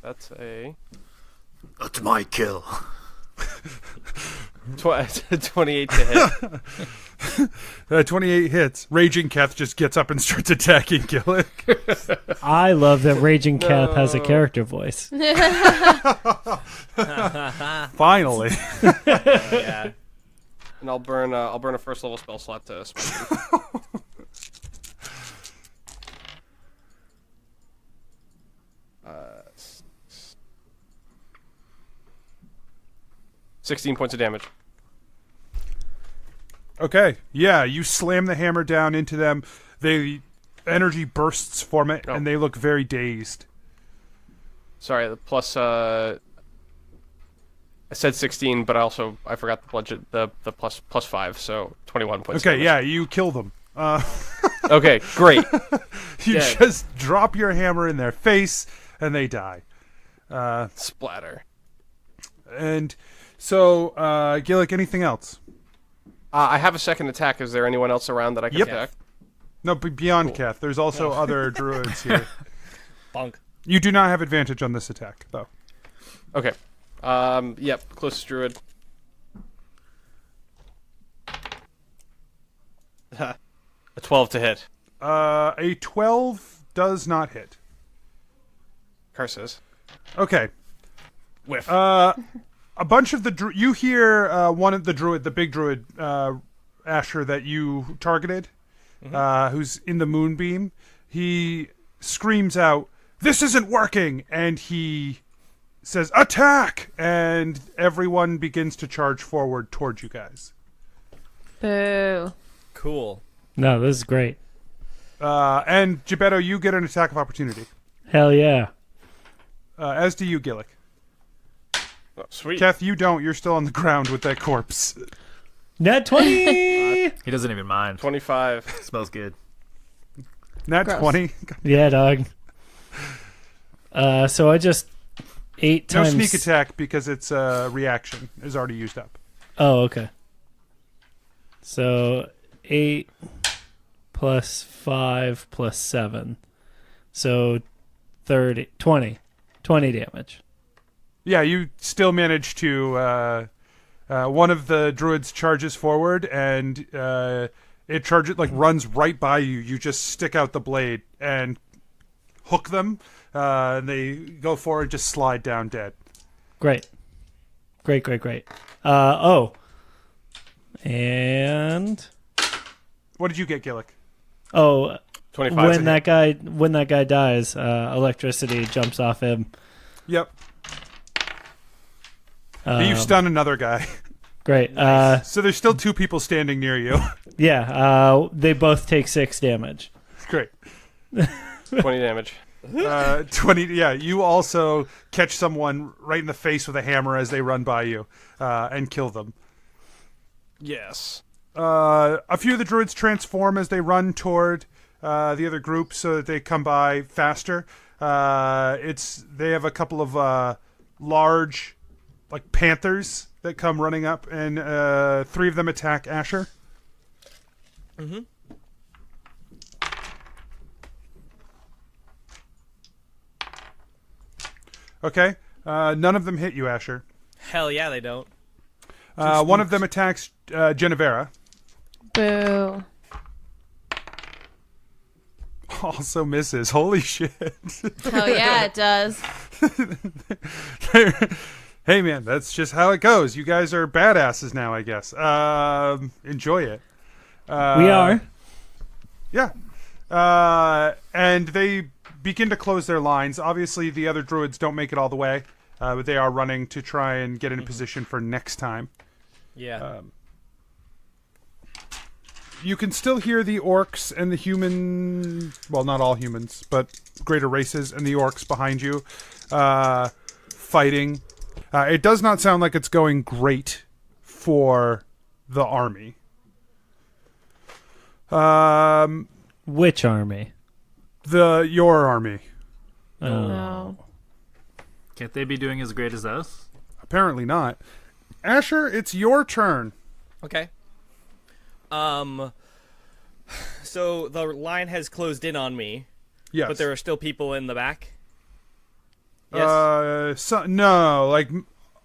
Speaker 6: That's a
Speaker 2: That's my kill.
Speaker 6: 28 to hit.
Speaker 4: 28 hits. Raging Keth just gets up and starts attacking Gillick.
Speaker 9: I love that Raging Keth has a character voice.
Speaker 4: Finally.
Speaker 7: Yeah.
Speaker 6: And I'll burn a first level spell slot to spell. 16 points of damage.
Speaker 4: Okay, yeah, you slam the hammer down into them. Energy bursts from it, and they look very dazed.
Speaker 6: Sorry, the plus. I said 16, but I forgot the budget. The plus 5, so 21 points.
Speaker 4: Okay, yeah, you kill them.
Speaker 6: Okay, great.
Speaker 4: You
Speaker 6: Dead.
Speaker 4: just drop your hammer in their face, and they die.
Speaker 6: Splatter.
Speaker 4: And so, Gillick, anything else?
Speaker 6: I have a second attack. Is there anyone else around that I can attack?
Speaker 4: No, but beyond Keth, there's also other druids here.
Speaker 7: Bonk.
Speaker 4: You do not have advantage on this attack, though.
Speaker 6: Okay. Yep, closest druid. A 12 to hit.
Speaker 4: A 12 does not hit.
Speaker 6: Curses.
Speaker 4: Okay.
Speaker 6: Whiff.
Speaker 4: A bunch of you hear one of the big druid, Asher, that you targeted, who's in the moonbeam. He screams out, "This isn't working!" And he says, "Attack!" And everyone begins to charge forward toward you guys.
Speaker 3: Boo.
Speaker 7: Cool.
Speaker 9: No, this is great.
Speaker 4: And Gebetto, you get an attack of opportunity.
Speaker 9: Hell yeah.
Speaker 4: As do you, Gillick.
Speaker 6: Oh, sweet.
Speaker 4: Keth, you don't. You're still on the ground with that corpse.
Speaker 9: Nat 20!
Speaker 2: He doesn't even mind.
Speaker 6: 25.
Speaker 2: Smells good.
Speaker 4: Nat
Speaker 3: Gross.
Speaker 4: 20.
Speaker 9: Yeah, dog. So I just 8
Speaker 4: No
Speaker 9: times...
Speaker 4: sneak attack because its reaction is already used up.
Speaker 9: Oh, okay. So 8 plus 5 plus 7. So 30, 20. 20 damage.
Speaker 4: Yeah, you still manage to. One of the druids charges forward, and it runs right by you. You just stick out the blade and hook them. And they go forward, just slide down dead.
Speaker 9: Great. Great. And
Speaker 4: What did you get, Gillick?
Speaker 6: 25
Speaker 9: when
Speaker 6: to
Speaker 9: that guy dies, electricity jumps off him.
Speaker 4: Yep. You stun another guy.
Speaker 9: Great.
Speaker 4: So there's still 2 people standing near you.
Speaker 9: Yeah. They both take 6 damage.
Speaker 4: Great.
Speaker 6: 20 damage.
Speaker 4: 20. Yeah, you also catch someone right in the face with a hammer as they run by you, and kill them.
Speaker 6: Yes.
Speaker 4: A few of the druids transform as they run toward the other group so that they come by faster. They have a couple of large, like panthers that come running up, and 3 of them attack Asher.
Speaker 7: Mm-hmm.
Speaker 4: Okay. None of them hit you, Asher.
Speaker 7: Hell yeah, they don't.
Speaker 4: One of them attacks Genevera.
Speaker 3: Boo.
Speaker 4: Also misses. Holy shit.
Speaker 3: Hell yeah, it does.
Speaker 4: Hey, man, that's just how it goes. You guys are badasses now, I guess. Enjoy it.
Speaker 9: We are.
Speaker 4: Yeah. And they begin to close their lines. Obviously, the other druids don't make it all the way, but they are running to try and get in a position for next time.
Speaker 7: Yeah.
Speaker 4: You can still hear the orcs and the human... Well, not all humans, but greater races and the orcs behind you fighting. It does not sound like it's going great for the army.
Speaker 9: Which army?
Speaker 4: Your army.
Speaker 3: No.
Speaker 2: Can't they be doing as great as us?
Speaker 4: Apparently not. Asher, it's your turn.
Speaker 7: Okay. So the line has closed in on me,
Speaker 4: Yes.
Speaker 7: but there are still people in the back. Yes.
Speaker 4: No, like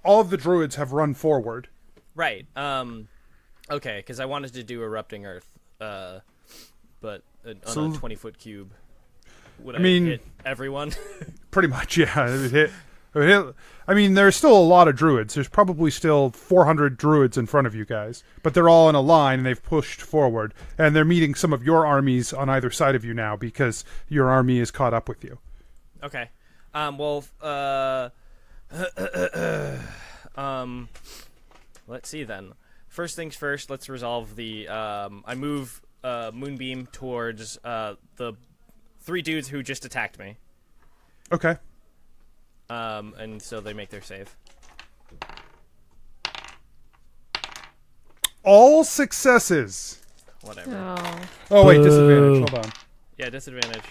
Speaker 4: all of the druids have run forward.
Speaker 7: Right. Okay, because I wanted to do erupting earth, but on a 20-foot cube. Would I
Speaker 4: mean-
Speaker 7: hit everyone?
Speaker 4: Pretty much, yeah. It would hit. I mean, there's still a lot of druids. There's probably still 400 druids in front of you guys, but they're all in a line and they've pushed forward, and they're meeting some of your armies on either side of you now because your army is caught up with you.
Speaker 7: Okay. let's see then. First things first, let's resolve the... I move Moonbeam towards the 3 dudes who just attacked me.
Speaker 4: Okay.
Speaker 7: And so they make their save.
Speaker 4: All successes.
Speaker 7: Whatever.
Speaker 4: Oh, wait, disadvantage. Hold on.
Speaker 7: Yeah, disadvantage.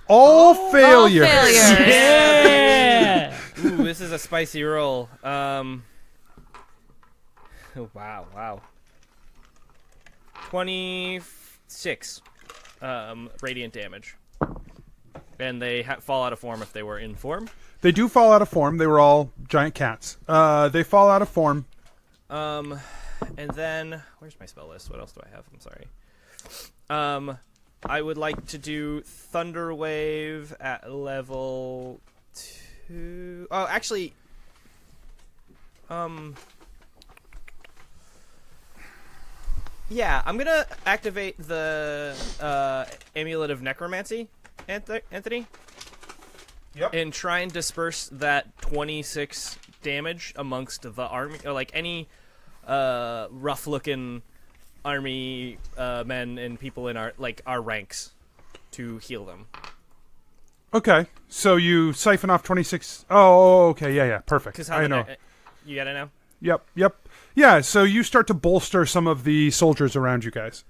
Speaker 4: All failures.
Speaker 9: Yeah.
Speaker 7: Ooh, this is a spicy roll. Oh, wow. 26 radiant damage. And they fall out of form if they were in form.
Speaker 4: They do fall out of form. They were all giant cats. They fall out of form.
Speaker 7: And then where's my spell list? What else do I have? I'm sorry. I would like to do Thunder Wave at level 2. Oh, actually, yeah, I'm gonna activate the Amulet of Necromancy, Anthony.
Speaker 4: Yep.
Speaker 7: And try and disperse that 26 damage amongst the army, or like any rough-looking army men and people in our ranks to heal them.
Speaker 4: Okay, so you siphon off 26. Oh, okay, yeah, perfect.
Speaker 7: Because
Speaker 4: I know.
Speaker 7: You got it now.
Speaker 4: Yep. Yeah, so you start to bolster some of the soldiers around you guys.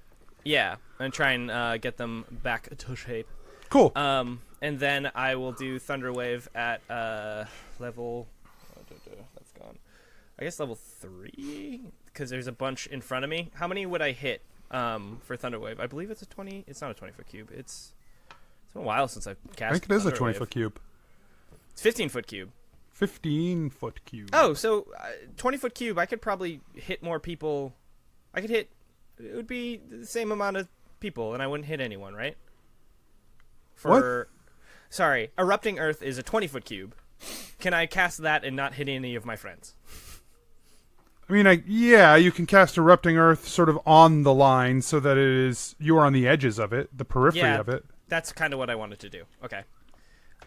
Speaker 7: Yeah, and try and get them back to shape.
Speaker 4: Cool.
Speaker 7: And then I will do Thunder Wave at level. That's gone. I guess level 3, because there's a bunch in front of me. How many would I hit for Thunder Wave? I believe it's a 20. It's not a 20-foot cube. It's been a while since I've cast.
Speaker 4: I think it is a
Speaker 7: Thunder
Speaker 4: 20-foot
Speaker 7: Wave.
Speaker 4: cube.
Speaker 7: It's 15-foot cube.
Speaker 4: 15-foot cube.
Speaker 7: Oh, so 20-foot cube. I could probably hit more people. I could hit. It would be the same amount of people, and I wouldn't hit anyone, right?
Speaker 4: What?
Speaker 7: Sorry, Erupting Earth is a 20-foot cube. Can I cast that and not hit any of my friends?
Speaker 4: I mean, you can cast Erupting Earth sort of on the line so that you are on the edges of it, the periphery of it.
Speaker 7: That's kind of what I wanted to do. Okay.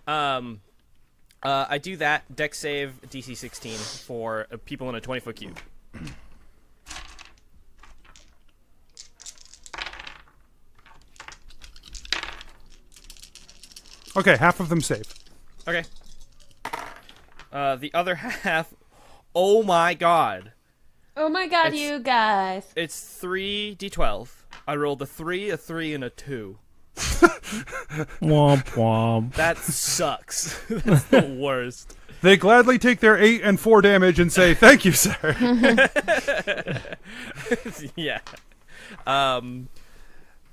Speaker 7: I do that. Dex save DC 16 for people in a 20-foot cube.
Speaker 4: Okay, half of them save.
Speaker 7: Okay. The other half, oh my god.
Speaker 3: Oh my god, you guys.
Speaker 7: It's 3d12. I rolled a 3, a 3, and a 2.
Speaker 9: Womp womp.
Speaker 7: That sucks. That's the worst.
Speaker 4: They gladly take their 8 and 4 damage and say, "Thank you, sir."
Speaker 7: Yeah.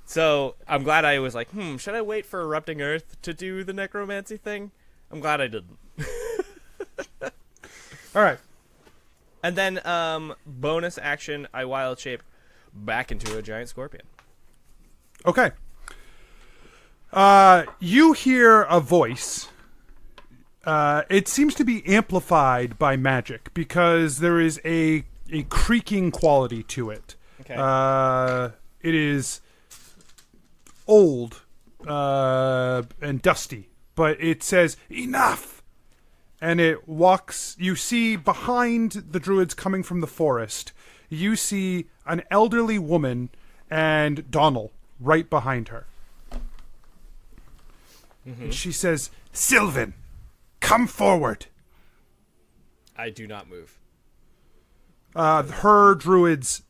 Speaker 7: So I'm glad I was like, should I wait for Erupting Earth to do the necromancy thing? I'm glad I didn't.
Speaker 4: All right.
Speaker 7: And then bonus action, I wild shape back into a giant scorpion.
Speaker 4: Okay. You hear a voice. It seems to be amplified by magic because there is a creaking quality to it.
Speaker 7: Okay.
Speaker 4: It is old and dusty, but it says, "Enough!" And it walks. You see behind the druids coming from the forest, you see an elderly woman and Donald right behind her. Mm-hmm. And she says, "Sylvan, come forward."
Speaker 7: I do not move.
Speaker 4: Her druids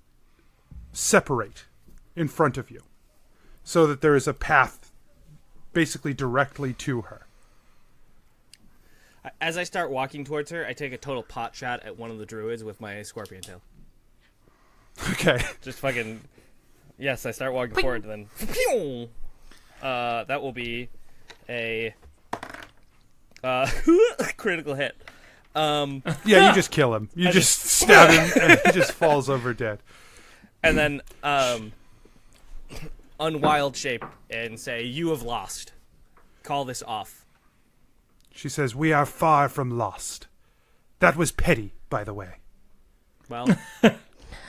Speaker 4: separate in front of you so that there is a path basically directly to her.
Speaker 7: As I start walking towards her, I take a total pot shot at one of the druids with my scorpion tail.
Speaker 4: Okay.
Speaker 7: Just fucking... Yes, I start walking forward, then... Pew! That will be a... critical hit.
Speaker 4: Yeah, you just kill him. You just stab him, and he just falls over dead.
Speaker 7: And then, unwild shape and say, "You have lost. Call this off."
Speaker 4: She says, "We are far from lost. That was petty, by the way."
Speaker 7: Well,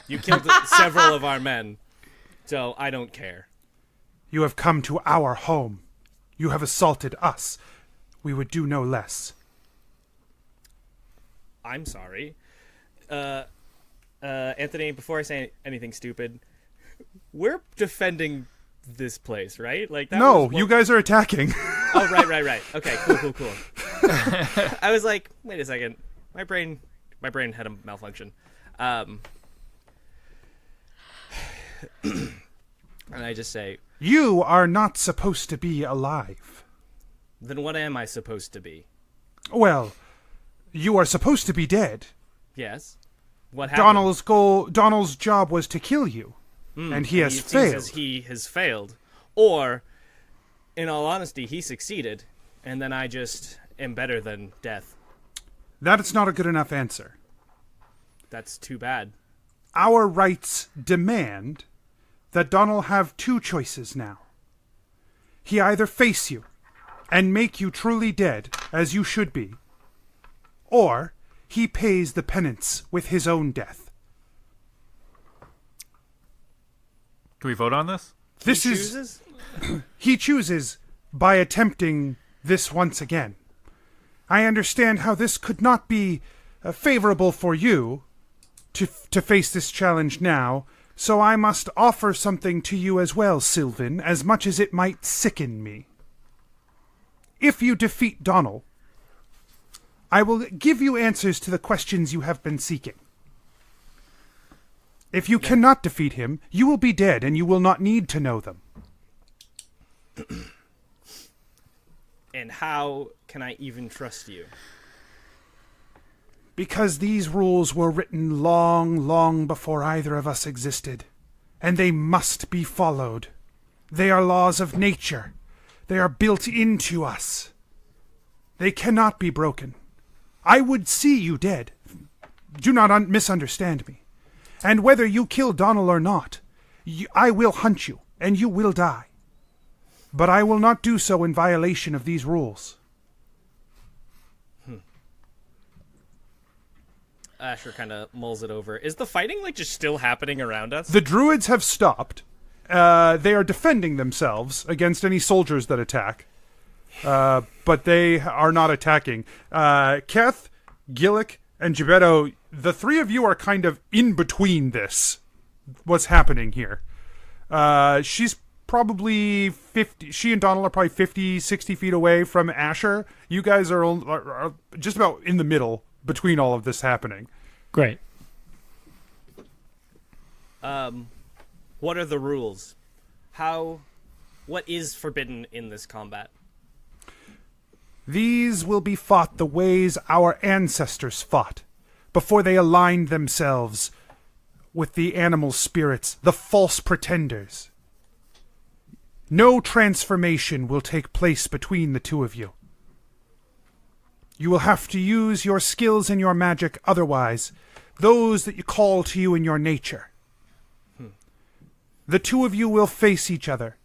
Speaker 7: you killed several of our men, so I don't care.
Speaker 4: "You have come to our home. You have assaulted us. We would do no less."
Speaker 7: I'm sorry. Anthony, before I say anything stupid, we're defending this place, right? Like that
Speaker 4: No,
Speaker 7: was what-
Speaker 4: you guys are attacking.
Speaker 7: Oh, right. Okay, cool. I was like, wait a second. My brain had a malfunction. And I just say,
Speaker 4: You are not supposed to be alive.
Speaker 7: then what am I supposed to be?
Speaker 4: Well, you are supposed to be dead.
Speaker 7: Yes. What happened?
Speaker 4: Donald's job was to kill you, and he has
Speaker 7: It seems
Speaker 4: failed.
Speaker 7: as he has failed. Or, in all honesty, he succeeded, and then I just am better than death.
Speaker 4: That is not a good enough answer.
Speaker 7: That's too bad.
Speaker 4: Our rights demand that Donald have two choices now. He either face you and make you truly dead, as you should be, or he pays the penance with his own death.
Speaker 2: Do we vote on this?
Speaker 4: This
Speaker 7: He
Speaker 4: is
Speaker 7: chooses?
Speaker 4: he chooses by attempting this once again. I understand how this could not be favorable for you to face this challenge now, so I must offer something to you as well, Sylvan, as much as it might sicken me. If you defeat Donald, I will give you answers to the questions you have been seeking. If you cannot defeat him, you will be dead and you will not need to know them.
Speaker 7: And how can I even trust you?
Speaker 4: Because these rules were written long, long before either of us existed, and they must be followed. They are laws of nature. They are built into us. They cannot be broken. I would see you dead. Do not misunderstand me. And whether you kill Donald or not, I will hunt you, and you will die. But I will not do so in violation of these rules.
Speaker 7: Asher kind of mulls it over. Is the fighting like just still happening around us?
Speaker 4: The druids have stopped. They are defending themselves against any soldiers that attack. But they are not attacking. Keth, Gillick, and Gebetto, the three of you are kind of in between this. What's happening here? She's probably 50. She and Donald are probably 50, 60 feet away from Asher. You guys are just about in the middle between all of this happening.
Speaker 9: Great.
Speaker 7: What are the rules? What is forbidden in this combat?
Speaker 4: These will be fought the ways our ancestors fought, before they aligned themselves with the animal spirits, the false pretenders. No transformation will take place between the two of you. You will have to use your skills and your magic otherwise, those that you call to you in your nature. The two of you will face each other,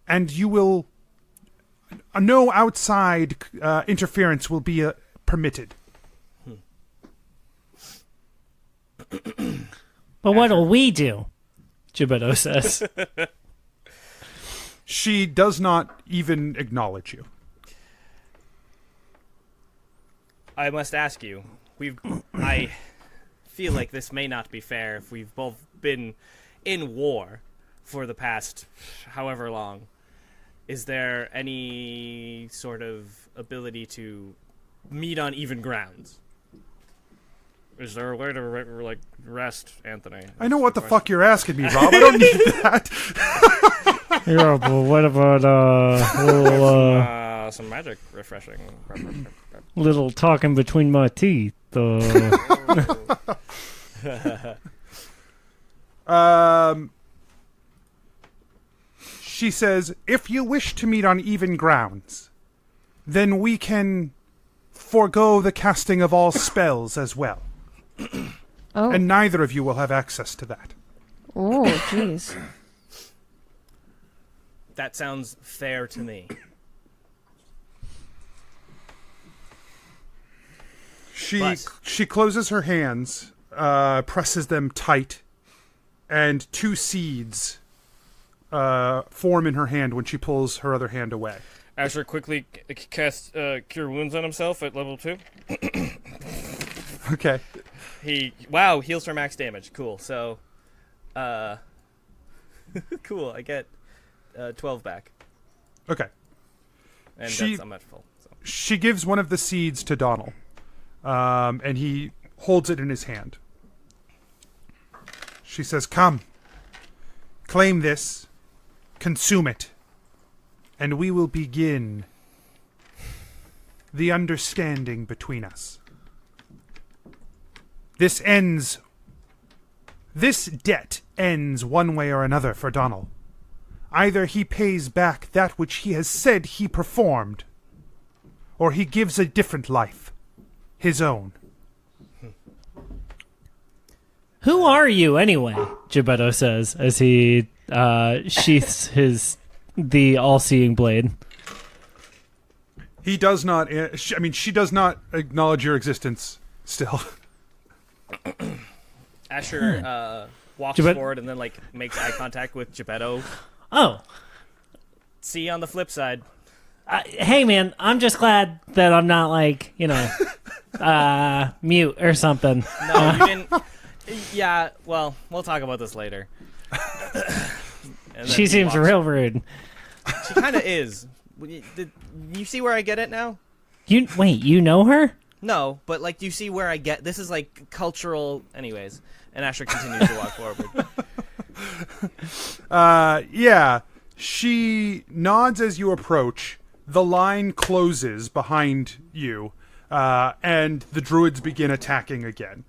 Speaker 4: and you will... no outside interference will be permitted.
Speaker 9: But what'll we do? Gebetto says.
Speaker 4: She does not even acknowledge you.
Speaker 7: I must ask you. I feel like this may not be fair if we've both been in war for the past however long. Is there any sort of ability to meet on even grounds? Is there a way to rest, Anthony?
Speaker 4: I know what the fuck you're asking me, Rob. I don't need that.
Speaker 9: Yeah, but what about
Speaker 7: some magic refreshing?
Speaker 9: little talking between my teeth?
Speaker 4: She says, if you wish to meet on even grounds, then we can forego the casting of all spells as well.
Speaker 3: Oh.
Speaker 4: And neither of you will have access to that.
Speaker 3: Oh, jeez.
Speaker 7: That sounds fair to me.
Speaker 4: She closes her hands, presses them tight, and two seeds form in her hand when she pulls her other hand away.
Speaker 7: Asher quickly casts Cure Wounds on himself at level 2.
Speaker 4: Okay.
Speaker 7: Wow, heals for max damage. Cool. So, cool. I get 12 back.
Speaker 4: Okay.
Speaker 7: And I'm at full. So.
Speaker 4: She gives one of the seeds to Donald, and he holds it in his hand. She says, "Come, claim this, consume it, and we will begin the understanding between us. This debt ends one way or another for Donald. Either he pays back that which he has said he performed, or he gives a different life, his own."
Speaker 9: Who are you, anyway? Gebetto says as he sheaths the all-seeing blade.
Speaker 4: He does not. She does not acknowledge your existence still.
Speaker 7: Asher walks forward and then makes eye contact with Gebetto.
Speaker 9: Oh.
Speaker 7: See you on the flip side.
Speaker 9: Hey, man, I'm just glad that I'm not mute or something.
Speaker 7: No, you didn't. Yeah, well, we'll talk about this later.
Speaker 9: She seems real rude.
Speaker 7: She kind of is. You see where I get it now?
Speaker 9: You know her?
Speaker 7: No, but you see where I get. This is cultural. Anyways, and Asher continues to walk forward.
Speaker 4: Yeah. She nods as you approach. The line closes behind you, and the druids begin attacking again.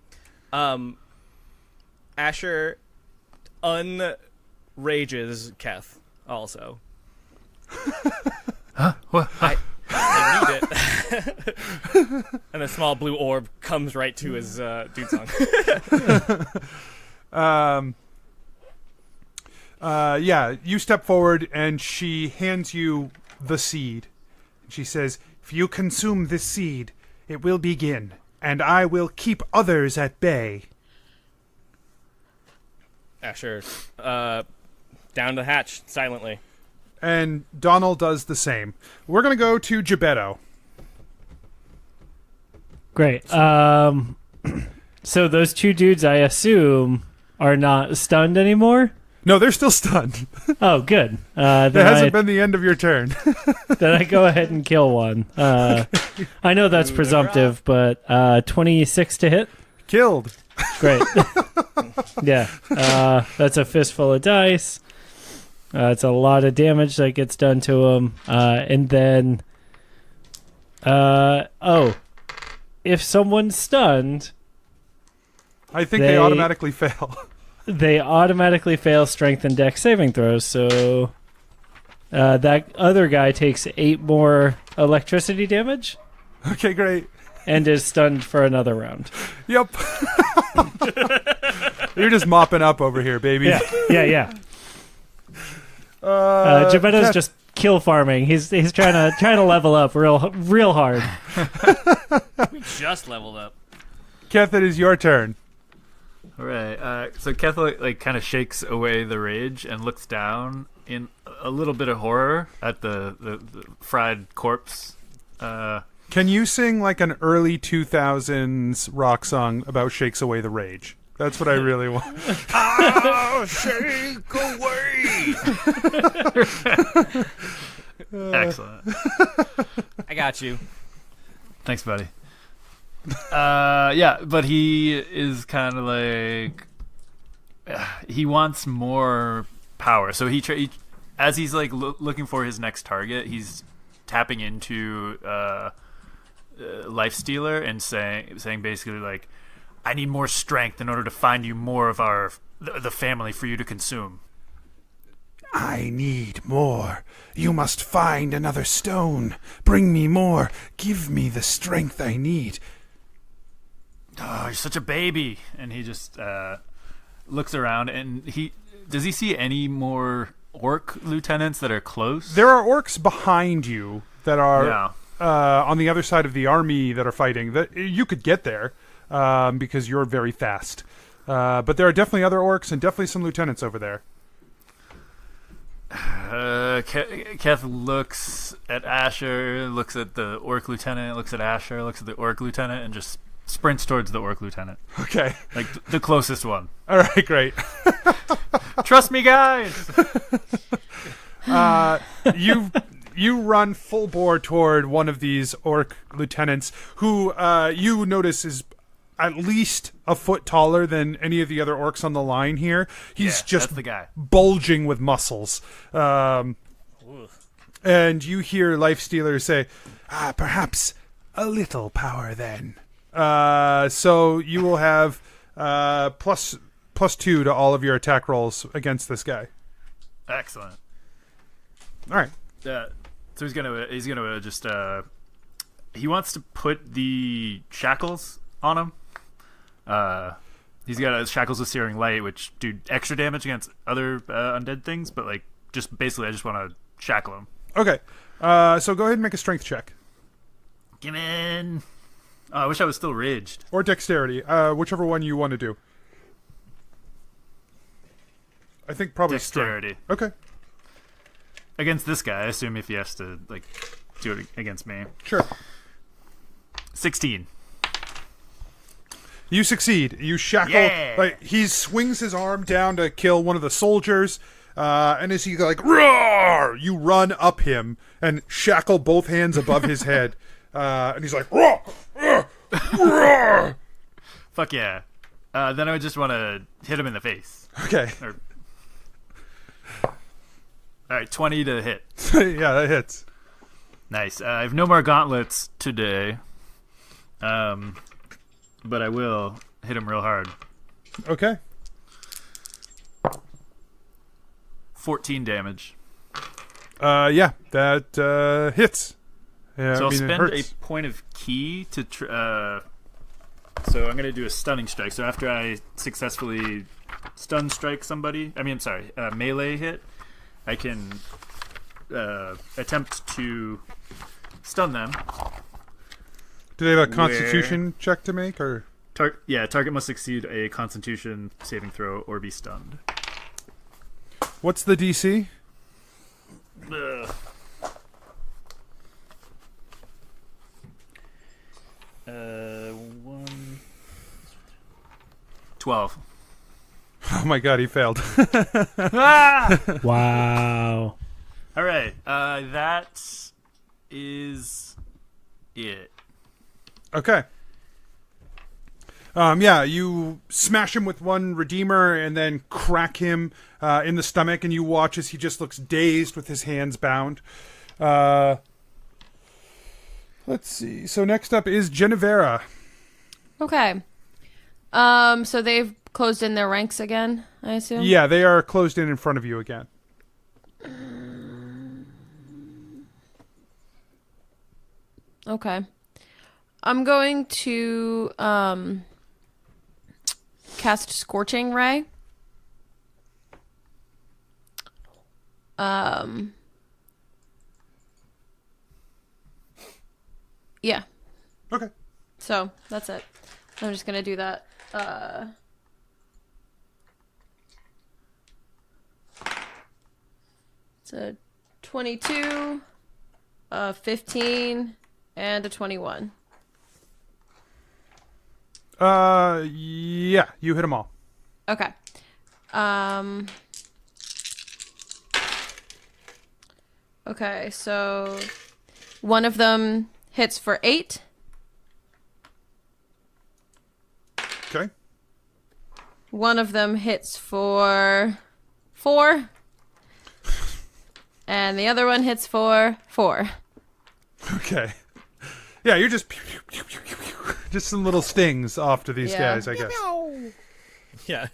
Speaker 7: Asher unrages Keth also.
Speaker 2: Huh? What?
Speaker 7: I need it. And a small blue orb comes right to his dude song.
Speaker 4: Yeah, you step forward and she hands you the seed. She says, "If you consume this seed, it will begin, and I will keep others at bay."
Speaker 7: Asher, down the hatch silently.
Speaker 4: And Donald does the same. We're going to go to Gebetto.
Speaker 9: Great. So those two dudes, I assume, are not stunned anymore?
Speaker 4: No, they're still stunned.
Speaker 9: Oh, good.
Speaker 4: That hasn't been the end of your turn.
Speaker 9: Then I go ahead and kill one. I know that's presumptive, but 26 to hit?
Speaker 4: Killed.
Speaker 9: Great. Yeah. That's a fistful of dice. It's a lot of damage that gets done to him. And then... if someone's stunned...
Speaker 4: I think they automatically fail.
Speaker 9: They automatically fail strength and dex saving throws, so... that other guy takes 8 more electricity damage.
Speaker 4: Okay, great.
Speaker 9: And is stunned for another round.
Speaker 4: Yep. You're just mopping up over here, baby.
Speaker 9: Yeah. Gebetto's just kill farming. He's trying to level up real hard.
Speaker 7: We just leveled up.
Speaker 4: Keth, it is your turn.
Speaker 2: All right. So Keth kind of shakes away the rage and looks down in a little bit of horror at the fried corpse.
Speaker 4: Can you sing an early 2000s rock song about shakes away the rage? That's what I really want.
Speaker 7: I'll shake away.
Speaker 2: Excellent.
Speaker 7: I got you.
Speaker 2: Thanks, buddy. Yeah, but he is kind of he wants more power. So as he's looking for his next target, he's tapping into Life Stealer and saying basically I need more strength in order to find you more of the family for you to consume.
Speaker 1: I need more. You must find another stone. Bring me more. Give me the strength I need.
Speaker 2: Oh, you're such a baby. And he just looks around, and does he see any more orc lieutenants that are close?
Speaker 4: There are orcs behind you that are on the other side of the army that are fighting. That you could get there because you're very fast. But there are definitely other orcs and definitely some lieutenants over there.
Speaker 2: Keth looks at Asher, looks at the orc lieutenant, looks at Asher, looks at the orc lieutenant, and just sprints towards the orc lieutenant,
Speaker 4: Okay.
Speaker 2: like the closest one.
Speaker 4: All right, great.
Speaker 2: Trust me, guys.
Speaker 4: You run full bore toward one of these orc lieutenants, who you notice is at least a foot taller than any of the other orcs on the line here. He's just
Speaker 2: that's the guy.
Speaker 4: bulging with muscles. And you hear Lifestealer say, perhaps a little power then. So you will have plus 2 to all of your attack rolls against this guy.
Speaker 2: Excellent.
Speaker 4: All right.
Speaker 2: So he's gonna just he wants to put the shackles on him. He's got shackles of searing light, which do extra damage against other undead things, but like just basically, I just want to shackle him.
Speaker 4: Okay. So go ahead and make a strength check.
Speaker 2: Come in. Oh, I wish I was still raged.
Speaker 4: Or dexterity, whichever one you want to do. I think probably
Speaker 2: Dexterity.
Speaker 4: strength. Okay,
Speaker 2: Against this guy, I assume if he has to like do it against me.
Speaker 4: sure.
Speaker 2: 16.
Speaker 4: You succeed. You shackle.
Speaker 2: Yeah!
Speaker 4: Like he swings his arm down to kill one of the soldiers, and as he like roar, you run up him and shackle both hands above his head, and he's like roar, roar, roar.
Speaker 2: Fuck yeah. Then I would just want to hit him in the face.
Speaker 4: Okay.
Speaker 2: All right, 20 to hit.
Speaker 4: Yeah, that hits.
Speaker 2: Nice. I have no more gauntlets today, but I will hit him real hard.
Speaker 4: Okay.
Speaker 2: 14 damage.
Speaker 4: Yeah, that hits. Yeah,
Speaker 2: So I'll
Speaker 4: it
Speaker 2: spend a
Speaker 4: hurts.
Speaker 2: point of key to. So I'm going to do a stunning strike. So after I successfully stun strike somebody, melee hit, I can attempt to stun them.
Speaker 4: Do they have a Constitution check to make, or?
Speaker 2: Target must succeed a Constitution saving throw or be stunned.
Speaker 4: What's the DC?
Speaker 2: Ugh. 12.
Speaker 4: Oh my god, he failed.
Speaker 9: Wow.
Speaker 2: All right, that is it.
Speaker 4: Okay. Yeah, you smash him with one Redeemer and then crack him in the stomach, and you watch as he just looks dazed with his hands bound. Let's see. So next up is Genevera.
Speaker 3: Okay. So they've closed in their ranks again, I assume?
Speaker 4: Yeah, they are closed in front of you again.
Speaker 3: Okay. I'm going to cast Scorching Ray. Yeah.
Speaker 4: Okay.
Speaker 3: So that's it. I'm just gonna do that. It's a 22, a 15, and a 21.
Speaker 4: Yeah, you hit them all.
Speaker 3: Okay. Okay, so one of them hits for 8.
Speaker 4: Okay.
Speaker 3: One of them hits for 4. And the other one hits for 4.
Speaker 4: Okay. Yeah, you're just just some little stings off to these
Speaker 3: Yeah.
Speaker 4: guys, I guess.
Speaker 7: Yeah.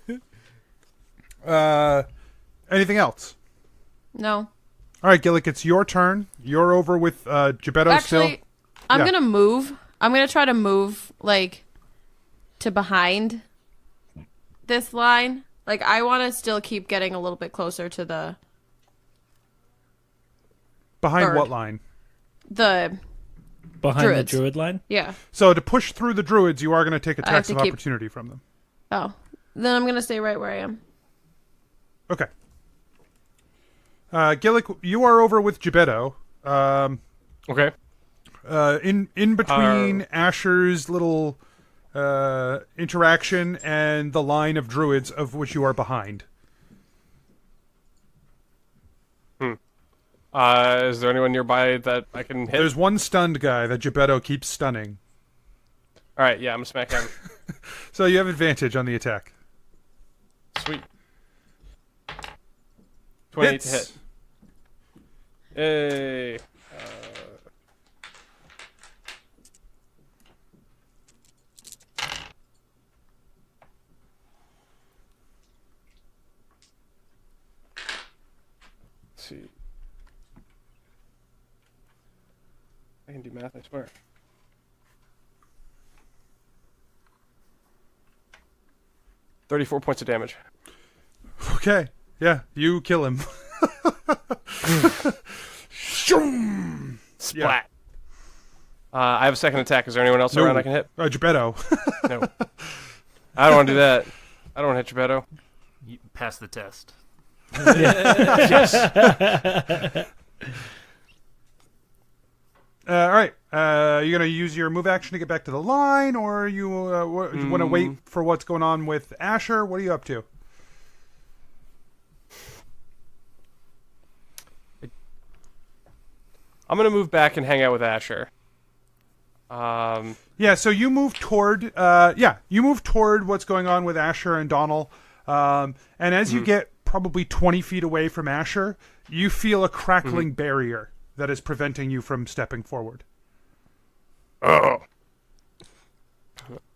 Speaker 4: Anything else?
Speaker 3: No.
Speaker 4: All right, Gillick, it's your turn. You're over with Gebetto still.
Speaker 3: Actually, I'm
Speaker 4: Yeah.
Speaker 3: going to move. I'm going to try to move, like, to behind this line. Like, I want to still keep getting a little bit closer to the
Speaker 4: Behind
Speaker 3: Bird.
Speaker 4: what line?
Speaker 9: Behind
Speaker 3: Druids.
Speaker 9: the druid line?
Speaker 3: Yeah.
Speaker 4: So to push through the druids, you are going to take
Speaker 3: I have
Speaker 4: attacks
Speaker 3: to
Speaker 4: of
Speaker 3: keep-
Speaker 4: opportunity from them.
Speaker 3: Oh. Then I'm going to stay right where I am.
Speaker 4: Okay. Gillick, you are over with Gebetto.
Speaker 6: Okay.
Speaker 4: In between Asher's little interaction and the line of druids of which you are behind.
Speaker 6: Is there anyone nearby that I can hit?
Speaker 4: There's one stunned guy that Gebetto keeps stunning.
Speaker 6: All right, yeah, I'm gonna smack him.
Speaker 4: So you have advantage on the attack.
Speaker 6: Sweet. 28
Speaker 4: Hits.
Speaker 6: to hit. Hey. Let's see. I can do math, I swear. $34 points of damage.
Speaker 4: Okay. Yeah, you kill him. Shoom!
Speaker 6: Splat. I have a second attack. Is there anyone else
Speaker 4: No.
Speaker 6: around I can hit?
Speaker 4: Gebetto.
Speaker 6: No. I don't want to do that. I don't want to hit Gebetto.
Speaker 2: You pass the test.
Speaker 4: All right. You gonna use your move action to get back to the line, or you want to wait for what's going on with Asher? What are you up to?
Speaker 6: I'm gonna move back and hang out with Asher.
Speaker 4: Yeah. So you move toward. You move toward what's going on with Asher and Donald. And as you get probably 20 feet away from Asher, you feel a crackling barrier that is preventing you from stepping forward.
Speaker 6: Oh.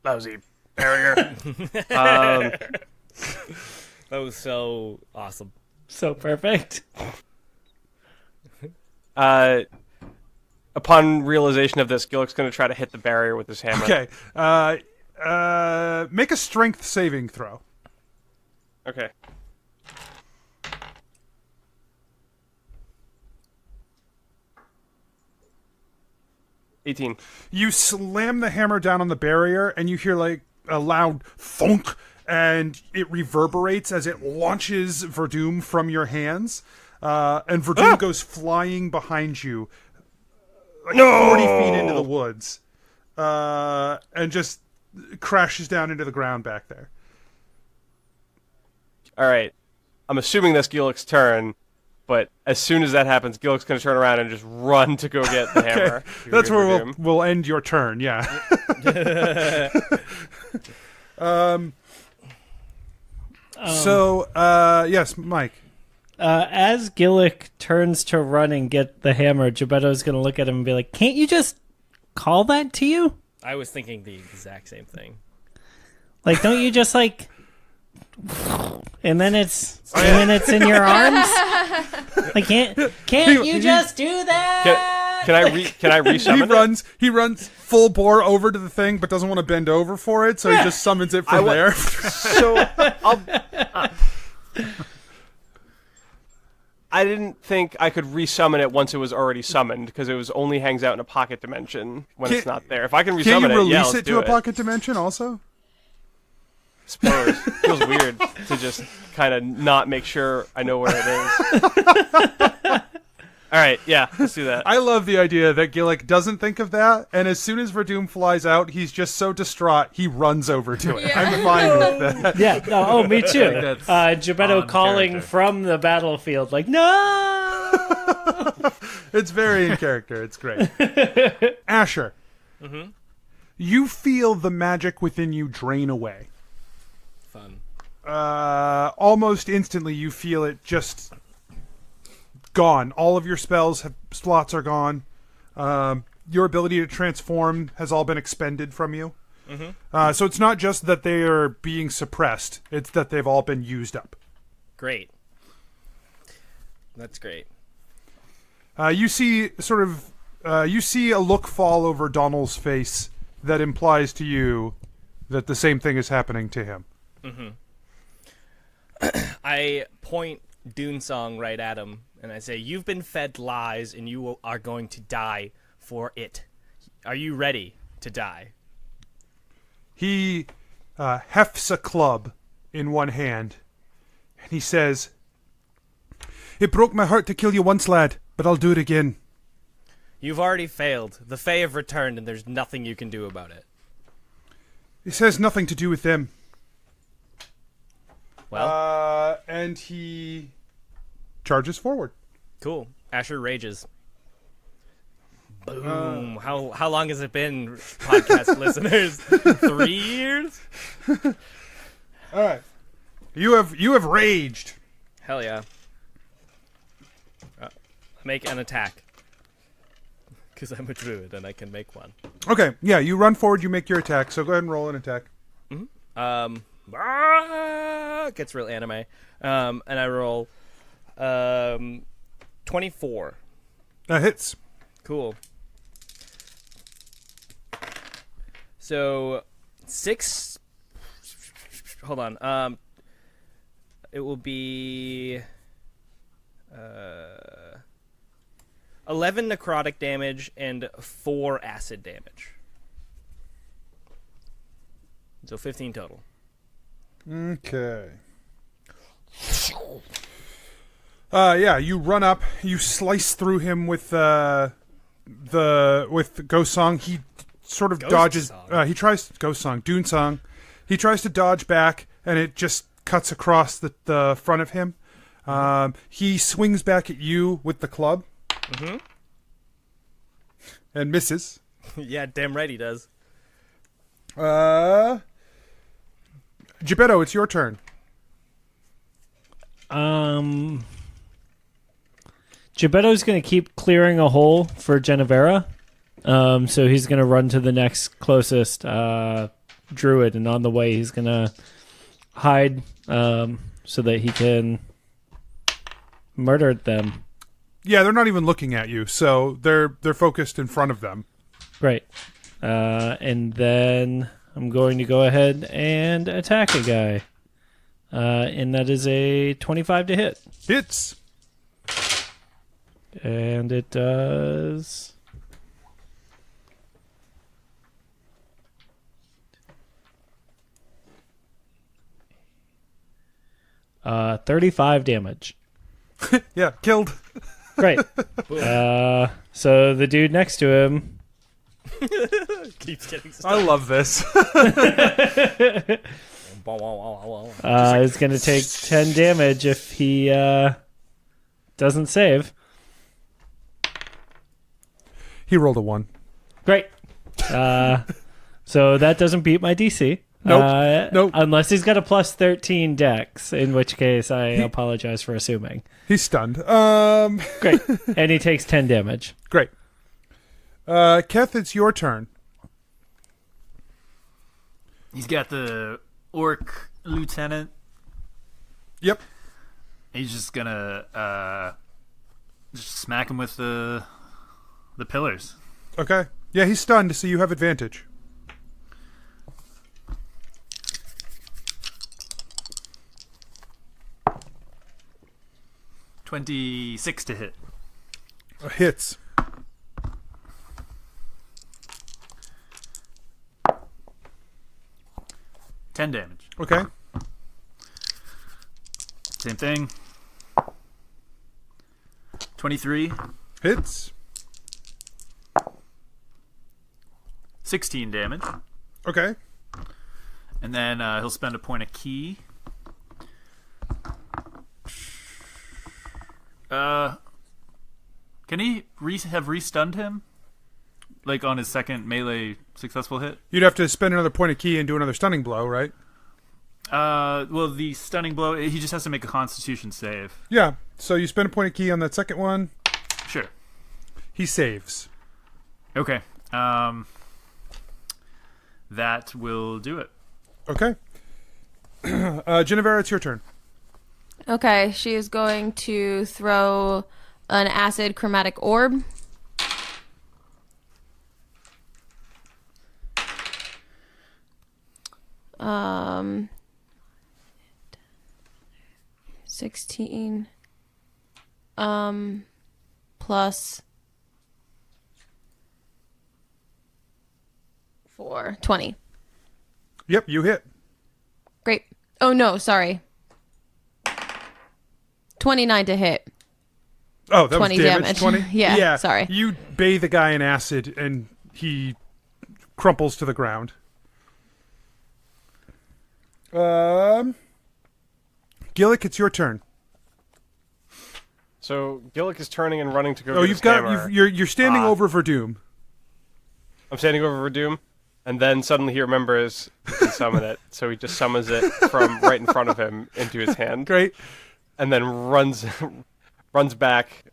Speaker 6: Lousy barrier.
Speaker 7: That was so awesome.
Speaker 9: So perfect.
Speaker 6: Upon realization of this, Gillick's going to try to hit the barrier with his hammer.
Speaker 4: Okay. Make a strength saving throw.
Speaker 6: Okay. $18.
Speaker 4: You slam the hammer down on the barrier, and you hear like a loud thunk, and it reverberates as it launches Verdum from your hands. And Verdum goes flying behind you, like 40 feet into the woods, and just crashes down into the ground back there.
Speaker 6: All right. I'm assuming that's Gillick's turn, but as soon as that happens, Gillick's going to turn around and just run to go get the hammer.
Speaker 4: That's where we'll end your turn, yeah. Yes, Mike.
Speaker 9: As Gillick turns to run and get the hammer, Gebetto's going to look at him and be like, "Can't you just call that to you?
Speaker 7: I was thinking the exact same thing.
Speaker 9: Like, don't you just like, and then it's in your arms? Like, can't you just do that?
Speaker 6: Can I resummon
Speaker 4: He runs full bore over to the thing, but doesn't want to bend over for it, so he just summons it from there.
Speaker 6: So I didn't think I could resummon it once it was already summoned, because it was only hangs out in a pocket dimension when it's not there. If I can resummon
Speaker 4: Can't you
Speaker 6: it,
Speaker 4: release
Speaker 6: let's
Speaker 4: it
Speaker 6: do
Speaker 4: to a pocket dimension also?
Speaker 6: Suppose. Feels weird to just kind of not make sure I know where it is. All right, yeah, let's do that.
Speaker 4: I love the idea that Gillick doesn't think of that, and as soon as Verdum flies out, he's just so distraught he runs over to it. I'm fine with that.
Speaker 9: Yeah. No, me too.
Speaker 2: that's
Speaker 9: Gebetto
Speaker 2: on
Speaker 9: calling
Speaker 2: character.
Speaker 9: from the battlefield, like, no.
Speaker 4: It's very in character. It's great. Asher, you feel the magic within you drain away.
Speaker 7: Fun.
Speaker 4: Almost instantly, you feel it just gone. All of your slots are gone. Your ability to transform has all been expended from you. So it's not just that they are being suppressed; it's that they've all been used up.
Speaker 7: Great. That's great.
Speaker 4: You see a look fall over Donald's face that implies to you that the same thing is happening to him.
Speaker 7: I point Doonsong right at him, and I say, "You've been fed lies, and you are going to die for it. Are you ready to die?"
Speaker 4: He hefts a club in one hand, and he says, "It broke my heart to kill you once, lad, but I'll do it again."
Speaker 7: You've already failed. The Fae have returned, and there's nothing you can do about it.
Speaker 4: This has nothing to do with them.
Speaker 7: Well,
Speaker 4: and he charges forward.
Speaker 7: cool. Asher rages. Boom. How long has it been, podcast listeners? 3 years?
Speaker 4: All right. You have raged.
Speaker 7: Hell yeah. Make an attack. Because I'm a druid and I can make one.
Speaker 4: Okay. Yeah, you run forward. You make your attack. So go ahead and roll an attack.
Speaker 7: Gets real anime. And I roll 24.
Speaker 4: That hits.
Speaker 7: Cool. So 6. Hold on. It will be 11 necrotic damage and 4 acid damage. So 15 total.
Speaker 4: Okay. Yeah, you run up, you slice through him with Ghost Song. He sort of dodges. He tries Ghost Song, Dune Song. He tries to dodge back, and it just cuts across the front of him. He swings back at you with the club, and misses.
Speaker 7: Yeah, damn right he does.
Speaker 4: Geppetto, it's your turn.
Speaker 9: Geppetto's going to keep clearing a hole for Genevera. So he's going to run to the next closest druid, and on the way he's going to hide so that he can murder them.
Speaker 4: Yeah, they're not even looking at you, so they're focused in front of them.
Speaker 9: Right. And then I'm going to go ahead and attack a guy. And that is a 25 to hit.
Speaker 4: Hits.
Speaker 9: And it does... 35 damage.
Speaker 4: Yeah, killed.
Speaker 9: Great. So the dude next to him
Speaker 7: Keeps getting stuck.
Speaker 4: I love this.
Speaker 9: is going to take 10 damage if he doesn't save.
Speaker 4: He rolled a 1.
Speaker 9: Great. So that doesn't beat my DC.
Speaker 4: Nope.
Speaker 9: Unless he's got a plus 13 dex, in which case I apologize for assuming.
Speaker 4: He's stunned.
Speaker 9: Great. And he takes 10 damage.
Speaker 4: Great. Keth, it's your turn.
Speaker 2: He's got the orc lieutenant.
Speaker 4: Yep.
Speaker 2: He's just gonna just smack him with the pillars.
Speaker 4: Okay. Yeah, he's stunned, so you have advantage.
Speaker 2: $26 to hit.
Speaker 4: Hits.
Speaker 2: $10 damage.
Speaker 4: Okay.
Speaker 2: Same thing. 23.
Speaker 4: Hits.
Speaker 2: 16 damage.
Speaker 4: Okay.
Speaker 2: And then he'll spend a point of key. Can he have re-stunned him? Like on his second melee successful hit?
Speaker 4: You'd have to spend another point of key and do another stunning blow, right?
Speaker 2: Well, the stunning blow, he just has to make a constitution save.
Speaker 4: Yeah. So you spend a point of key on that second one.
Speaker 2: Sure.
Speaker 4: He saves.
Speaker 2: Okay. That will do it.
Speaker 4: Okay. Genevera, it's your turn.
Speaker 3: Okay, she is going to throw an acid chromatic orb. Um, 16 plus 4, 20.
Speaker 4: Yep, you hit.
Speaker 3: Great. Oh no, sorry. 29 to hit.
Speaker 4: Oh, that
Speaker 3: 20
Speaker 4: was damage. 20?
Speaker 3: Yeah, sorry.
Speaker 4: You bathe the guy in acid, and he crumples to the ground. Gillick, it's your turn.
Speaker 6: So Gillick is turning and running to go.
Speaker 4: Oh,
Speaker 6: get his hammer.
Speaker 4: you're standing over Verdum.
Speaker 6: I'm standing over Verdum, and then suddenly he remembers he can summon it, so he just summons it from right in front of him into his hand.
Speaker 4: Great.
Speaker 6: And then runs back.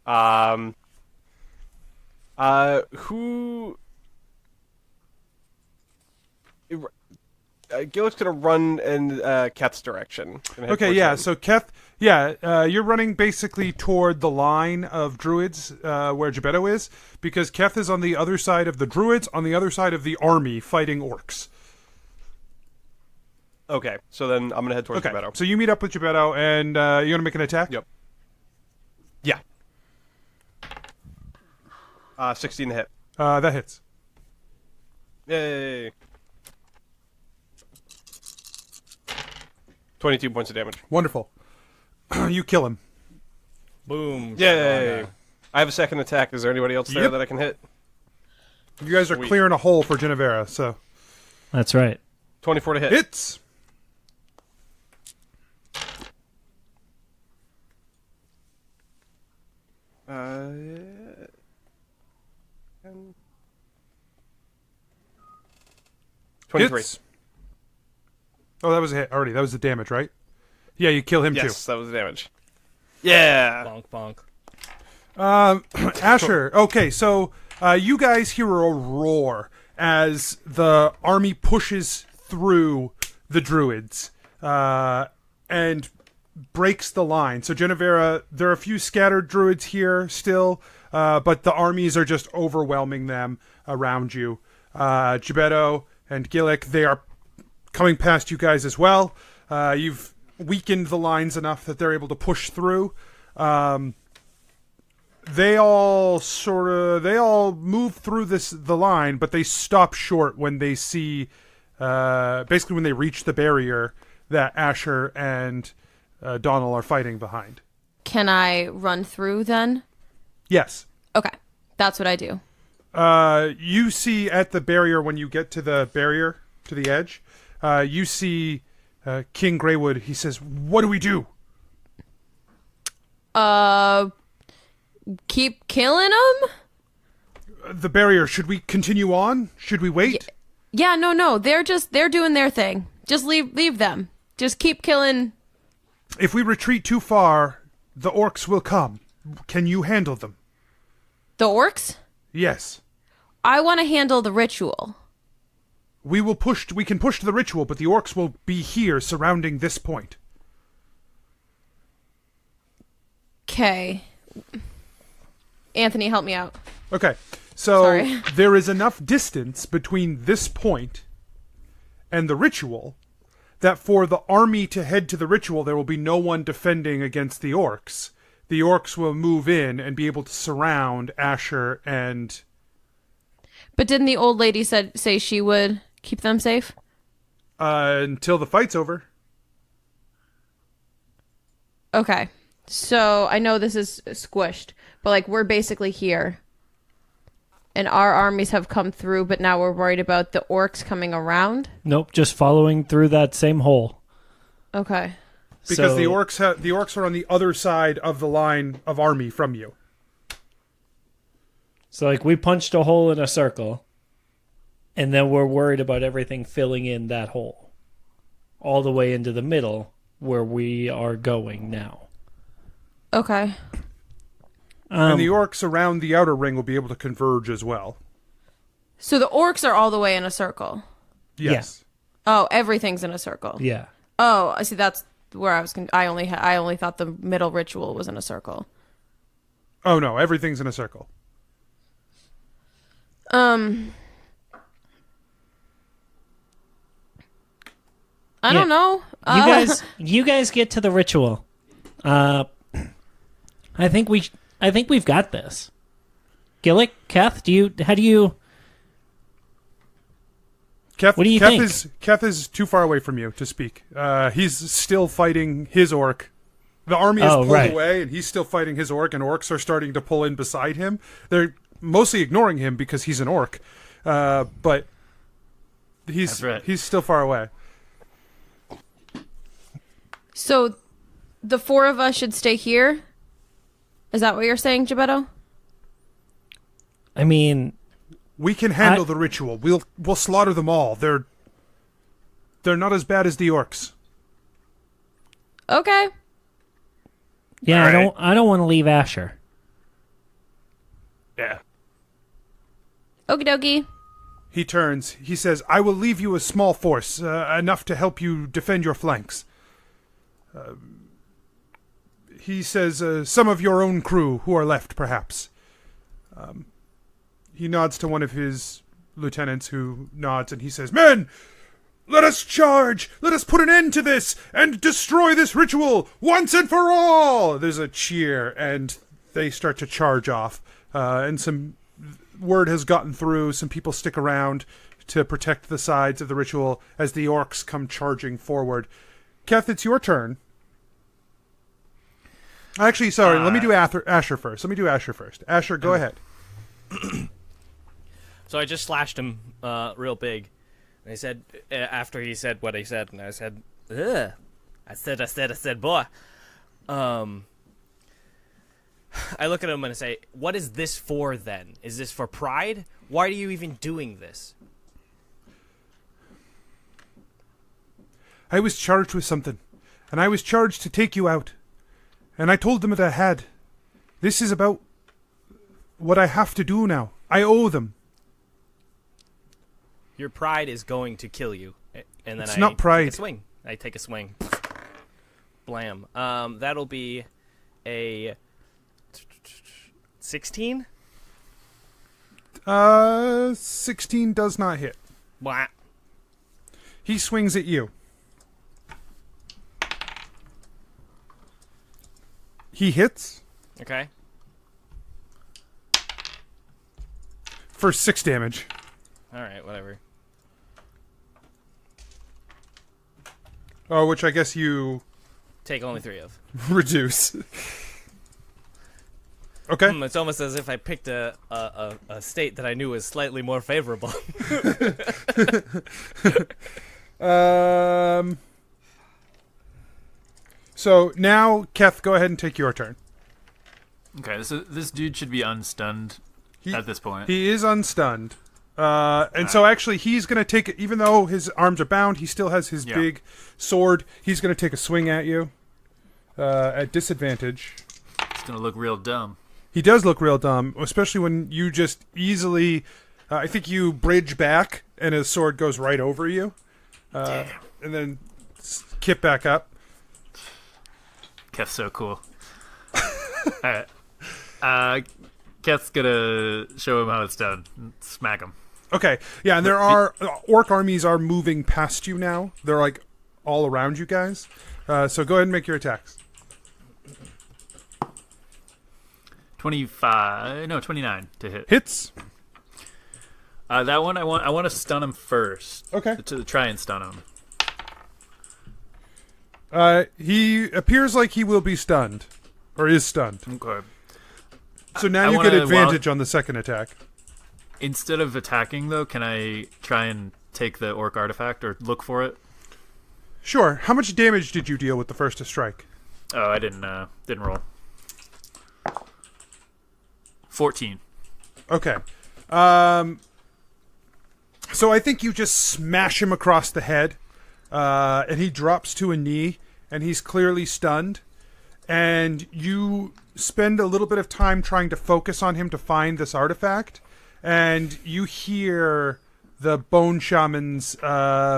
Speaker 6: Gillick's gonna run in Keth's direction.
Speaker 4: Okay, yeah. So Keth, you're running basically toward the line of druids where Gebetto is, because Keth is on the other side of the druids, on the other side of the army fighting orcs.
Speaker 6: Okay, so then I'm gonna head towards Gebetto.
Speaker 4: So you meet up with Gebetto, and you're gonna make an attack.
Speaker 6: Yep. Yeah. 16 to hit.
Speaker 4: That hits.
Speaker 6: Yay. 22 points of damage.
Speaker 4: Wonderful. You kill him.
Speaker 7: Boom.
Speaker 6: Yay. I have a second attack. Is there anybody else there
Speaker 4: Yep.
Speaker 6: that I can hit?
Speaker 4: You guys are
Speaker 6: Sweet.
Speaker 4: clearing a hole for Genevera, so.
Speaker 9: That's right.
Speaker 6: 24 to hit.
Speaker 4: Hits!
Speaker 6: Uh, 23.
Speaker 4: Hits. Oh, that was a hit already. That was the damage, right? Yeah, you kill him
Speaker 6: Yes, that was the damage. Yeah.
Speaker 7: Bonk, bonk.
Speaker 4: Asher, okay, so you guys hear a roar as the army pushes through the druids and breaks the line. So Genevera, there are a few scattered druids here still, but the armies are just overwhelming them around you. Gebetto and Gillick, they are coming past you guys as well. You've weakened the lines enough that they're able to push through. They all move through the line, but they stop short when they see, basically when they reach the barrier that Asher and Donald are fighting behind.
Speaker 3: Can I run through then?
Speaker 4: Yes.
Speaker 3: Okay, that's what I do.
Speaker 4: You see at the barrier, when you get to the barrier, to the edge, you see King Greywood. He says, "What do we do?"
Speaker 3: Keep killing them?
Speaker 4: The barrier, should we continue on? Should we wait?
Speaker 3: Yeah, no. They're doing their thing. Just leave them. Just keep killing.
Speaker 4: If we retreat too far, the orcs will come. Can you handle them?
Speaker 3: The orcs?
Speaker 4: Yes.
Speaker 3: I want to handle the ritual.
Speaker 4: We can push to the ritual, but the orcs will be here surrounding this point.
Speaker 3: Okay. Anthony, help me out.
Speaker 4: Okay. So
Speaker 3: Sorry.
Speaker 4: there is enough distance between this point and the ritual that for the army to head to the ritual, there will be no one defending against the orcs. The orcs will move in and be able to surround Asher and...
Speaker 3: But didn't the old lady say she would keep them safe?
Speaker 4: Until the fight's over.
Speaker 3: Okay. So I know this is squished, but like we're basically here. And our armies have come through, but now we're worried about the orcs coming around.
Speaker 9: Nope, just following through that same hole.
Speaker 3: Okay.
Speaker 4: Because
Speaker 9: So-
Speaker 4: the orcs are on the other side of the line of army from you.
Speaker 9: So, like, we punched a hole in a circle, and then we're worried about everything filling in that hole. All the way into the middle, where we are going now.
Speaker 3: Okay.
Speaker 4: And the orcs around the outer ring will be able to converge as well.
Speaker 3: So the orcs are all the way in a circle.
Speaker 4: Yes.
Speaker 3: Oh, everything's in a circle.
Speaker 9: Yeah.
Speaker 3: Oh, I see. That's where I was. I only thought the middle ritual was in a circle.
Speaker 4: Oh no, everything's in a circle.
Speaker 3: I don't know.
Speaker 9: You guys get to the ritual. I think we've got this. Gillick, Keth, how do you?
Speaker 4: Keth,
Speaker 9: What do you think?
Speaker 4: Keth is too far away from you to speak. He's still fighting his orc. The army is pulled away, and he's still fighting his orc, and orcs are starting to pull in beside him. They're mostly ignoring him because he's an orc, but he's still far away.
Speaker 3: So the 4 of us should stay here? Is that what you're saying, Gebetto?
Speaker 9: I mean,
Speaker 4: We can handle the ritual. We'll slaughter them all. They're not as bad as the orcs.
Speaker 3: Okay.
Speaker 9: yeah,
Speaker 6: All right.
Speaker 9: I don't want to leave Asher.
Speaker 6: Yeah.
Speaker 3: Okie dokie.
Speaker 4: He turns. He says, I will leave you a small force, enough to help you defend your flanks. He says, some of your own crew who are left, perhaps. He nods to one of his lieutenants who nods, and he says, Men! Let us charge! Let us put an end to this and destroy this ritual once and for all! There's a cheer, and they start to charge off. And some word has gotten through. Some people stick around to protect the sides of the ritual as the orcs come charging forward. Keth, it's your turn. Actually, sorry, let me do Asher first. Asher, go ahead.
Speaker 7: So I just slashed him real big. And I said, after he said what he said, and I said, ugh. I said, boy. I look at him and I say, what is this for then? Is this for pride? Why are you even doing this?
Speaker 4: I was charged with something, and I was charged to take you out. And I told them that I had. This is about what I have to do now. I owe them.
Speaker 7: Your pride is going to kill you. And then
Speaker 4: It's not pride.
Speaker 7: Take a swing. I take a swing. Blam. That'll be a 16?
Speaker 4: 16 does not hit.
Speaker 7: Blah.
Speaker 4: He swings at you. He hits
Speaker 7: Okay.
Speaker 4: for 6 damage.
Speaker 7: Alright, whatever.
Speaker 4: Oh, which I guess you
Speaker 7: Take only 3 of.
Speaker 4: reduce. Okay.
Speaker 7: It's almost as if I picked a state that I knew was slightly more favorable.
Speaker 4: So now, Keth, go ahead and take your turn.
Speaker 2: Okay, so this dude should be unstunned at this point.
Speaker 4: He is unstunned. And so actually he's going to take, even though his arms are bound, he still has his big sword. He's going to take a swing at you at disadvantage.
Speaker 2: It's going to look real dumb.
Speaker 4: He does look real dumb, especially when you just easily, I think you bridge back and his sword goes right over you. And then kip back up.
Speaker 2: Keth's so cool. Alright. Keth's gonna show him how it's done. Smack him.
Speaker 4: Okay, yeah, and there are orc armies are moving past you now. They're like all around you guys. So go ahead and make your attacks.
Speaker 2: 29 to hit.
Speaker 4: Hits.
Speaker 2: That one I want to stun him first.
Speaker 4: Okay.
Speaker 2: To try and stun him.
Speaker 4: He appears like he will be stunned, or is stunned.
Speaker 2: Okay.
Speaker 4: So now you get advantage on the second attack.
Speaker 2: Instead of attacking, though, can I try and take the orc artifact or look for it?
Speaker 4: Sure. How much damage did you deal with the first strike?
Speaker 2: Oh, I didn't roll. 14.
Speaker 4: Okay. So I think you just smash him across the head, and he drops to a knee, and he's clearly stunned. And you spend a little bit of time trying to focus on him to find this artifact, and you hear the bone shaman's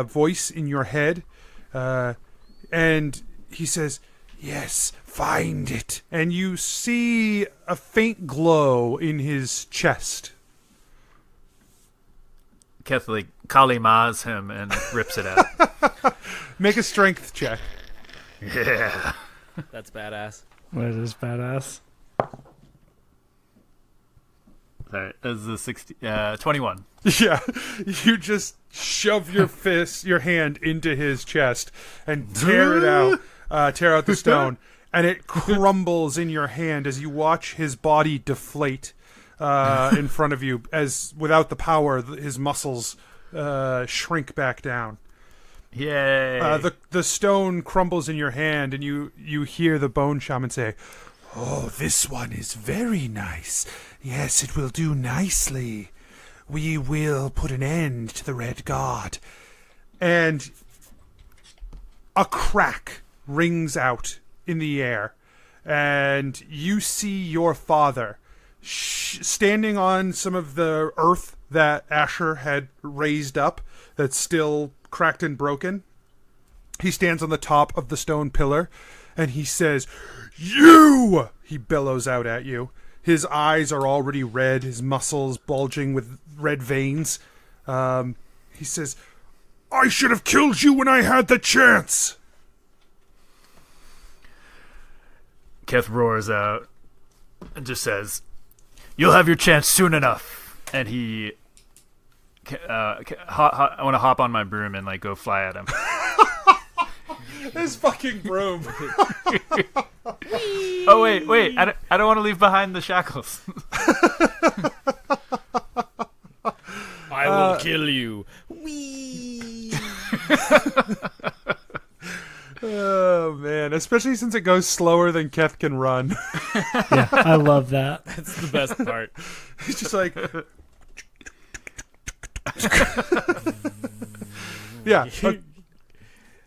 Speaker 4: voice in your head, and he says, "Yes, find it." And you see a faint glow in his chest.
Speaker 2: Keth Kali Ma's him and rips it out.
Speaker 4: Make a strength check.
Speaker 2: Yeah.
Speaker 7: That's badass.
Speaker 9: That is badass.
Speaker 2: Alright, that's the 21.
Speaker 4: Yeah, you just shove your hand into his chest and tear it out, tear out the stone, and it crumbles in your hand as you watch his body deflate in front of you, as without the power, his muscles shrink back down.
Speaker 2: Yay!
Speaker 4: The stone crumbles in your hand, and you hear the bone shaman say, "Oh, this one is very nice. Yes, it will do nicely. We will put an end to the Red God." And a crack rings out in the air, and you see your father standing on some of the earth that Asher had raised up that's still cracked and broken. He stands on the top of the stone pillar, and he says, "You!" He bellows out at you. His eyes are already red, his muscles bulging with red veins. He says, "I should have killed you when I had the chance."
Speaker 2: Keth roars out and just says, "You'll have your chance soon enough." And he, I want to hop on my broom and like go fly at him.
Speaker 4: His fucking broom.
Speaker 2: Oh wait! I don't want to leave behind the shackles.
Speaker 7: I will kill you.
Speaker 4: Oh man, especially since it goes slower than Keth can run.
Speaker 9: Yeah, I love that.
Speaker 7: That's the best part.
Speaker 4: He's just like, yeah.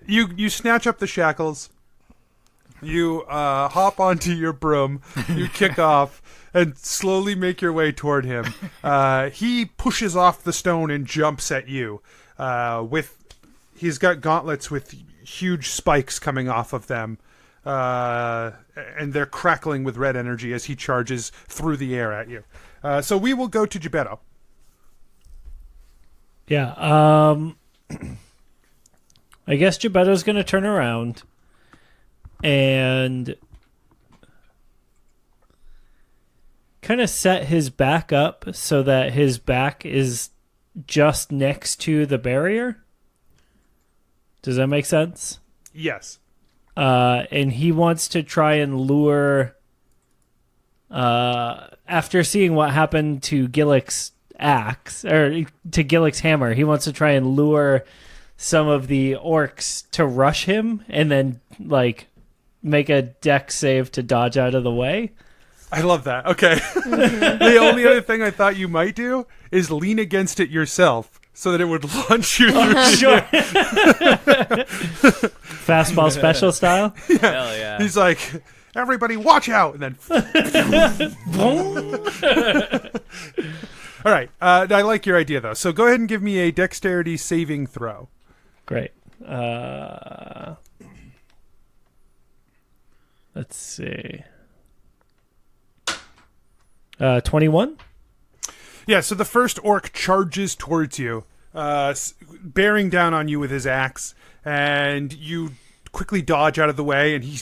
Speaker 4: You snatch up the shackles. You hop onto your broom. You kick off and slowly make your way toward him. He pushes off the stone and jumps at you. He's got gauntlets with huge spikes coming off of them, and they're crackling with red energy as he charges through the air at you. So we will go to Gebetto.
Speaker 9: Yeah. I guess Gebetto's going to turn around and kind of set his back up so that his back is just next to the barrier. Does that make sense?
Speaker 4: Yes.
Speaker 9: And he wants to try and lure, after seeing what happened to Gillick's axe, or to Gillick's hammer, he wants to try and lure some of the orcs to rush him and then, like, make a dex save to dodge out of the way.
Speaker 4: I love that. Okay. The only other thing I thought you might do is lean against it yourself so that it would launch you through the air.
Speaker 9: Fastball special style?
Speaker 4: Yeah.
Speaker 7: Hell yeah.
Speaker 4: He's like, "Everybody watch out!" And then... All right. I like your idea, though. So go ahead and give me a dexterity saving throw.
Speaker 9: Great. Let's see. 21?
Speaker 4: Yeah, so the first orc charges towards you, bearing down on you with his axe, and you quickly dodge out of the way, and he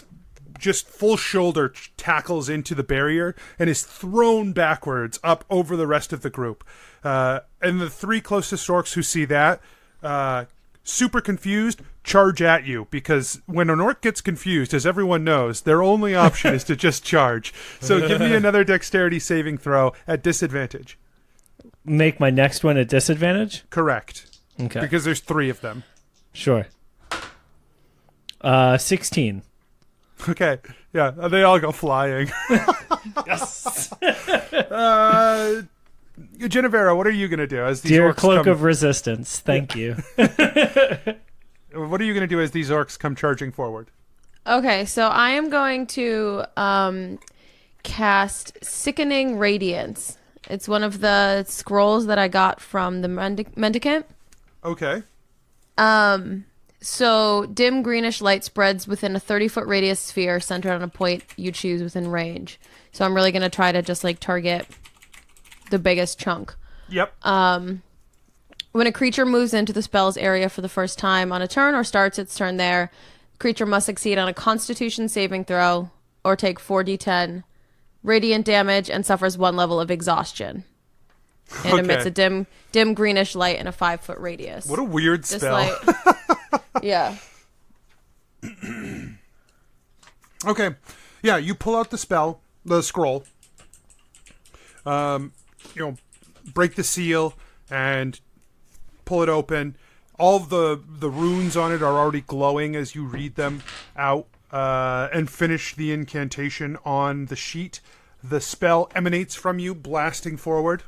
Speaker 4: just full shoulder tackles into the barrier and is thrown backwards up over the rest of the group. And the three closest orcs who see that, super confused, charge at you, because when an orc gets confused, as everyone knows, their only option is to just charge. So give me another dexterity saving throw at disadvantage.
Speaker 9: Make my next one a disadvantage?
Speaker 4: Correct.
Speaker 9: Okay.
Speaker 4: Because there's three of them.
Speaker 9: Sure. 16.
Speaker 4: Okay. Yeah, they all go flying.
Speaker 9: Yes.
Speaker 4: Genevera, what are you going to do as these
Speaker 9: Dear
Speaker 4: orcs
Speaker 9: Cloak
Speaker 4: come...
Speaker 9: of Resistance, thank you.
Speaker 4: What are you going to do as these orcs come charging forward?
Speaker 3: Okay, so I am going to cast Sickening Radiance. It's one of the scrolls that I got from the mendicant.
Speaker 4: Okay.
Speaker 3: So dim greenish light spreads within a 30-foot radius sphere centered on a point you choose within range. So I'm really going to try to just like target the biggest chunk.
Speaker 4: Yep.
Speaker 3: When a creature moves into the spell's area for the first time on a turn or starts its turn there, creature must succeed on a Constitution saving throw or take 4d10 radiant damage and suffers 1 level of exhaustion. And emits a dim greenish light in a 5-foot radius.
Speaker 4: What a weird
Speaker 3: This
Speaker 4: spell.
Speaker 3: light, yeah.
Speaker 4: Okay. Yeah, you pull out the spell, the scroll. Break the seal and pull it open. all the runes on it are already glowing as you read them out and finish the incantation on the sheet. The spell emanates from you, blasting forward,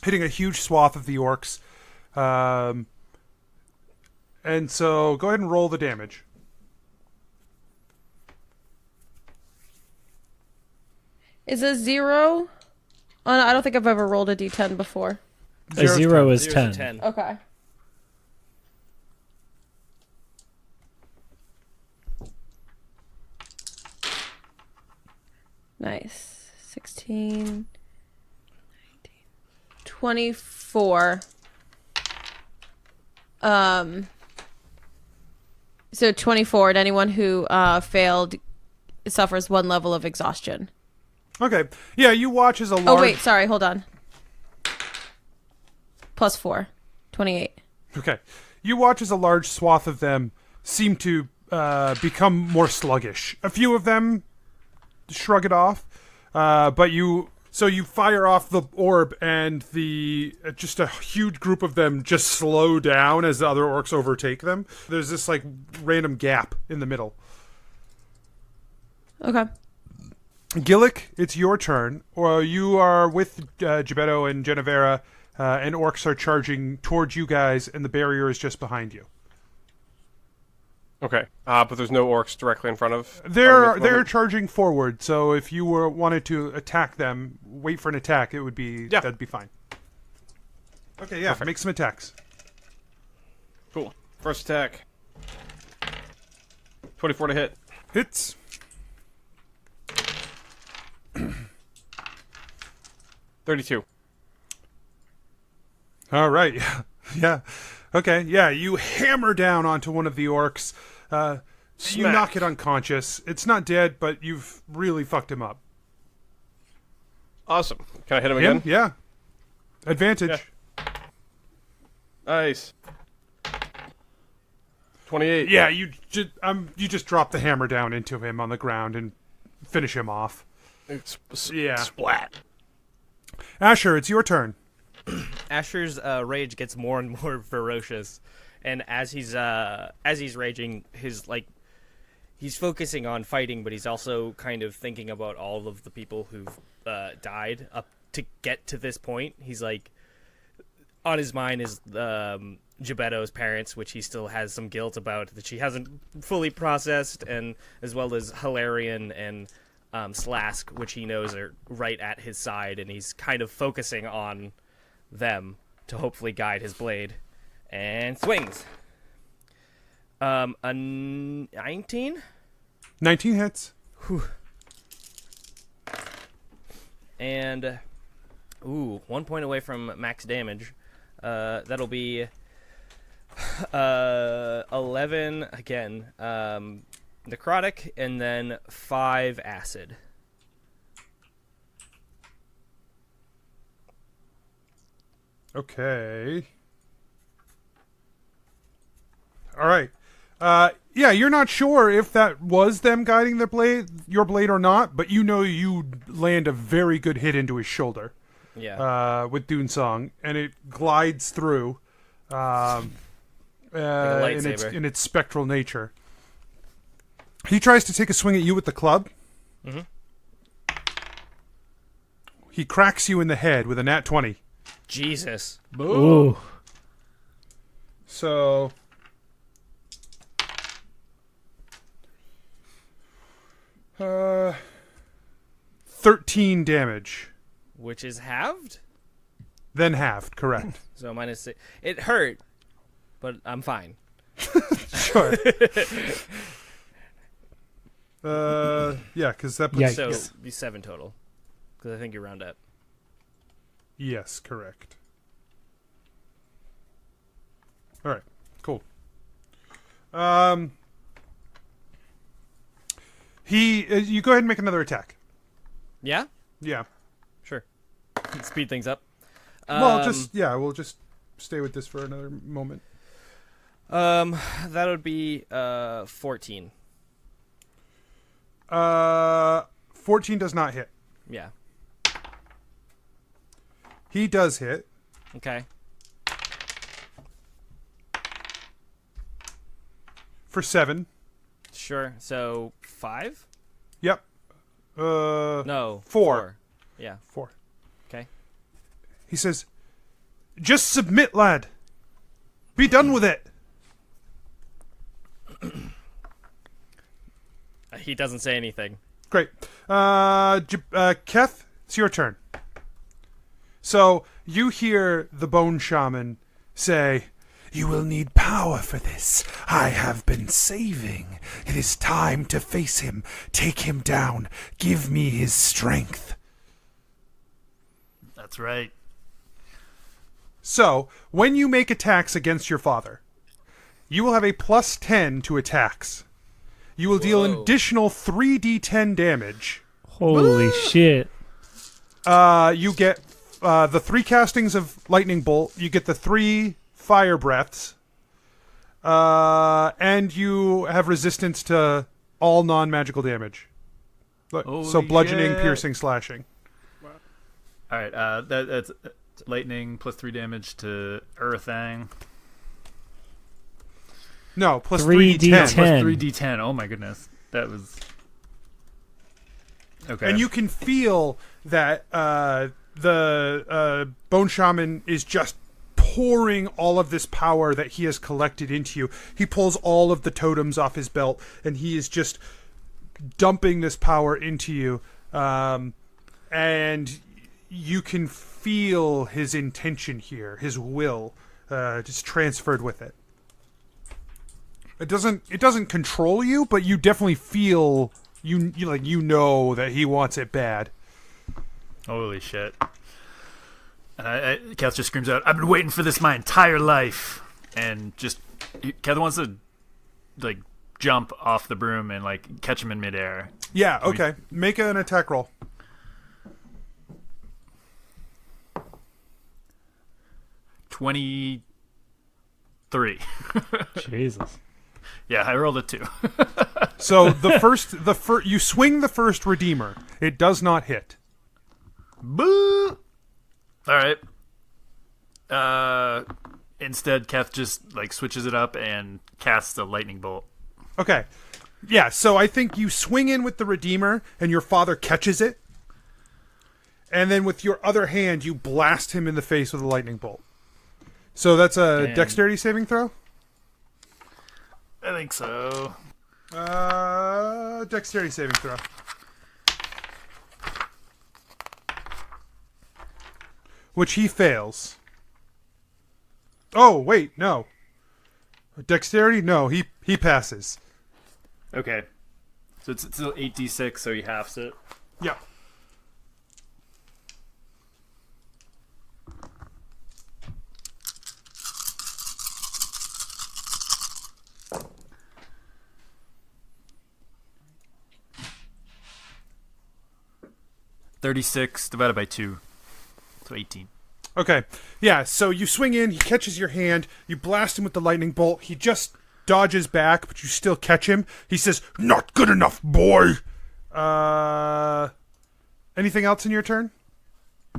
Speaker 4: hitting a huge swath of the orcs. And so go ahead and roll the damage.
Speaker 3: Is a 0? Oh, no, I don't think I've ever rolled a d10 before.
Speaker 9: A 0 is
Speaker 7: 0's
Speaker 9: 10.
Speaker 3: Okay. Nice. 16, 19, 24. So 24, and anyone who failed suffers 1 level of exhaustion.
Speaker 4: Okay. Yeah, you watch as a large...
Speaker 3: Oh, wait, sorry, hold on. Plus 4. 28.
Speaker 4: Okay. You watch as a large swath of them seem to become more sluggish. A few of them shrug it off, but you fire off the orb, and just a huge group of them just slow down as the other orcs overtake them. There's this like random gap in the middle.
Speaker 3: Okay.
Speaker 4: Gillick, it's your turn. Or you are with Gebetto and Genevera, and orcs are charging towards you guys, and the barrier is just behind you.
Speaker 6: Okay. But there's no orcs directly in front of.
Speaker 4: They're charging forward. So if you wanted to attack them, wait for an attack, that'd be fine. Okay, yeah,
Speaker 6: Perfect.
Speaker 4: make some attacks.
Speaker 6: Cool. First attack. 24 to hit.
Speaker 4: Hits.
Speaker 6: $32.
Speaker 4: All right. Yeah. Okay. Yeah. You hammer down onto one of the orcs. You
Speaker 6: Smack.
Speaker 4: knock it unconscious. It's not dead, but you've really fucked him up.
Speaker 6: Awesome. Can I hit him again?
Speaker 4: Yeah. Advantage.
Speaker 6: Yeah. Nice. 28.
Speaker 4: Yeah. You just drop the hammer down into him on the ground and finish him off. Yeah.
Speaker 6: Splat.
Speaker 4: Asher, it's your turn.
Speaker 7: Asher's rage gets more and more ferocious, and as he's raging, he's focusing on fighting, but he's also kind of thinking about all of the people who've died up to get to this point. He's like, on his mind is Gebetto's parents, which he still has some guilt about that she hasn't fully processed, and as well as Hilarion and Slask, which he knows are right at his side, and he's kind of focusing on them to hopefully guide his blade. And swings. A 19?
Speaker 4: 19 hits.
Speaker 7: Whew. And 1 point away from max damage. That'll be 11 again. Necrotic, and then 5 acid.
Speaker 4: Okay. All right. Yeah, you're not sure if that was them guiding your blade or not, but you know you land a very good hit into his shoulder.
Speaker 7: Yeah.
Speaker 4: With Dune Song, and it glides through
Speaker 7: Like a lightsaber.
Speaker 4: in its spectral nature. He tries to take a swing at you with the club.
Speaker 7: Mm-hmm.
Speaker 4: He cracks you in the head with a nat 20.
Speaker 7: Jesus.
Speaker 9: Ooh.
Speaker 4: So... 13 damage.
Speaker 7: Which is halved?
Speaker 4: Then halved, correct.
Speaker 7: So minus 6. It hurt, but I'm fine.
Speaker 4: Sure. Yeah, because that puts...
Speaker 9: Yikes.
Speaker 7: So it'd be 7 total. Because I think you round up.
Speaker 4: Yes, correct. All right, cool. You go ahead and make another attack.
Speaker 7: Yeah?
Speaker 4: Yeah.
Speaker 7: Sure. Speed things up.
Speaker 4: Well, we'll just stay with this for another moment.
Speaker 7: That would be 14.
Speaker 4: 14 does not hit.
Speaker 7: Yeah.
Speaker 4: He does hit.
Speaker 7: Okay.
Speaker 4: for 7.
Speaker 7: Sure. So 5?
Speaker 4: Yep.
Speaker 7: No.
Speaker 4: 4.
Speaker 7: Yeah.
Speaker 4: 4.
Speaker 7: Okay.
Speaker 4: He says, "Just submit, lad. Be done with it."
Speaker 7: He doesn't say anything.
Speaker 4: Great. Keth, it's your turn. So you hear the bone shaman say, "You will need power for this. I have been saving. It is time to face him. Take him down. Give me his strength."
Speaker 2: That's right.
Speaker 4: So, when you make attacks against your father, you will have a +10 to attacks. You will deal an additional 3d10 damage.
Speaker 9: Holy shit.
Speaker 4: You get the 3 castings of lightning bolt. You get the 3 fire breaths. And you have resistance to all non-magical damage. So bludgeoning, piercing, slashing.
Speaker 2: All right, that's lightning plus 3 damage to Earthang.
Speaker 4: No, plus
Speaker 9: 3d10.
Speaker 4: 3d10.
Speaker 2: Plus 3d10. Oh my goodness, that was okay.
Speaker 4: And you can feel that the bone shaman is just pouring all of this power that he has collected into you. He pulls all of the totems off his belt, and he is just dumping this power into you. And you can feel his intention here, his will, just transferred with it. It doesn't control you, but you definitely feel you know that he wants it bad.
Speaker 2: Holy shit! And Keth just screams out, "I've been waiting for this my entire life!" And just Keth wants to like jump off the broom and like catch him in midair.
Speaker 4: Yeah. Okay. Make an attack roll.
Speaker 2: 23.
Speaker 9: Jesus.
Speaker 2: Yeah, I rolled a 2.
Speaker 4: So the first you swing the first redeemer. It does not hit.
Speaker 2: Boo! All right. Instead, Keth just like switches it up and casts a lightning bolt.
Speaker 4: Okay. Yeah, so I think you swing in with the redeemer and your father catches it. And then with your other hand you blast him in the face with a lightning bolt. So that's a dexterity saving throw?
Speaker 2: I think so.
Speaker 4: Dexterity saving throw. Which he fails. Oh, wait, no. Dexterity? No, he passes.
Speaker 2: Okay. So it's still 8d6, so he halves it.
Speaker 4: Yeah.
Speaker 2: $36 divided by 2. So 18.
Speaker 4: Okay. Yeah, so you swing in, he catches your hand, you blast him with the lightning bolt, he just dodges back, but you still catch him. He says, "Not good enough, boy!" Anything else in your turn?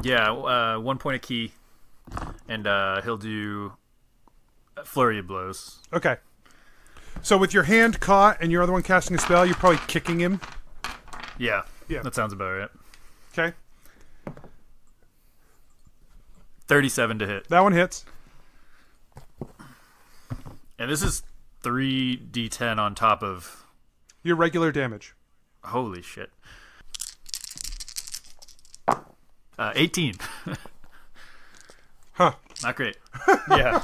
Speaker 2: Yeah, 1 point of key. And he'll do a flurry of blows.
Speaker 4: Okay. So with your hand caught and your other one casting a spell, you're probably kicking him.
Speaker 2: Yeah.
Speaker 4: Yeah.
Speaker 2: That sounds about right.
Speaker 4: Okay.
Speaker 2: 37 to hit.
Speaker 4: That one hits.
Speaker 2: And this is 3d10 on top of...
Speaker 4: Your regular damage.
Speaker 2: Holy shit. 18.
Speaker 4: Huh.
Speaker 2: Not great. Yeah.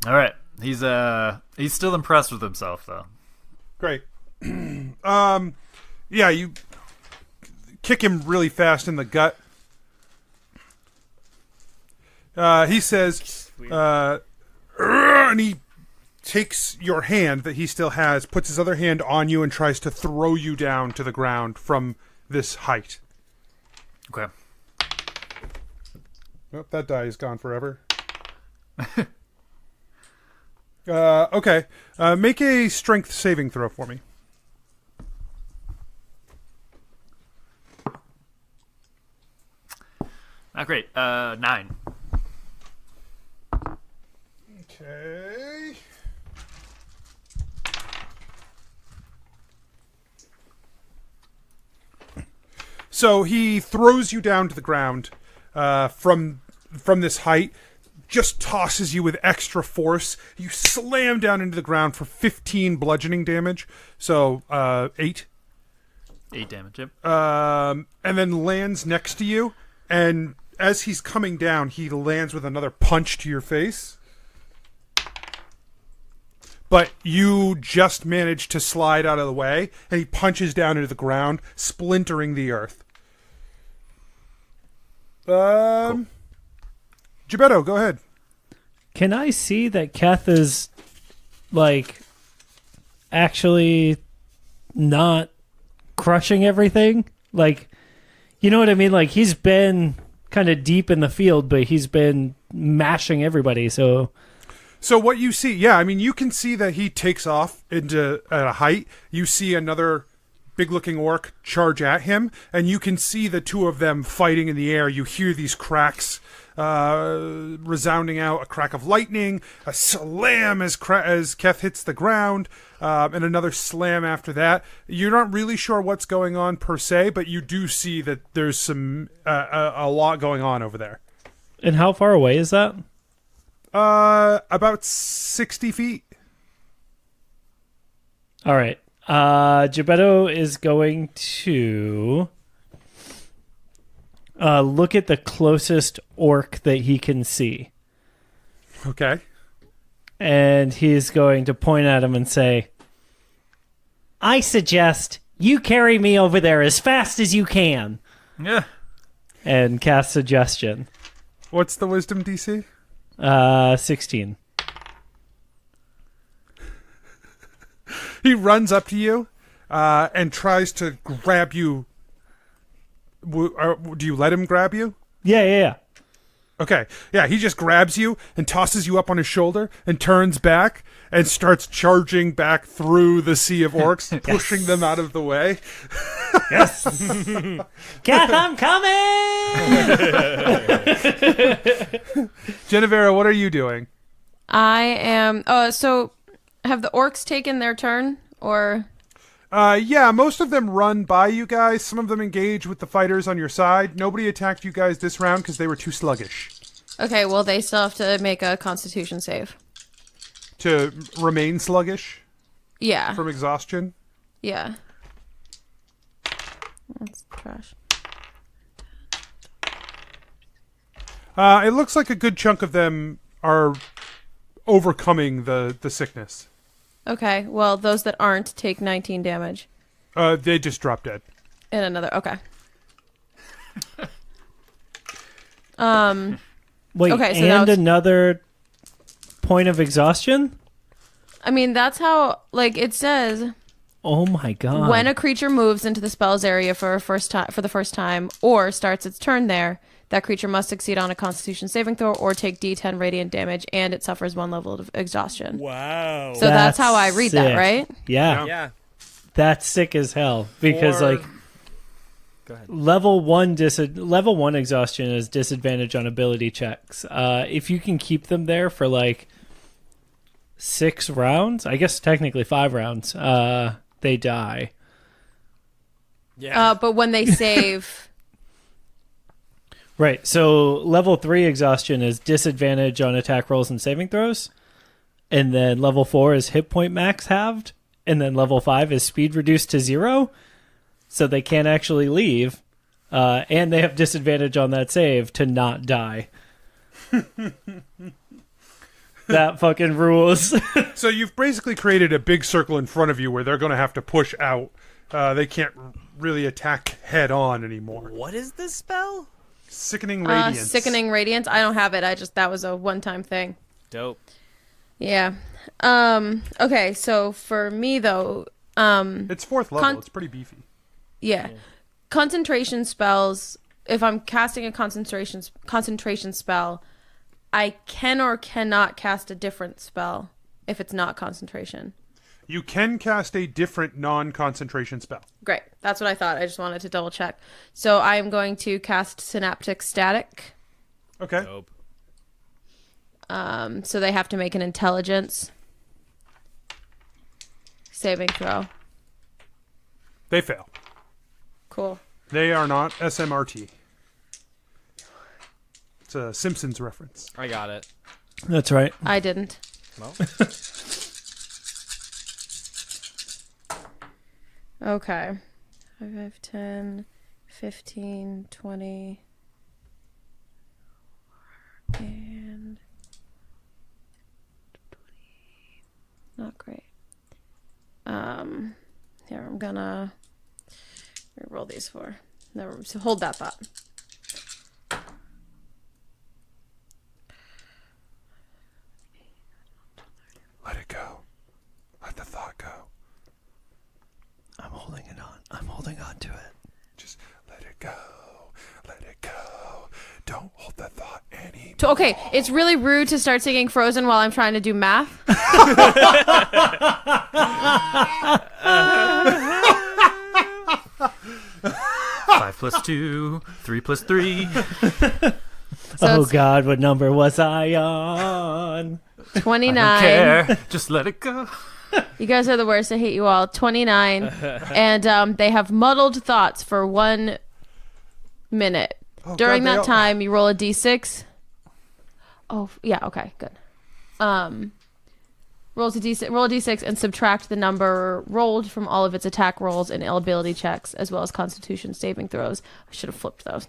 Speaker 2: All right. He's still impressed with himself though.
Speaker 4: Great. Yeah, you kick him really fast in the gut. He says, and he takes your hand that he still has, puts his other hand on you, and tries to throw you down to the ground from this height.
Speaker 2: Okay.
Speaker 4: Nope, that die is gone forever. Okay. Make a strength saving throw for me.
Speaker 2: Not great. 9.
Speaker 4: Okay. So he throws you down to the ground from this height, just tosses you with extra force. You slam down into the ground for 15 bludgeoning damage. So 8.
Speaker 2: 8 damage. Yep.
Speaker 4: And then lands next to you. And as he's coming down, he lands with another punch to your face. But you just manage to slide out of the way, and he punches down into the ground, splintering the earth.
Speaker 2: Cool.
Speaker 4: Gebetto, go ahead.
Speaker 9: Can I see that Keth is, like, actually not crushing everything? Like, you know what I mean? Like, he's been kind of deep in the field, but he's been mashing everybody, so...
Speaker 4: So what you see, yeah, I mean, you can see that he takes off at a height. You see another big-looking orc charge at him, and you can see the two of them fighting in the air. You hear these cracks resounding out, a crack of lightning, a slam as Keth hits the ground, and another slam after that. You're not really sure what's going on per se, but you do see that there's some a lot going on over there.
Speaker 9: And how far away is that?
Speaker 4: About 60 feet.
Speaker 9: All right. Gebetto is going to look at the closest orc that he can see.
Speaker 4: Okay.
Speaker 9: And he's going to point at him and say, I suggest you carry me over there as fast as you can.
Speaker 2: Yeah.
Speaker 9: And cast suggestion.
Speaker 4: What's the wisdom DC?
Speaker 9: 16.
Speaker 4: He runs up to you and tries to grab you. Do you let him grab you?
Speaker 9: Yeah.
Speaker 4: Okay. Yeah, he just grabs you and tosses you up on his shoulder and turns back and starts charging back through the sea of orcs, pushing them out of the way.
Speaker 9: Yes. Kath, I'm coming!
Speaker 4: Genevera, what are you doing?
Speaker 3: I am... so have the orcs taken their turn? Or...
Speaker 4: Yeah, most of them run by you guys. Some of them engage with the fighters on your side. Nobody attacked you guys this round because they were too sluggish.
Speaker 3: Okay, well, they still have to make a constitution save.
Speaker 4: To remain sluggish?
Speaker 3: Yeah.
Speaker 4: From exhaustion?
Speaker 3: Yeah. That's trash.
Speaker 4: It looks like a good chunk of them are overcoming the sickness.
Speaker 3: Okay, well, those that aren't take 19 damage.
Speaker 4: They just drop dead.
Speaker 3: And another, okay.
Speaker 9: Wait,
Speaker 3: okay, so
Speaker 9: and another point of exhaustion?
Speaker 3: I mean, that's how, like, it says...
Speaker 9: Oh my god.
Speaker 3: When a creature moves into the spell's area for the first time, or starts its turn there, that creature must succeed on a Constitution saving throw or take D10 radiant damage, and it suffers 1 level of exhaustion.
Speaker 7: Wow.
Speaker 3: So that's how I read that,
Speaker 9: sick.
Speaker 3: right?
Speaker 7: Yeah.
Speaker 9: That's sick as hell. Because,
Speaker 7: Or-
Speaker 9: like,
Speaker 7: Go ahead.
Speaker 9: level one exhaustion is disadvantage on ability checks. If you can keep them there for, like, 6 rounds, I guess technically 5 rounds, they die.
Speaker 7: Yeah.
Speaker 3: But when they save...
Speaker 9: Right, so level 3 exhaustion is disadvantage on attack rolls and saving throws. And then level 4 is hit point max halved. And then level 5 is speed reduced to 0. So they can't actually leave. And they have disadvantage on that save to not die. That fucking rules.
Speaker 4: So you've basically created a big circle in front of you where they're going to have to push out. They can't really attack head on anymore.
Speaker 7: What is this spell?
Speaker 4: Sickening Radiance.
Speaker 3: Sickening Radiance. I don't have it. That was a one-time thing.
Speaker 7: Dope.
Speaker 3: Yeah. Okay, so for me, though...
Speaker 4: It's 4th level. It's pretty beefy.
Speaker 3: Yeah. Concentration spells, if I'm casting a concentration spell, I can or cannot cast a different spell if it's not concentration.
Speaker 4: You can cast a different non-concentration spell.
Speaker 3: Great. That's what I thought. I just wanted to double check. So I'm going to cast Synaptic Static.
Speaker 4: Okay.
Speaker 7: Dope.
Speaker 3: So they have to make an intelligence saving throw.
Speaker 4: They fail.
Speaker 3: Cool.
Speaker 4: They are not SMRT. It's a Simpsons reference.
Speaker 7: I got it.
Speaker 9: That's right.
Speaker 3: I didn't.
Speaker 7: Well,
Speaker 3: Okay. 5, 10, 15, 20, and 20. Not great. Here, I'm gonna roll these 4. Never, so hold that thought.
Speaker 4: Let it go. Let the thought go.
Speaker 9: I'm holding it on. I'm holding on to it.
Speaker 4: Just let it go. Let it go. Don't hold the thought anymore.
Speaker 3: Okay, it's really rude to start singing Frozen while I'm trying to do math.
Speaker 2: 5 plus 2, 3 plus 3.
Speaker 9: Oh
Speaker 3: it's-
Speaker 9: God, what number was I on?
Speaker 3: 29.
Speaker 2: Care. Just let it go.
Speaker 3: You guys are the worst. I hate you all. 29. And they have muddled thoughts for 1 minute.
Speaker 4: Oh,
Speaker 3: During
Speaker 4: God, they
Speaker 3: that
Speaker 4: all-
Speaker 3: time, you roll a d6. Oh, yeah, okay, good. Roll a d6 and subtract the number rolled from all of its attack rolls and ability checks, as well as Constitution saving throws. I should have flipped those.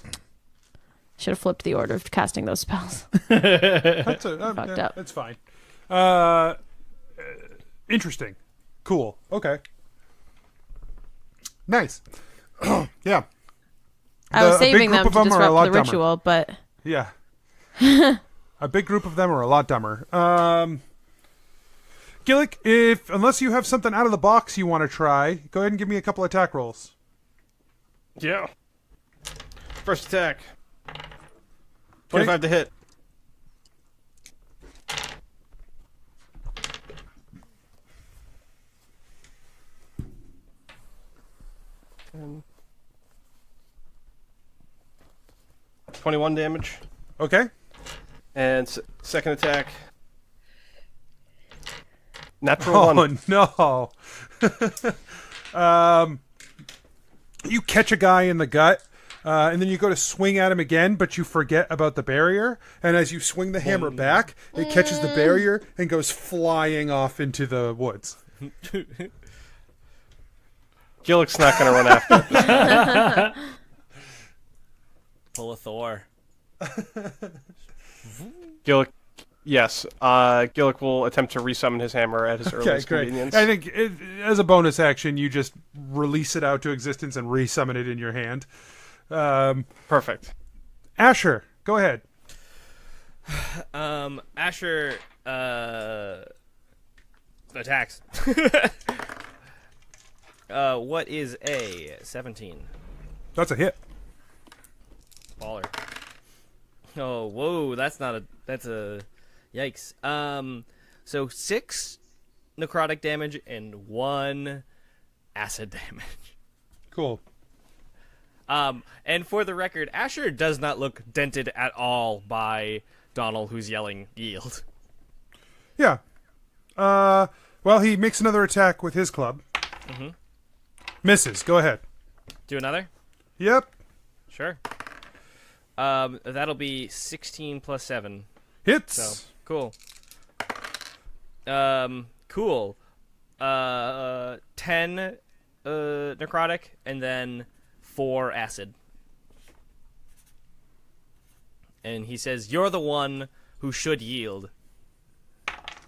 Speaker 3: Should have flipped the order of casting those spells.
Speaker 4: That's
Speaker 3: Fucked up.
Speaker 4: That's fine. Interesting. Cool. Okay. Nice. Yeah.
Speaker 3: I was
Speaker 4: A big
Speaker 3: saving
Speaker 4: group
Speaker 3: them
Speaker 4: of
Speaker 3: to
Speaker 4: them are a
Speaker 3: disrupt
Speaker 4: lot
Speaker 3: the
Speaker 4: dumber.
Speaker 3: ritual, but
Speaker 4: Yeah. A big group of them are a lot dumber. Gillick, unless you have something out of the box you want to try, go ahead and give me a couple attack rolls.
Speaker 6: Yeah. First attack. 25 to hit. And 21 damage.
Speaker 4: Okay.
Speaker 6: And second attack. Natural 1.
Speaker 4: Oh no. You catch a guy in the gut, and then you go to swing at him again, but you forget about the barrier. And as you swing the hammer back, it catches the barrier and goes flying off into the woods.
Speaker 6: Gillick's not going to run after it.
Speaker 7: pull a Thor.
Speaker 6: Gillick, yes. Gillick will attempt to resummon his hammer at his
Speaker 4: Okay,
Speaker 6: earliest
Speaker 4: great.
Speaker 6: convenience.
Speaker 4: I think as a bonus action, you just release it out to existence and resummon it in your hand.
Speaker 6: Perfect.
Speaker 4: Asher, go ahead.
Speaker 7: Asher attacks. What is a 17?
Speaker 4: That's a hit.
Speaker 7: Baller. Oh, whoa, that's a yikes. So 6 necrotic damage and 1 acid damage.
Speaker 4: Cool.
Speaker 7: And for the record, Asher does not look dented at all by Donald, who's yelling yield.
Speaker 4: Yeah. Well, he makes another attack with his club.
Speaker 7: Mm-hmm.
Speaker 4: Misses. Go ahead.
Speaker 7: Do another?
Speaker 4: Yep.
Speaker 7: Sure. That'll be 16 plus 7.
Speaker 4: Hits.
Speaker 7: So, cool. Cool. 10 necrotic, and then 4 acid. And he says, "You're the one who should yield."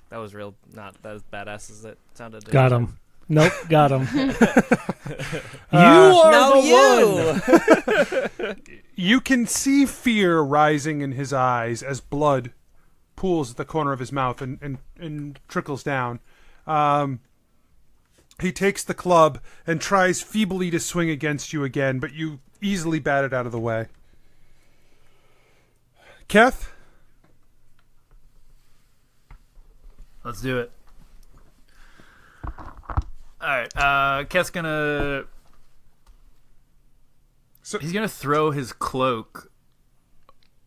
Speaker 7: That was real, not as badass as it sounded.
Speaker 9: Got him. Nope, got him.
Speaker 7: You are
Speaker 9: the
Speaker 7: one.
Speaker 4: You can see fear rising in his eyes as blood pools at the corner of his mouth and trickles down. He takes the club and tries feebly to swing against you again, but you easily bat it out of the way. Keth?
Speaker 2: Let's do it. Alright, Keth's gonna... he's gonna throw his cloak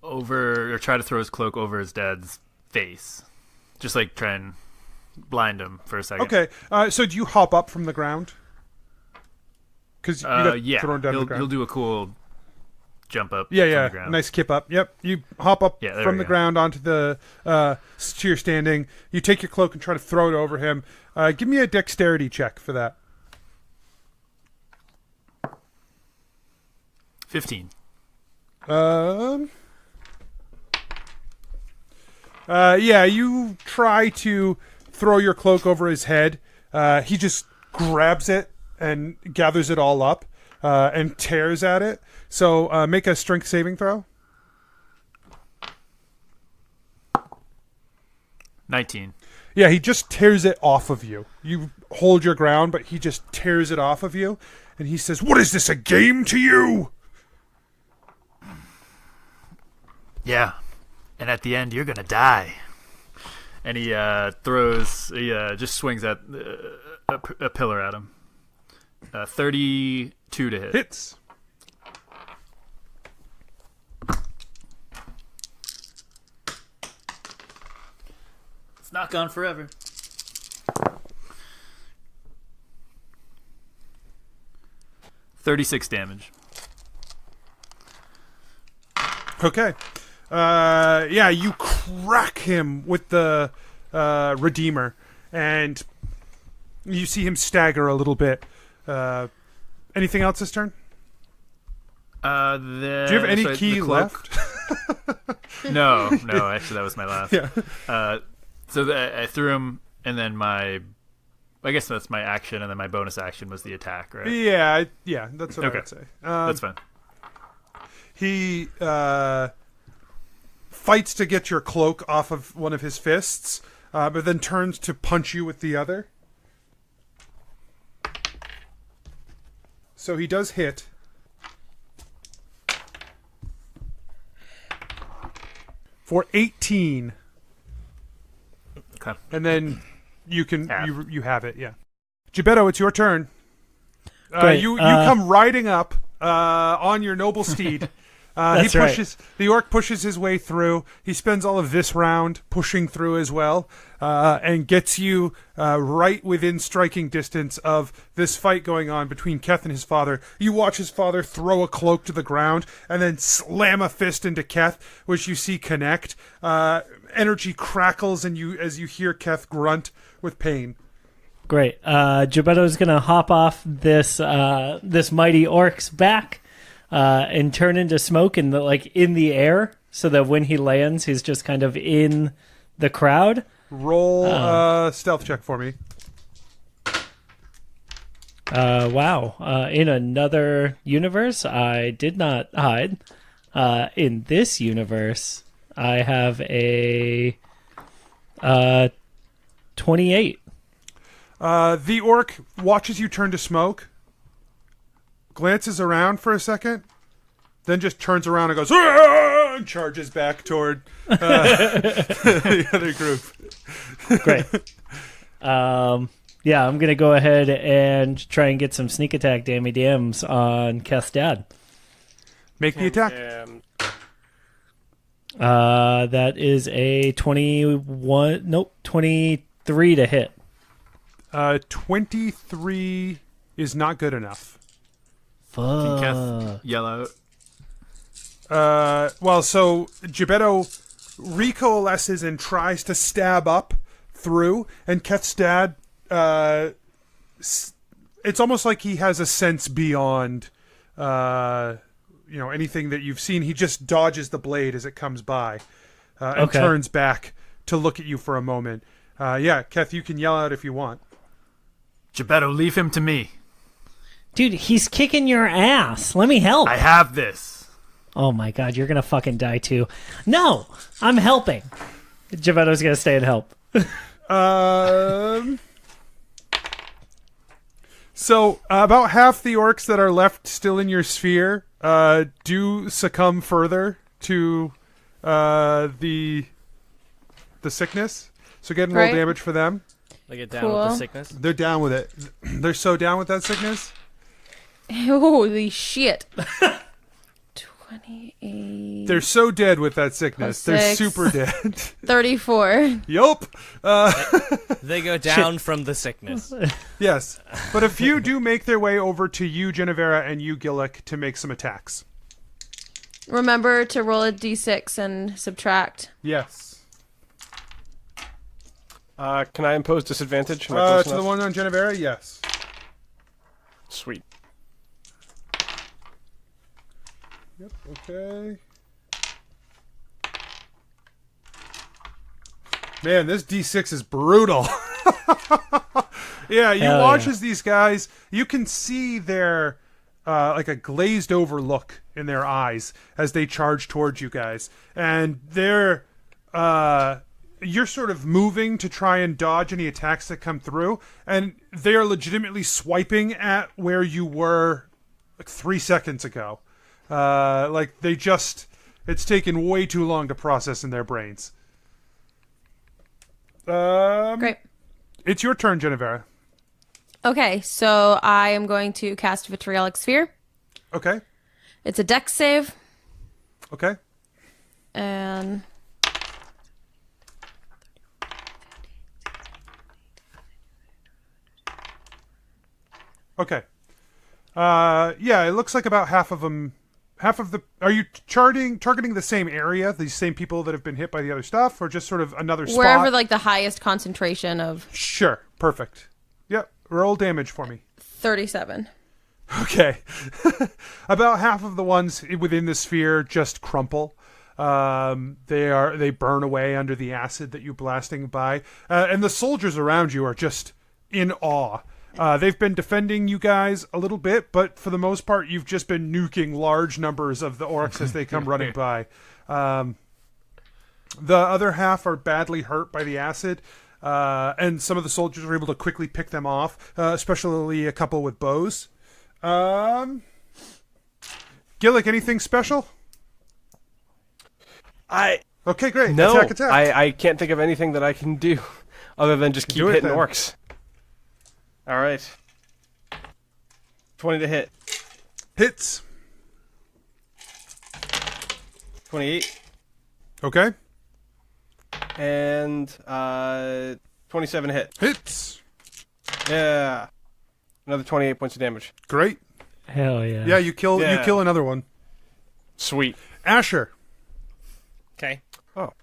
Speaker 2: over, or try to throw his cloak over his dad's face. Just like try and blind him for a second.
Speaker 4: Okay. So do you hop up from the ground? Because you got thrown down to the ground.
Speaker 2: He'll do a cool jump up.
Speaker 4: Yeah,
Speaker 2: from
Speaker 4: yeah.
Speaker 2: the ground.
Speaker 4: Nice kip up. Yep. You hop up from the ground onto the to your standing. You take your cloak and try to throw it over him. Give me a dexterity check for that.
Speaker 2: 15.
Speaker 4: Yeah, you try to throw your cloak over his head. He just grabs it and gathers it all up and tears at it. So make a strength saving throw.
Speaker 2: 19.
Speaker 4: Yeah, he just tears it off of you. You hold your ground, but he just tears it off of you. And he says, "What is this, a game to you?"
Speaker 2: Yeah. And at the end, you're going to die. And he just swings at a pillar at him. 32 to hit.
Speaker 4: Hits.
Speaker 2: It's not gone forever. $36 damage.
Speaker 4: Okay. Yeah, you crack him with the Redeemer, and you see him stagger a little bit. Anything else this turn?
Speaker 2: Do
Speaker 4: you have any key left?
Speaker 2: No, actually that was my last.
Speaker 4: Yeah.
Speaker 2: I threw him, and then I guess that's my action, and then my bonus action was the attack, right?
Speaker 4: Yeah, that's what I would say.
Speaker 2: That's fine.
Speaker 4: He fights to get your cloak off of one of his fists, but then turns to punch you with the other. So he does hit. For 18.
Speaker 2: Okay.
Speaker 4: And then you can you have it, yeah. Gebetto, it's your turn. You come riding up on your noble steed.
Speaker 9: That's right.
Speaker 4: The orc pushes his way through. He spends all of this round pushing through as well, and gets you right within striking distance of this fight going on between Keth and his father. You watch his father throw a cloak to the ground and then slam a fist into Keth, which you see connect. Energy crackles, and as you hear Keth grunt with pain.
Speaker 9: Great. Gebetto's gonna hop off this mighty orc's back. And turn into smoke in the air, so that when he lands, he's just kind of in the crowd.
Speaker 4: Roll a stealth check for me.
Speaker 9: Wow. In another universe, I did not hide. In this universe, I have a 28.
Speaker 4: The orc watches you turn to smoke, glances around for a second, then just turns around and goes, "Aah!" and charges back toward the other group.
Speaker 9: Great. Yeah, I'm going to go ahead and try and get some sneak attack dams on Keth's dad.
Speaker 4: Make the attack.
Speaker 9: That is a 23 to hit.
Speaker 4: 23 is not good enough.
Speaker 2: Can Keth yell out?
Speaker 4: So Gebetto recoalesces and tries to stab up through, and Keth's dad, it's almost like he has a sense beyond, anything that you've seen. He just dodges the blade as it comes by, and turns back to look at you for a moment. Keth, you can yell out if you want.
Speaker 2: Gebetto, leave him to me.
Speaker 9: Dude, he's kicking your ass. Let me help.
Speaker 2: I have this.
Speaker 9: Oh my god, you're gonna fucking die too. No, I'm helping. Gebetto's gonna stay and help.
Speaker 4: So about half the orcs that are left still in your sphere do succumb further to the sickness. So get and roll damage for them.
Speaker 7: They get down with the sickness.
Speaker 4: They're down with it. They're so down with that sickness.
Speaker 3: Holy shit. 28.
Speaker 4: They're so dead with that sickness. They're
Speaker 3: +6.
Speaker 4: super dead.
Speaker 3: 34.
Speaker 4: Yup.
Speaker 7: They go down from the sickness.
Speaker 4: Yes. But a few do make their way over to you, Genevera, and you, Gillick, to make some attacks.
Speaker 3: Remember to roll a d6 and subtract.
Speaker 4: Yes.
Speaker 6: Can I impose disadvantage? Am I
Speaker 4: To
Speaker 6: close
Speaker 4: the
Speaker 6: enough?
Speaker 4: one on Genevera, yes.
Speaker 6: Sweet.
Speaker 4: Yep, okay. Man, this D6 is brutal. Yeah, you
Speaker 9: Hell
Speaker 4: watch
Speaker 9: yeah.
Speaker 4: as these guys, you can see their, like a glazed over look in their eyes as they charge towards you guys. And they're, you're sort of moving to try and dodge any attacks that come through. And they are legitimately swiping at where you were like 3 seconds ago. Like they just, it's taken way too long to process in their brains.
Speaker 3: Great.
Speaker 4: It's your turn, Genevera.
Speaker 3: Okay, so I am going to cast Vitriolic Sphere.
Speaker 4: Okay.
Speaker 3: It's a dex save,
Speaker 4: Okay.
Speaker 3: and
Speaker 4: Okay. Yeah, it looks like about half of them. Half of the. Are you targeting the same area, these same people that have been hit by the other stuff, or just sort of another spot?
Speaker 3: wherever like the highest concentration of
Speaker 4: Sure. Perfect. Yep. Roll damage for me.
Speaker 3: 37.
Speaker 4: Okay. About half of the ones within the sphere just crumple. They burn away under the acid that you're blasting by, and the soldiers around you are just in awe. They've been defending you guys a little bit, but for the most part, you've just been nuking large numbers of the orcs as they come running by. The other half are badly hurt by the acid, and some of the soldiers are able to quickly pick them off, especially a couple with bows. Gillick, anything special? Okay, great.
Speaker 6: No,
Speaker 4: Attack.
Speaker 6: I can't think of anything that I can do other than just keep
Speaker 4: Do it
Speaker 6: hitting
Speaker 4: then.
Speaker 6: orcs. All right. 20 to hit.
Speaker 4: Hits.
Speaker 6: 28.
Speaker 4: Okay.
Speaker 6: And 27 to hit.
Speaker 4: Hits.
Speaker 6: Yeah. Another 28 points of damage.
Speaker 4: Great.
Speaker 9: Hell yeah.
Speaker 4: Yeah, you kill another one.
Speaker 6: Sweet.
Speaker 4: Asher.
Speaker 7: Okay.
Speaker 6: Oh.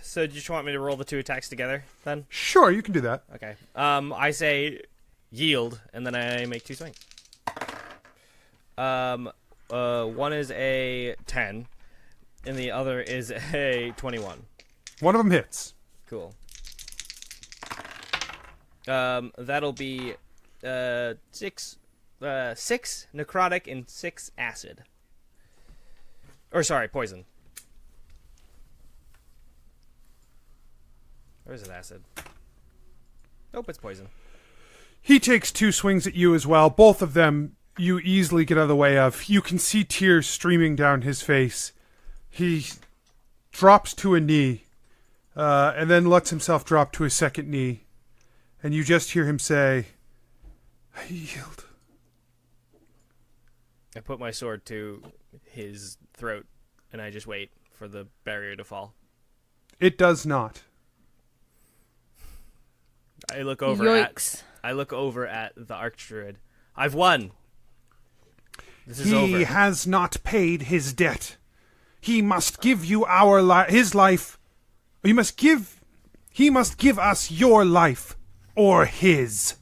Speaker 7: So do you just want me to roll the two attacks together then?
Speaker 4: Sure, you can do that.
Speaker 7: Okay. I say yield, and then I make two swings. One is a 10, and the other is a 21.
Speaker 4: One of them hits.
Speaker 7: Cool. That'll be 6 necrotic and 6 acid. Or sorry, poison. Or is it acid? Nope, it's poison.
Speaker 4: He takes 2 swings at you as well. Both of them you easily get out of the way of. You can see tears streaming down his face. He drops to a knee, and then lets himself drop to a second knee. And you just hear him say, I yield.
Speaker 7: I put my sword to his throat, and I just wait for the barrier to fall.
Speaker 4: It does not.
Speaker 7: I look over
Speaker 3: Yikes.
Speaker 7: at the Archdruid. I've won. This is
Speaker 4: He
Speaker 7: over.
Speaker 4: has not paid his debt. He must give you his life. He must give us your life or his.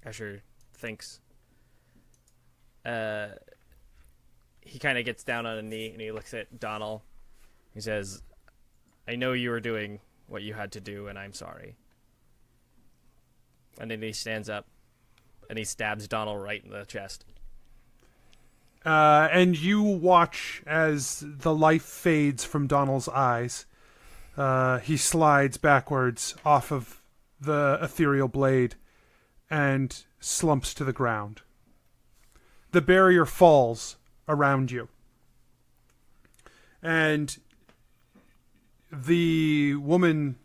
Speaker 7: Asher thinks. He kind of gets down on a knee and he looks at Donald. He says, I know you were doing what you had to do, and I'm sorry. And then he stands up and he stabs Donald right in the chest.
Speaker 4: And you watch as the life fades from Donald's eyes. He slides backwards off of the ethereal blade and slumps to the ground. The barrier falls around you. And the woman,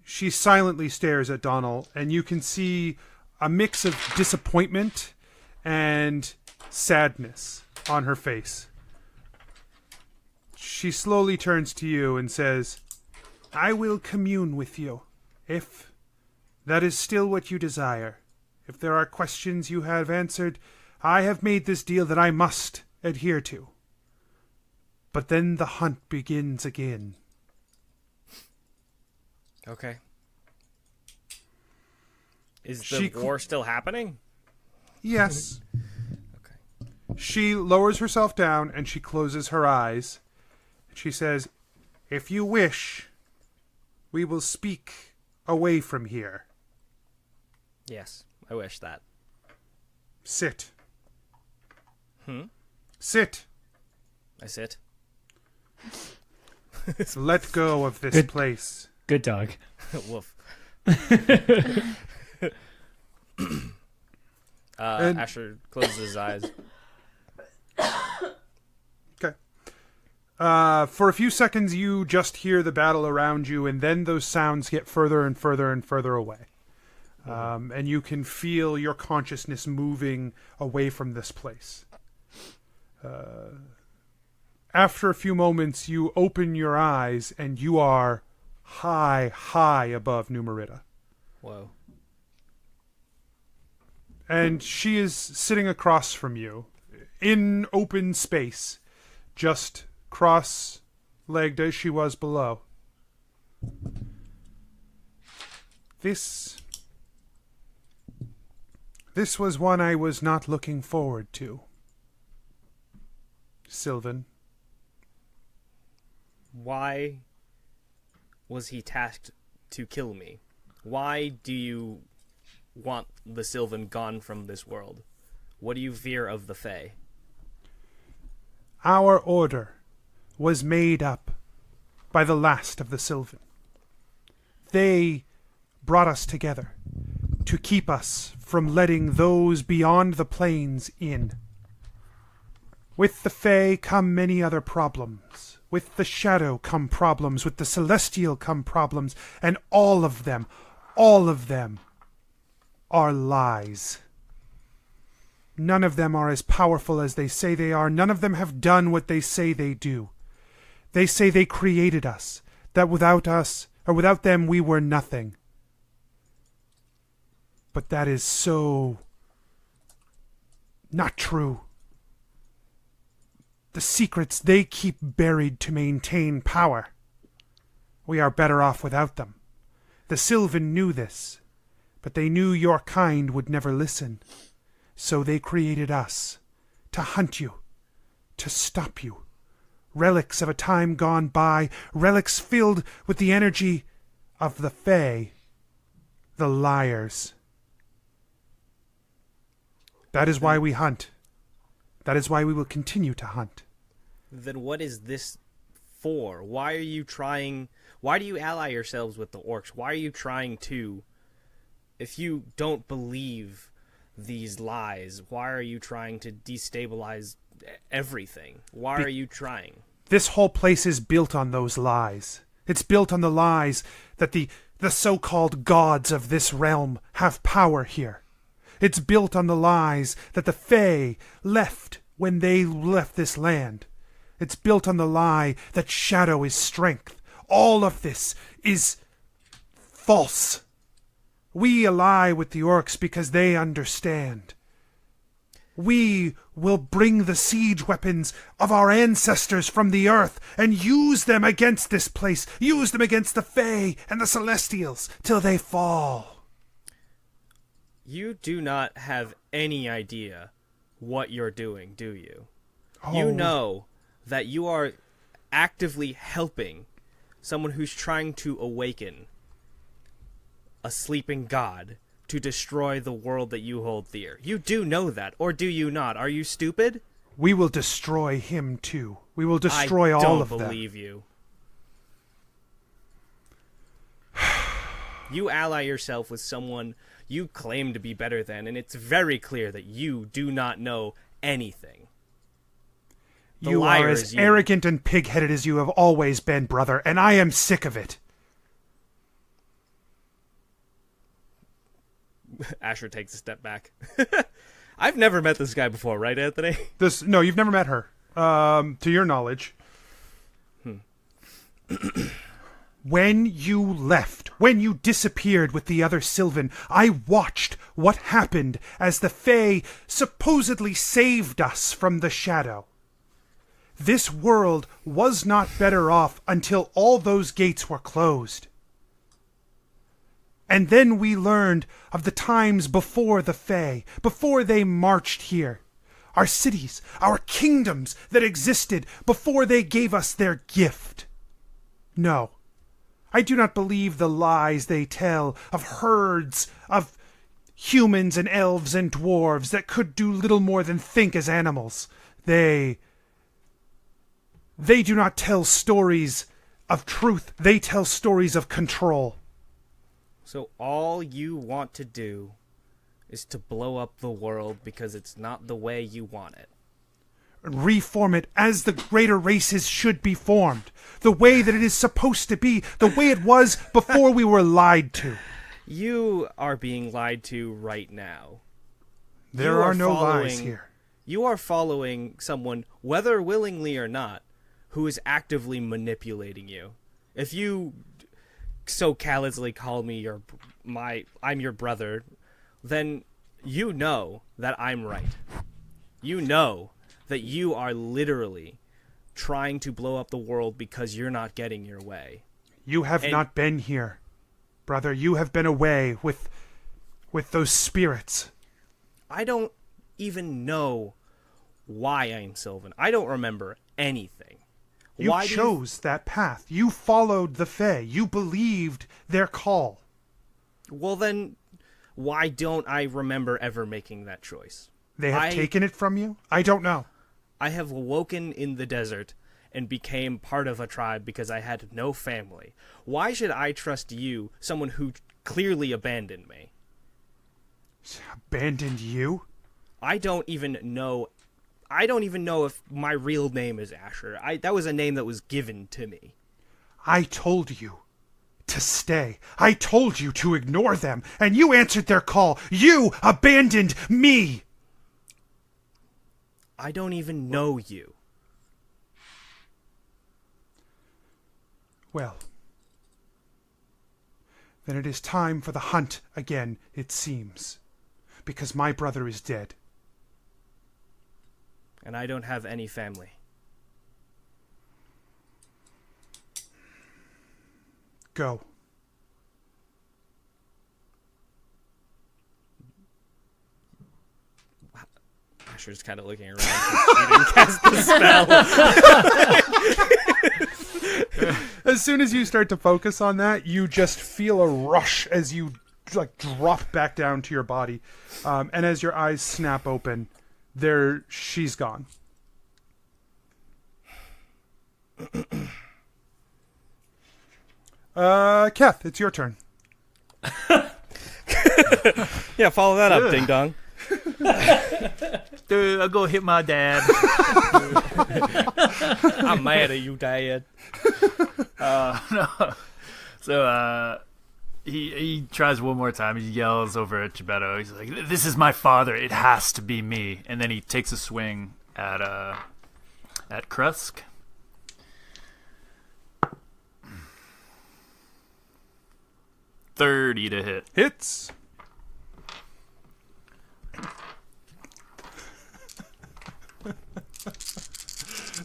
Speaker 4: she silently stares at Donald, and you can see a mix of disappointment and sadness on her face. She slowly turns to you and says, I will commune with you, if that is still what you desire. If there are questions you have answered, I have made this deal that I must adhere to. But then the hunt begins again.
Speaker 7: Okay. Is the war still happening?
Speaker 4: Yes.
Speaker 7: Okay.
Speaker 4: She lowers herself down and she closes her eyes. She says, if you wish, we will speak away from here.
Speaker 7: Yes, I wish that.
Speaker 4: Sit. Sit.
Speaker 7: I sit.
Speaker 4: Let go of this place.
Speaker 9: Good dog.
Speaker 7: Woof.
Speaker 4: And-
Speaker 7: Asher closes his eyes.
Speaker 4: Okay. For a few seconds, you just hear the battle around you, and then those sounds get further and further and further away. And you can feel your consciousness moving away from this place. After a few moments, you open your eyes, and you are high, high above Numerita.
Speaker 7: Whoa.
Speaker 4: And she is sitting across from you, in open space, just cross-legged as she was below. This was one I was not looking forward to. Sylvan.
Speaker 7: Why was he tasked to kill me? Why do you want the Sylvan gone from this world? What do you fear of the Fae?
Speaker 4: Our order was made up by the last of the Sylvan. They brought us together to keep us from letting those beyond the plains in. With the Fae come many other problems. With the Shadow come problems. With the Celestial come problems. And all of them are lies. None of them are as powerful as they say they are. None of them have done what they say they do. They say they created us, that without us, or without them, we were nothing. But that is so not true. The secrets they keep buried to maintain power. We are better off without them. The Sylvan knew this, but they knew your kind would never listen. So they created us, to hunt you, to stop you. Relics of a time gone by, relics filled with the energy of the Fae, the liars. That is why we hunt. That is why we will continue to hunt.
Speaker 7: Then what is this for? Why do you ally yourselves with the Orcs? Why are you trying to, if you don't believe these lies, why are you trying to destabilize everything? Why are you trying?
Speaker 4: This whole place is built on those lies. It's built on the lies that the so-called gods of this realm have power here. It's built on the lies that the Fae left when they left this land. It's built on the lie that shadow is strength. All of this is false. We ally with the Orcs because they understand. We will bring the siege weapons of our ancestors from the earth and use them against this place. Use them against the Fae and the Celestials till they fall.
Speaker 7: You do not have any idea what you're doing, do you?
Speaker 4: Oh.
Speaker 7: You know that you are actively helping someone who's trying to awaken a sleeping god to destroy the world that you hold dear. You do know that, or do you not? Are you stupid?
Speaker 4: We will destroy him too. We will destroy all of them.
Speaker 7: I don't believe you. You ally yourself with someone you claim to be better than, and it's very clear that you do not know anything.
Speaker 4: You are as arrogant and pig-headed as you have always been, brother, and I am sick of it.
Speaker 7: Asher takes a step back. I've never met this guy before, right, Anthony?
Speaker 4: No, you've never met her, to your knowledge. When you left, when you disappeared with the other Sylvan, I watched what happened as the Fae supposedly saved us from the shadow. This world was not better off until all those gates were closed. And then we learned of the times before the Fae, before they marched here. Our cities, our kingdoms that existed before they gave us their gift. No, I do not believe the lies they tell of herds of humans and elves and dwarves that could do little more than think as animals. They do not tell stories of truth. They tell stories of control.
Speaker 7: So all you want to do is to blow up the world because it's not the way you want it.
Speaker 4: Reform it as the greater races should be formed. The way that it is supposed to be. The way it was before we were lied to.
Speaker 7: You are being lied to right now.
Speaker 4: There are no lies here.
Speaker 7: You are following someone, whether willingly or not, who is actively manipulating you. If you so callously call me I'm your brother, then you know that I'm right. You know that you are literally trying to blow up the world because you're not getting your way.
Speaker 4: You have not been here, brother. You have been away with those spirits.
Speaker 7: I don't even know why I'm Sylvan. I don't remember anything.
Speaker 4: You chose that path. You followed the Fae. You believed their call.
Speaker 7: Well, then, why don't I remember ever making that choice?
Speaker 4: They have taken it from you? I don't know.
Speaker 7: I have awoken in the desert and became part of a tribe because I had no family. Why should I trust you, someone who clearly abandoned me?
Speaker 4: Abandoned you?
Speaker 7: I don't even know if my real name is Asher. That was a name that was given to me.
Speaker 4: I told you to stay. I told you to ignore them, and you answered their call. You abandoned me.
Speaker 7: I don't even know you.
Speaker 4: Well, then it is time for the hunt again, it seems, because my brother is dead.
Speaker 7: And I don't have any family.
Speaker 4: Go.
Speaker 7: Asher's kind of looking around because she didn't cast the spell.
Speaker 4: As soon as you start to focus on that, you just feel a rush as you drop back down to your body. And as your eyes snap open, she's gone. Keth, it's your turn.
Speaker 7: Yeah, follow that up, ding dong.
Speaker 2: Dude, I'll go hit my dad.
Speaker 7: I'm mad at you, Dad.
Speaker 2: No. So, he tries one more time. He yells over at Gebetto. He's like, "This is my father. It has to be me." And then he takes a swing at Krusk. .30 to hit.
Speaker 4: Hits.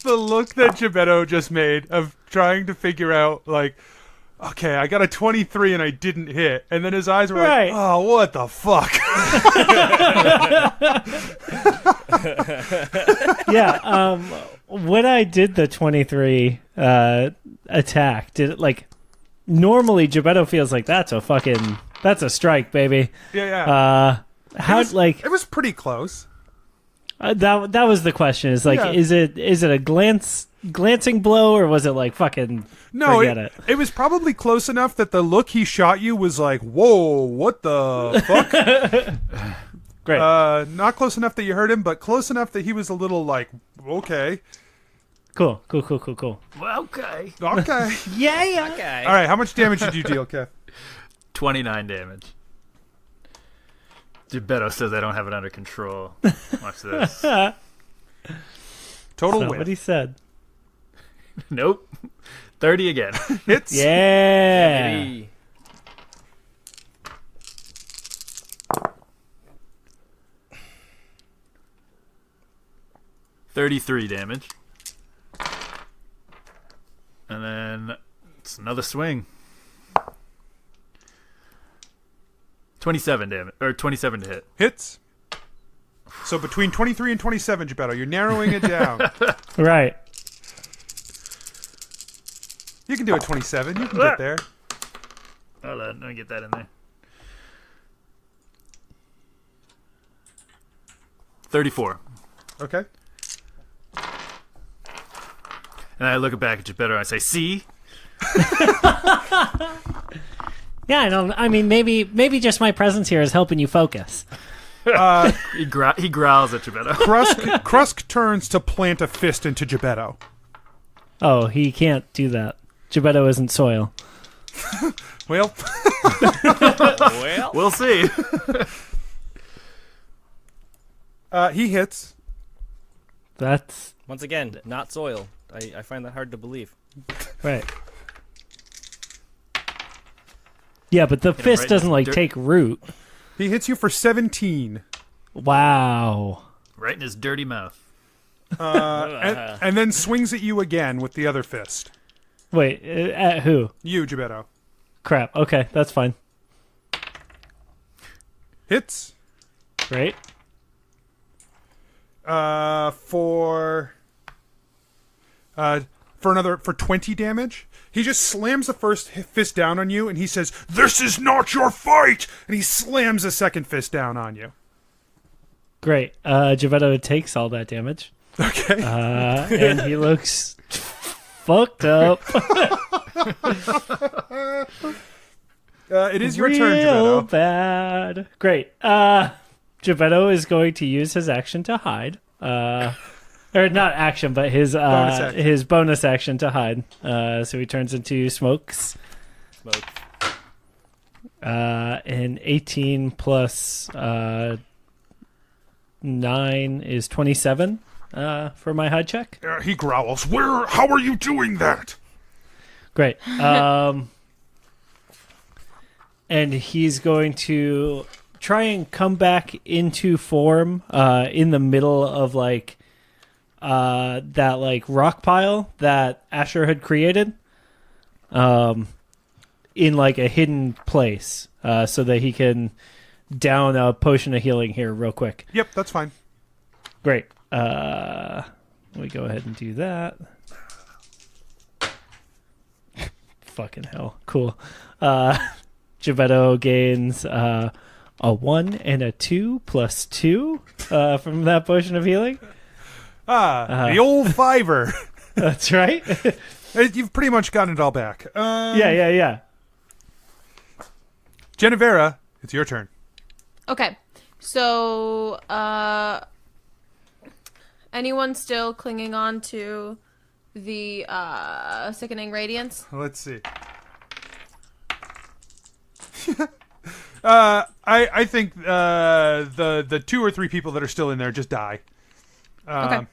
Speaker 4: The look that Gebetto just made of trying to figure out, okay, I got a 23 and I didn't hit. And then his eyes were like, oh, what the fuck?
Speaker 9: Yeah, when I did the 23 attack, did it, normally Gebetto feels like that's a strike, baby.
Speaker 4: Yeah.
Speaker 9: It
Speaker 4: was pretty close.
Speaker 9: That was the question. Is is it a glancing blow, or was it fucking forget it?
Speaker 4: It was probably close enough that the look he shot you was like, whoa, what the fuck?
Speaker 9: Great.
Speaker 4: Not close enough that you hurt him, but close enough that he was a little like, okay.
Speaker 9: Cool.
Speaker 2: Well, okay.
Speaker 4: Okay.
Speaker 9: Yeah.
Speaker 7: Okay.
Speaker 4: All right, how much damage did you deal, Kev?
Speaker 2: 29 damage. Geppetto says I don't have it under control. Watch this.
Speaker 4: Total
Speaker 9: That's
Speaker 4: win.
Speaker 9: what he said.
Speaker 2: Nope. 30 again.
Speaker 4: Hits.
Speaker 9: Yeah.
Speaker 7: Maybe.
Speaker 2: $33 damage. And then it's another swing. 27 damage, or 27 to hit.
Speaker 4: Hits. So between 23 and 27, Geppetto, you're narrowing it down.
Speaker 9: Right.
Speaker 4: You can do it 27. You can get there.
Speaker 2: Hold on, let me get that in there. 34.
Speaker 9: Uh-huh.
Speaker 4: Okay.
Speaker 2: And I look back at Geppetto and I say, see?
Speaker 5: Yeah, I don't. I mean, maybe just my presence here is helping you focus.
Speaker 2: He growls at Geppetto.
Speaker 4: Krusk turns to plant a fist into Geppetto.
Speaker 5: Oh, he can't do that. Geppetto isn't soil.
Speaker 4: Well,
Speaker 7: Well,
Speaker 2: We'll see.
Speaker 4: he hits.
Speaker 5: That's
Speaker 7: once again, not soil. I find that hard to believe.
Speaker 5: right. Yeah, but the
Speaker 2: him
Speaker 5: fist
Speaker 2: right in
Speaker 5: doesn't
Speaker 2: his
Speaker 5: like
Speaker 2: dirt.
Speaker 5: take root.
Speaker 4: He hits you for 17.
Speaker 5: Wow.
Speaker 2: Right in his dirty mouth.
Speaker 4: And then swings at you again with the other fist.
Speaker 5: Wait, at who?
Speaker 4: You, Geppetto.
Speaker 5: Crap. Okay, that's fine.
Speaker 4: Hits.
Speaker 5: Right?
Speaker 4: For 20 damage. He just slams the first fist down on you, and he says, "This is not your fight!" And he slams the second fist down on you.
Speaker 5: Great. Geppetto takes all that damage.
Speaker 4: Okay.
Speaker 5: And he looks fucked up.
Speaker 4: It is your
Speaker 5: Real
Speaker 4: turn, Geppetto.
Speaker 5: bad. Great. Geppetto is going to use his action to hide. Or not action, but his
Speaker 4: action.
Speaker 5: his bonus action to hide. So he turns into Smokes.
Speaker 7: Smoke.
Speaker 5: And 18 plus 9 is 27 for my hide check.
Speaker 1: He growls. How are you doing that?
Speaker 5: Great. And he's going to try and come back into form in the middle of like that like rock pile that Asher had created in like a hidden place so that he can down a potion of healing here real quick.
Speaker 4: Yep, that's fine.
Speaker 5: Great. We go ahead and do that. Fucking hell. Cool. Geppetto gains a 1 and a 2 plus 2 from that potion of healing.
Speaker 4: The old fiver.
Speaker 5: That's right.
Speaker 4: You've pretty much gotten it all back.
Speaker 5: Yeah.
Speaker 4: Genevera, it's your turn.
Speaker 3: Okay. So, anyone still clinging on to the sickening radiance?
Speaker 4: Let's see. I think the 2 or 3 people that are still in there just die.
Speaker 3: Okay.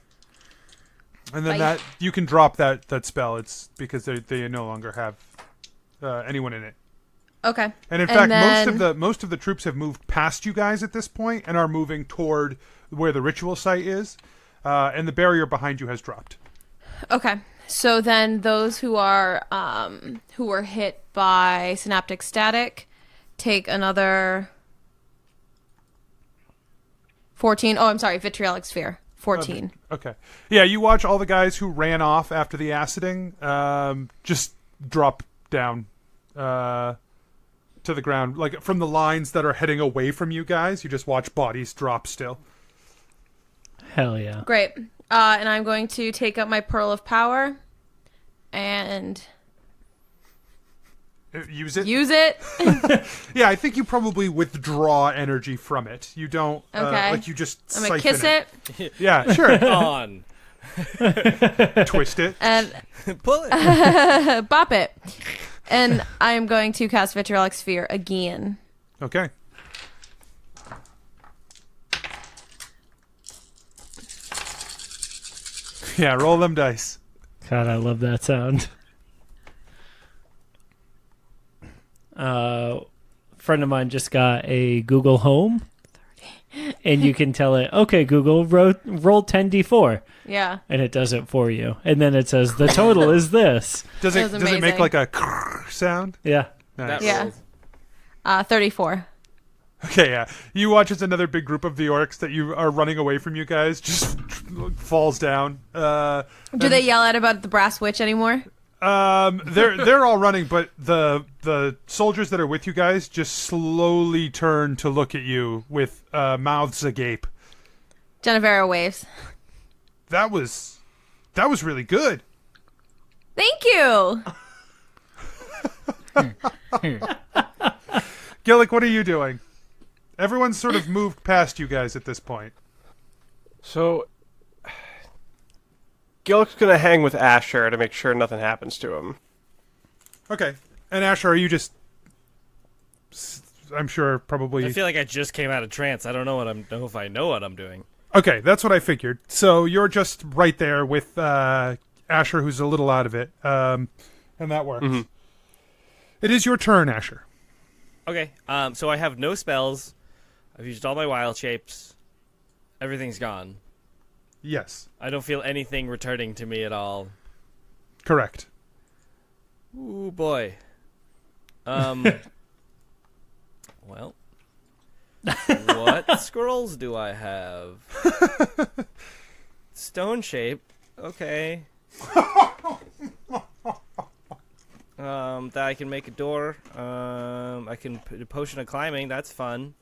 Speaker 4: And then
Speaker 3: Bye.
Speaker 4: you can drop that spell. It's because they no longer have anyone in it.
Speaker 3: Okay.
Speaker 4: And in
Speaker 3: And
Speaker 4: fact,
Speaker 3: then-
Speaker 4: most of the troops have moved past you guys at this point and are moving toward where the ritual site is. And the barrier behind you has dropped.
Speaker 3: Okay. So then those who were hit by synaptic static take another 14. Oh, I'm sorry, vitriolic sphere. 14.
Speaker 4: Okay. Yeah, you watch all the guys who ran off after the aciding just drop down to the ground. Like, from the lines that are heading away from you guys, you just watch bodies drop still.
Speaker 5: Hell yeah.
Speaker 3: Great. And I'm going to take up my Pearl of Power and
Speaker 4: Use it?
Speaker 3: use it.
Speaker 4: Yeah, I think you probably withdraw energy from it. You don't,
Speaker 3: Okay.
Speaker 4: like, you just
Speaker 3: I'm going to
Speaker 4: siphon
Speaker 3: kiss it.
Speaker 4: Yeah, sure.
Speaker 7: On.
Speaker 4: Twist it.
Speaker 3: And
Speaker 7: Pull it.
Speaker 3: bop it. And I'm going to cast Vitriolic Sphere again.
Speaker 4: Okay. Yeah, roll them dice.
Speaker 5: God, I love that sound. Friend of mine just got a Google Home, and you can tell it, okay, Google, roll 10d4,
Speaker 3: Yeah.
Speaker 5: and it does it for you. And then it says, the total is this.
Speaker 4: Does
Speaker 3: That
Speaker 4: it
Speaker 3: was
Speaker 4: does it make
Speaker 3: amazing.
Speaker 4: like a sound?
Speaker 5: Yeah.
Speaker 4: Nice.
Speaker 7: That
Speaker 3: Yeah.
Speaker 7: rolls.
Speaker 3: 34.
Speaker 4: Okay, yeah. You watch as another big group of the orcs that you are running away from you guys just falls down.
Speaker 3: Do they yell at about the brass witch anymore?
Speaker 4: They're all running, but the soldiers that are with you guys just slowly turn to look at you with mouths agape.
Speaker 3: Genevera waves.
Speaker 4: That was really good.
Speaker 3: Thank you.
Speaker 4: Gillick, what are you doing? Everyone's sort of moved past you guys at this point.
Speaker 6: So, Gillick's gonna hang with Asher to make sure nothing happens to him.
Speaker 4: Okay. And Asher, are you just... I'm sure probably...
Speaker 7: I feel like I just came out of trance. I don't know if I know what I'm doing.
Speaker 4: Okay, that's what I figured. So you're just right there with Asher, who's a little out of it. And that works.
Speaker 6: Mm-hmm.
Speaker 4: It is your turn, Asher.
Speaker 7: Okay. So I have no spells. I've used all my wild shapes. Everything's gone.
Speaker 4: Yes.
Speaker 7: I don't feel anything returning to me at all.
Speaker 4: Correct.
Speaker 7: Ooh boy. Well, what scrolls do I have? Stone shape. Okay. That I can make a door. I can put a potion of climbing. That's fun.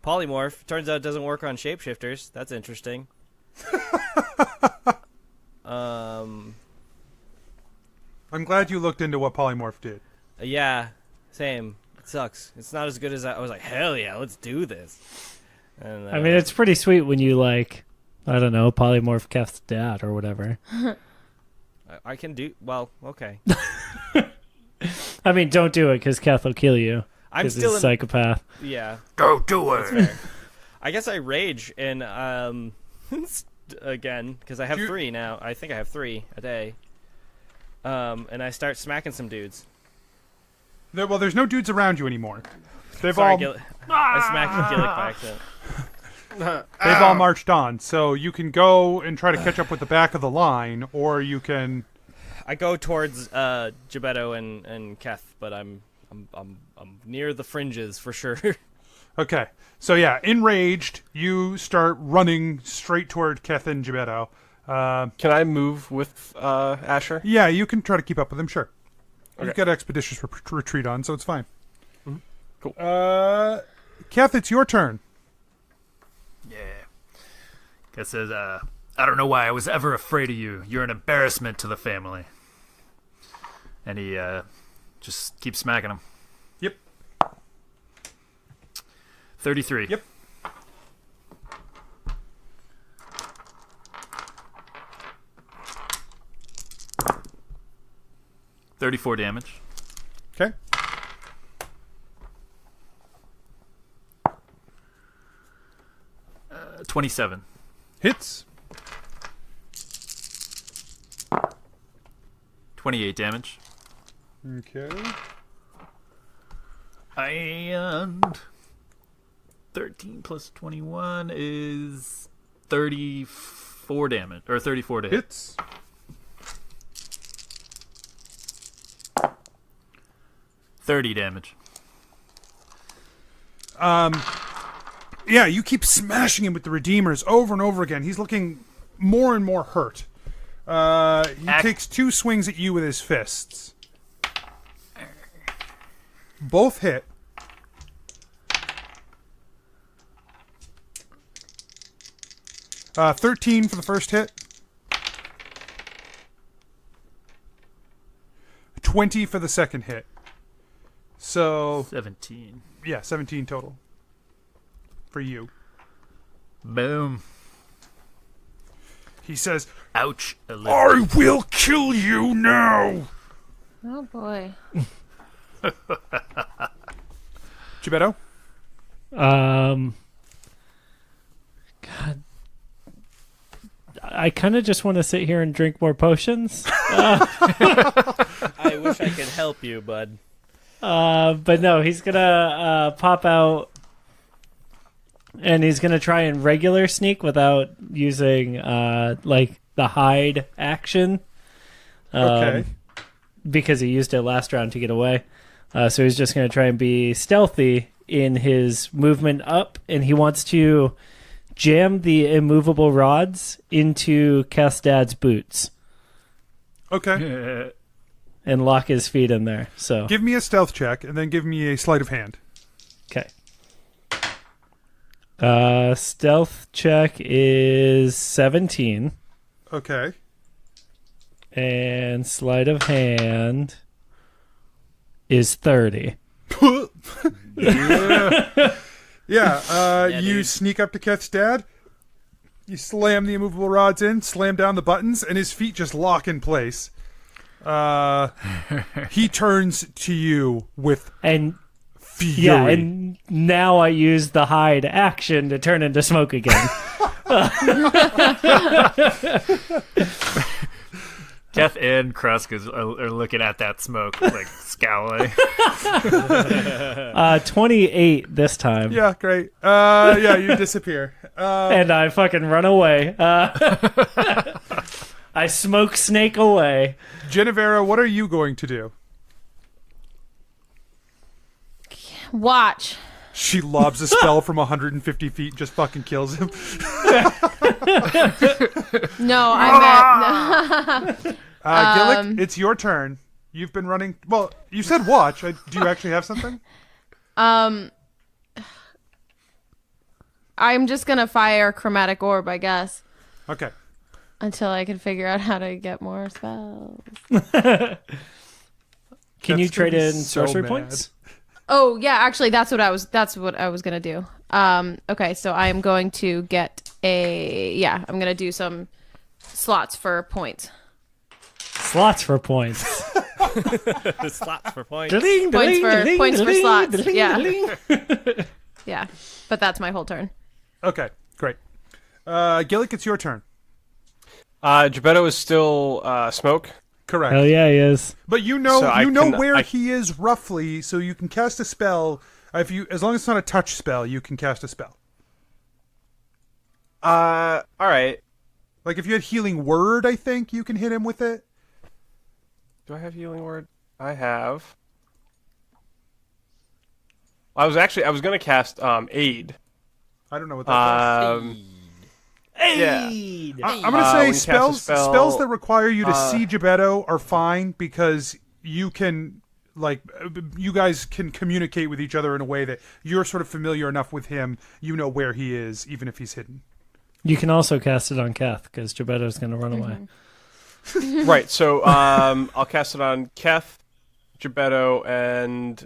Speaker 7: Polymorph. Turns out it doesn't work on shapeshifters. That's interesting.
Speaker 4: I'm glad you looked into what polymorph did.
Speaker 7: Yeah. Same. It sucks. It's not as good as I was like, hell yeah, let's do this. And,
Speaker 5: I mean, it's pretty sweet when you, like, I don't know, polymorph Keth's dad or whatever.
Speaker 7: I can do... Well, okay.
Speaker 5: I mean, don't do it because Keth will kill you.
Speaker 7: I'm
Speaker 5: 'cause
Speaker 7: still
Speaker 5: he's a psychopath.
Speaker 7: Yeah.
Speaker 2: Go do it.
Speaker 7: Fair. I guess I rage and again because I have 3 now. I think I have 3 a day. And I start smacking some dudes.
Speaker 4: Well, there's no dudes around you anymore. They've
Speaker 7: Sorry,
Speaker 4: all
Speaker 7: I smacked Gillick by accident.
Speaker 4: they've all marched on. So you can go and try to catch up with the back of the line, or you can.
Speaker 7: I go towards Gebetto and Keth, but I'm near the fringes for sure.
Speaker 4: Okay. So yeah, enraged, you start running straight toward Keth and Gebetto.
Speaker 6: Can I move with Asher?
Speaker 4: Yeah, you can try to keep up with him, sure.
Speaker 6: Okay.
Speaker 4: You've got expeditious retreat on, so it's fine.
Speaker 6: Mm-hmm. Cool.
Speaker 4: Keth, it's your turn.
Speaker 2: Yeah. Guess says, I don't know why I was ever afraid of you. You're an embarrassment to the family. And he just keeps smacking him.
Speaker 4: Yep.
Speaker 2: 33.
Speaker 4: Yep.
Speaker 2: $34 damage.
Speaker 4: Okay.
Speaker 2: Uh, 27.
Speaker 4: Hits.
Speaker 2: 28 damage.
Speaker 4: Okay.
Speaker 2: And 13 plus 21 is 34 damage, or 34 to hit.
Speaker 4: Hits.
Speaker 2: $30 damage.
Speaker 4: Yeah, you keep smashing him with the Redeemers over and over again. He's looking more and more hurt. He takes 2 swings at you with his fists. Both hit. Uh, 13 for the first hit. 20 for the second hit. So,
Speaker 2: 17.
Speaker 4: yeah, 17 total. For you.
Speaker 2: Boom.
Speaker 4: He says,
Speaker 2: Ouch.
Speaker 4: I will kill you now!
Speaker 3: Oh boy.
Speaker 4: Gebetto?
Speaker 5: God. I kind of just want to sit here and drink more potions.
Speaker 7: I wish I could help you, bud.
Speaker 5: But no, he's gonna pop out, and he's gonna try and regular sneak without using like the hide action.
Speaker 4: Okay.
Speaker 5: Because he used it last round to get away. So he's just gonna try and be stealthy in his movement up, and he wants to jam the immovable rods into Kestad's boots
Speaker 4: Okay.
Speaker 5: and lock his feet in there. So
Speaker 4: Give me a stealth check, and then give me a sleight of hand.
Speaker 5: okay. Stealth check is 17,
Speaker 4: Okay.
Speaker 5: and sleight of hand is 30.
Speaker 4: Yeah, you
Speaker 7: dude.
Speaker 4: sneak up to Keth's dad. You slam the immovable rods in, slam down the buttons, and his feet just lock in place. He turns to you with
Speaker 5: And
Speaker 4: fury.
Speaker 5: yeah, and now I use the hide action to turn into smoke again.
Speaker 2: Keth and Krusk are looking at that smoke, like scowling.
Speaker 5: 28 this time.
Speaker 4: Yeah, great. Yeah, you disappear.
Speaker 5: And I fucking run away. I smoke snake away.
Speaker 4: Genevera, what are you going to do?
Speaker 3: Watch.
Speaker 4: She lobs a spell from 150 feet, just fucking kills him.
Speaker 3: No, I meant.
Speaker 4: Gillick, it's your turn. You've been running. Well, you said watch. Do you actually have something?
Speaker 3: I'm just gonna fire chromatic orb, I guess,
Speaker 4: Okay.
Speaker 3: until I can figure out how to get more spells.
Speaker 5: Can you
Speaker 4: That's
Speaker 5: trade
Speaker 4: gonna be
Speaker 5: in
Speaker 4: so
Speaker 5: sorcery
Speaker 4: mad.
Speaker 5: points?
Speaker 3: Oh yeah, actually, that's what I was gonna do. Okay, so I am going to get I'm gonna do some slots for points.
Speaker 5: Slots for points.
Speaker 7: The slots for points.
Speaker 3: Points for slots. Yeah. Yeah, but that's my whole turn.
Speaker 4: Okay, great. Gillick, it's your turn.
Speaker 6: Gebetto is still smoke.
Speaker 4: Correct.
Speaker 5: Hell yeah, he is.
Speaker 4: But you know,
Speaker 6: So
Speaker 4: where he is roughly, so you can cast a spell. As long as it's not a touch spell, you can cast a spell.
Speaker 6: All right.
Speaker 4: Like if you had healing word, I think you can hit him with it.
Speaker 6: Do I have healing word? I have. I was going to cast aid.
Speaker 4: I don't know what that does.
Speaker 6: Yeah.
Speaker 4: I'm gonna say
Speaker 6: when you cast a
Speaker 4: spells that require you to
Speaker 6: uh,
Speaker 4: see Gebetto are fine because you can, like, you guys can communicate with each other in a way that you're sort of familiar enough with him. You know where he is, even if he's hidden.
Speaker 5: You can also cast it on Keth because Gebetto's going to run away.
Speaker 6: Right. So I'll cast it on Keth, Gebetto, and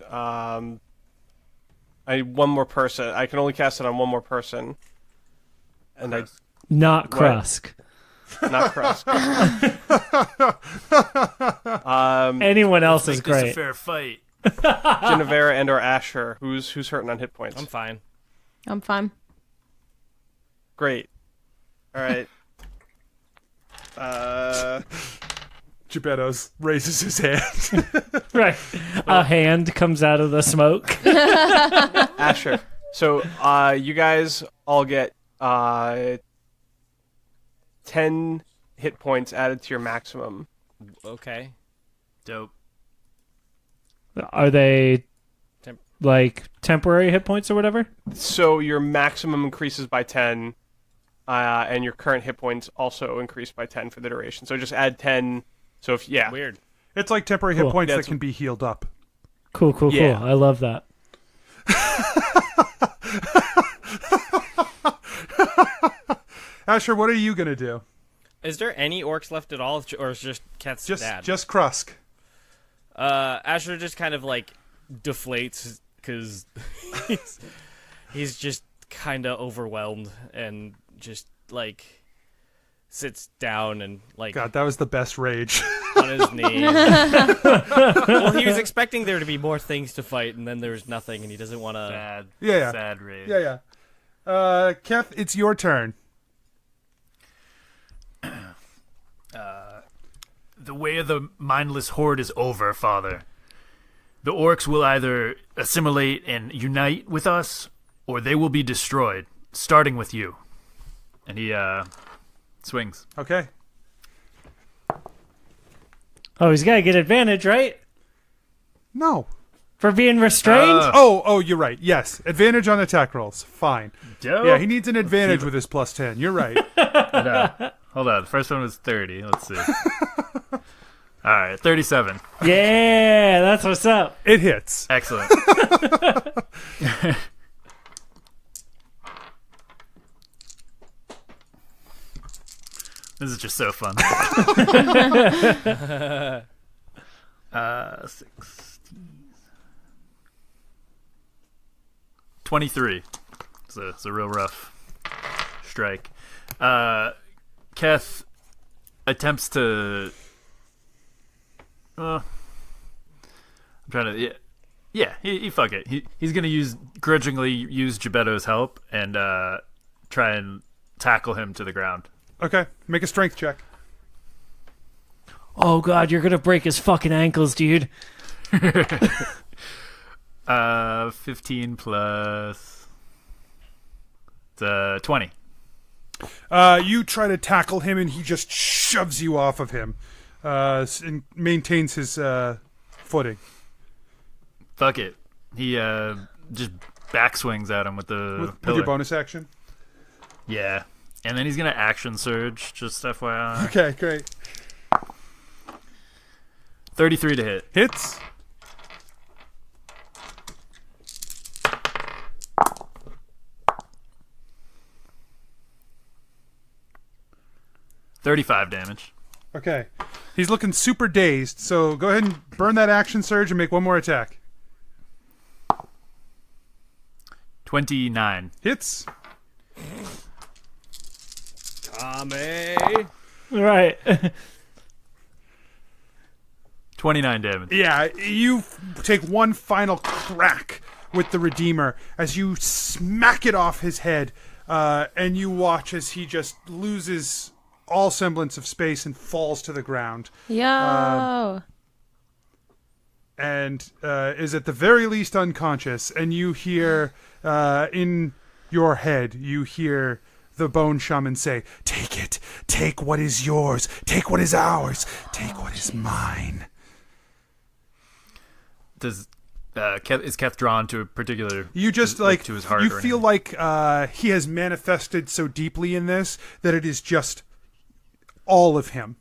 Speaker 6: one more person. I can only cast it on one more person. And
Speaker 5: Not Krusk.
Speaker 6: not Krusk.
Speaker 5: Anyone else is
Speaker 2: It's a
Speaker 5: great.
Speaker 2: fair fight.
Speaker 6: Genevera and or Asher, who's hurting on hit points.
Speaker 7: I'm fine.
Speaker 3: I'm fine.
Speaker 6: Great. All right.
Speaker 4: Gebetto raises his hand.
Speaker 5: Right. A hand comes out of the smoke.
Speaker 6: Asher. So you guys all get 10 hit points added to your maximum.
Speaker 7: Okay.
Speaker 2: Dope.
Speaker 5: Are they like temporary hit points or whatever?
Speaker 6: So your maximum increases by 10, and your current hit points also increase by 10 for the duration. So just add 10. So
Speaker 7: Weird.
Speaker 4: It's like temporary hit
Speaker 5: Cool.
Speaker 4: points that
Speaker 6: That's-
Speaker 4: can be healed up.
Speaker 5: Cool.
Speaker 6: Yeah.
Speaker 5: I love that.
Speaker 4: Asher, what are you gonna do?
Speaker 7: Is there any orcs left at all, or is just Keth's dad?
Speaker 4: Just Krusk.
Speaker 7: Asher just kind of like deflates because he's just kind of overwhelmed and just like sits down and like
Speaker 4: God, that was the best rage.
Speaker 7: on his knees. Well, he was expecting there to be more things to fight, and then there was nothing, and he doesn't want to.
Speaker 2: Sad.
Speaker 4: Yeah.
Speaker 2: Sad rage.
Speaker 4: Yeah. Keth, it's your turn.
Speaker 10: The way of the mindless horde is over, Father. The orcs will either assimilate and unite with us, or they will be destroyed, starting with you. And he swings.
Speaker 4: Okay.
Speaker 5: Oh, he's got to get advantage, right?
Speaker 4: No.
Speaker 5: For being restrained?
Speaker 4: Oh, you're right. Yes. Advantage on attack rolls. Fine.
Speaker 10: Dope.
Speaker 4: Yeah, he needs an advantage with his plus 10. You're right.
Speaker 2: Hold on. The first one was 30. Let's see. All right, 37.
Speaker 5: Yeah, that's what's up.
Speaker 4: It hits.
Speaker 2: Excellent. This is just so fun. 23. It's a real rough strike. Keth attempts to. I'm trying to. Yeah. He fuck it. He's gonna grudgingly use Gebetto's help and try and tackle him to the ground.
Speaker 4: Okay. Make a strength check.
Speaker 5: Oh, God, you're going to break his fucking ankles, dude.
Speaker 2: 15 plus 20.
Speaker 4: You try to tackle him, and he just shoves you off of him and maintains his footing.
Speaker 2: Fuck it. He just backswings at him with the
Speaker 4: With your bonus action?
Speaker 2: Yeah. And then he's going to action surge, just FYI.
Speaker 4: Okay, great.
Speaker 2: 33 to hit.
Speaker 4: Hits.
Speaker 2: $35 damage.
Speaker 4: Okay. He's looking super dazed, so go ahead and burn that action surge and make one more attack.
Speaker 2: 29.
Speaker 4: Hits.
Speaker 6: Tommy.
Speaker 5: Right.
Speaker 2: 29 damage.
Speaker 4: Yeah, you take one final crack with the Redeemer as you smack it off his head, and you watch as he just loses all semblance of space and falls to the ground.
Speaker 3: Yo.
Speaker 4: And is at the very least unconscious, and you hear in your head, you hear the Bone Shaman say, "Take it. Take what is yours. Take what is ours. Take what is mine."
Speaker 2: Is Keth drawn to a particular?
Speaker 4: You just
Speaker 2: to his heart.
Speaker 4: You
Speaker 2: or
Speaker 4: feel
Speaker 2: anything?
Speaker 4: like he has manifested so deeply in this that it is just all of him.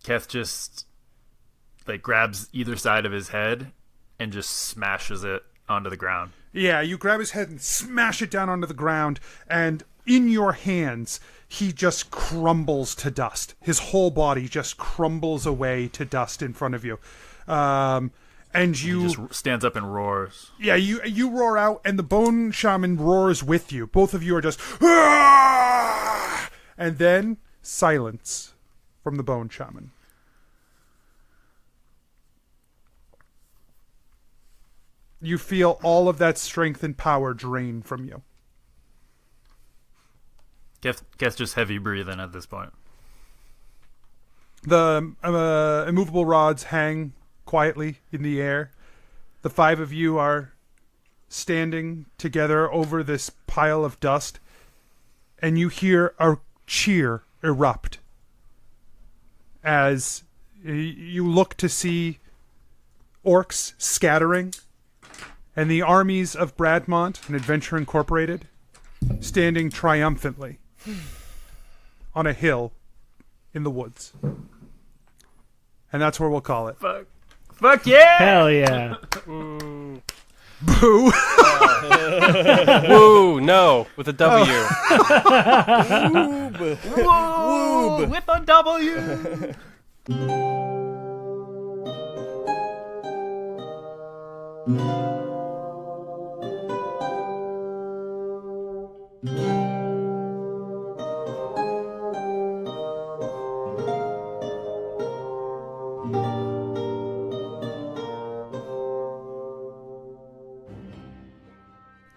Speaker 2: Keth just grabs either side of his head and just smashes it onto the ground.
Speaker 4: Yeah, you grab his head and smash it down onto the ground, and in your hands, he just crumbles to dust. His whole body just crumbles away to dust in front of you. And you...
Speaker 2: He just stands up and roars.
Speaker 4: Yeah, you roar out, and the Bone Shaman roars with you. Both of you are just... "Ah!" And then silence from the Bone Shaman. You feel all of that strength and power drain from you.
Speaker 2: Keth's just heavy breathing at this point.
Speaker 4: The immovable rods hang quietly in the air. The five of you are standing together over this pile of dust, and you hear a cheer erupt as you look to see orcs scattering, and the armies of Bradmont and Adventure Incorporated standing triumphantly on a hill in the woods. And that's where we'll call it.
Speaker 2: Fuck yeah!
Speaker 5: Hell yeah.
Speaker 4: Boo!
Speaker 6: Woo, no, with a W.
Speaker 2: Whoa, with a W!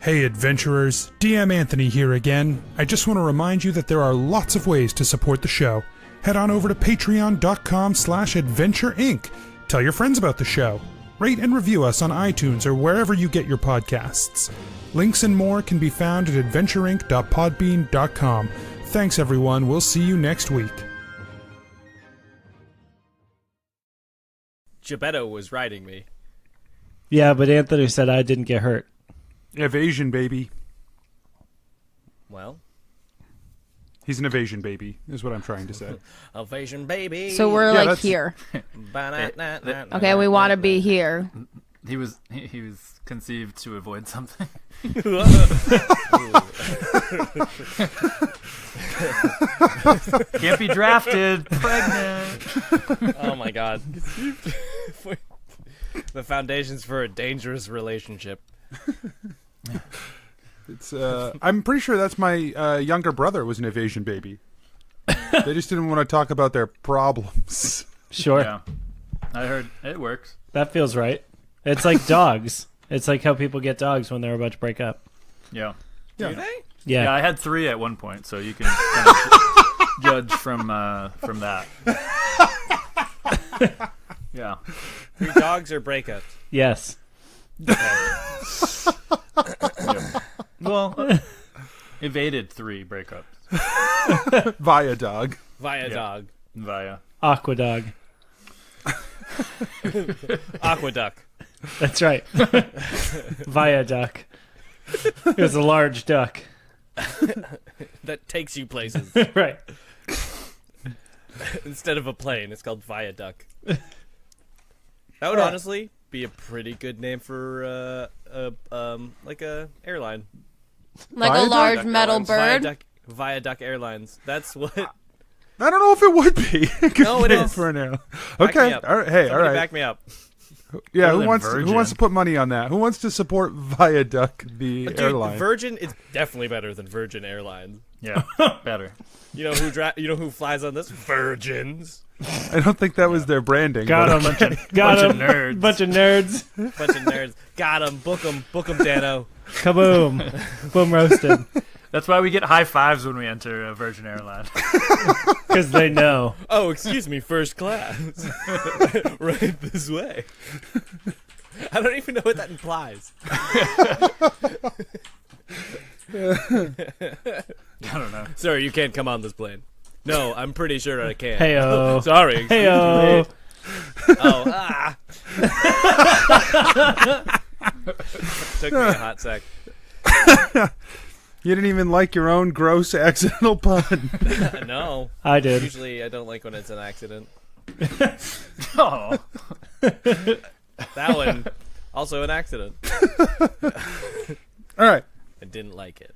Speaker 1: Hey adventurers, DM Anthony here again. I just want to remind you that there are lots of ways to support the show. Head on over to patreon.com/adventureinc. Tell your friends about the show. Rate and review us on iTunes or wherever you get your podcasts. Links and more can be found at adventureinc.podbean.com. Thanks everyone, we'll see you next week.
Speaker 7: Gebetto was riding me.
Speaker 5: Yeah, but Anthony said I didn't get hurt.
Speaker 4: Evasion baby.
Speaker 7: Well,
Speaker 4: he's an evasion baby, is what I'm trying to say.
Speaker 7: evasion baby.
Speaker 3: So we're
Speaker 4: Yeah,
Speaker 3: like
Speaker 4: that's-
Speaker 3: here.
Speaker 7: Okay,
Speaker 3: Okay, we want to be here.
Speaker 2: He was conceived to avoid something. Can't be drafted. Pregnant.
Speaker 7: Oh my god. The foundations for a dangerous relationship.
Speaker 4: It's I'm pretty sure that's my younger brother was an evasion baby. They just didn't want to talk about their problems.
Speaker 5: Sure.
Speaker 2: Yeah, I heard it works.
Speaker 5: That feels right. It's like dogs. It's like how people get dogs when they're about to break up.
Speaker 2: Yeah.
Speaker 7: Do they?
Speaker 5: Yeah.
Speaker 2: Yeah, I had 3 at one point, so you can kind of judge from that. Yeah.
Speaker 7: 3 dogs or breakups?
Speaker 5: Yes.
Speaker 2: Well, evaded 3 breakups
Speaker 4: Via dog.
Speaker 7: Via
Speaker 2: Yeah.
Speaker 7: dog.
Speaker 2: via.
Speaker 5: Aquadog.
Speaker 7: Aqueduct.
Speaker 5: That's right. Via duck. It was a large duck.
Speaker 7: That takes you places.
Speaker 5: Right.
Speaker 7: Instead of a plane, it's called viaduct. That would honestly be a pretty good name for like a airline.
Speaker 3: Like a
Speaker 4: Viaduct?
Speaker 3: large metal bird.
Speaker 7: Viaduct Airlines. That's what.
Speaker 4: I don't know if it would be.
Speaker 7: No, it is.
Speaker 4: For an arrow.
Speaker 7: Back me
Speaker 4: Okay.
Speaker 7: up.
Speaker 4: All right. Hey,
Speaker 7: Somebody
Speaker 4: all right.
Speaker 7: back me up.
Speaker 4: Yeah.
Speaker 2: Other
Speaker 4: Who
Speaker 2: than
Speaker 4: wants
Speaker 2: Virgin.
Speaker 4: to put money on that? Who wants to support Viaduct, the
Speaker 7: Dude,
Speaker 4: airline?
Speaker 7: Virgin is definitely better than Virgin Airlines.
Speaker 2: Yeah, better.
Speaker 7: You know who you know who flies on this? Virgins.
Speaker 4: I don't think that was their branding.
Speaker 5: Got
Speaker 4: but
Speaker 5: him.
Speaker 4: okay.
Speaker 5: Got
Speaker 2: Bunch
Speaker 5: him.
Speaker 2: of nerds.
Speaker 5: Bunch of nerds.
Speaker 7: Bunch of nerds. Got 'em. Book 'em, Dano.
Speaker 5: Kaboom. Boom roasted.
Speaker 2: That's why we get high fives when we enter a Virgin airline.
Speaker 5: Because they know.
Speaker 7: Oh, excuse me, first class. Right this way. I don't even know what that implies.
Speaker 2: I don't know.
Speaker 7: Sir, you can't come on this plane. No, I'm pretty sure I can.
Speaker 5: Heyo.
Speaker 7: Sorry. excuse
Speaker 5: Heyo.
Speaker 7: me. Oh, ah. Took me a hot sec.
Speaker 4: You didn't even like your own gross accidental pun.
Speaker 7: No.
Speaker 5: I did.
Speaker 7: Usually I don't like when it's an accident.
Speaker 2: Oh,
Speaker 7: That one, also an accident.
Speaker 4: All right.
Speaker 7: I didn't like it.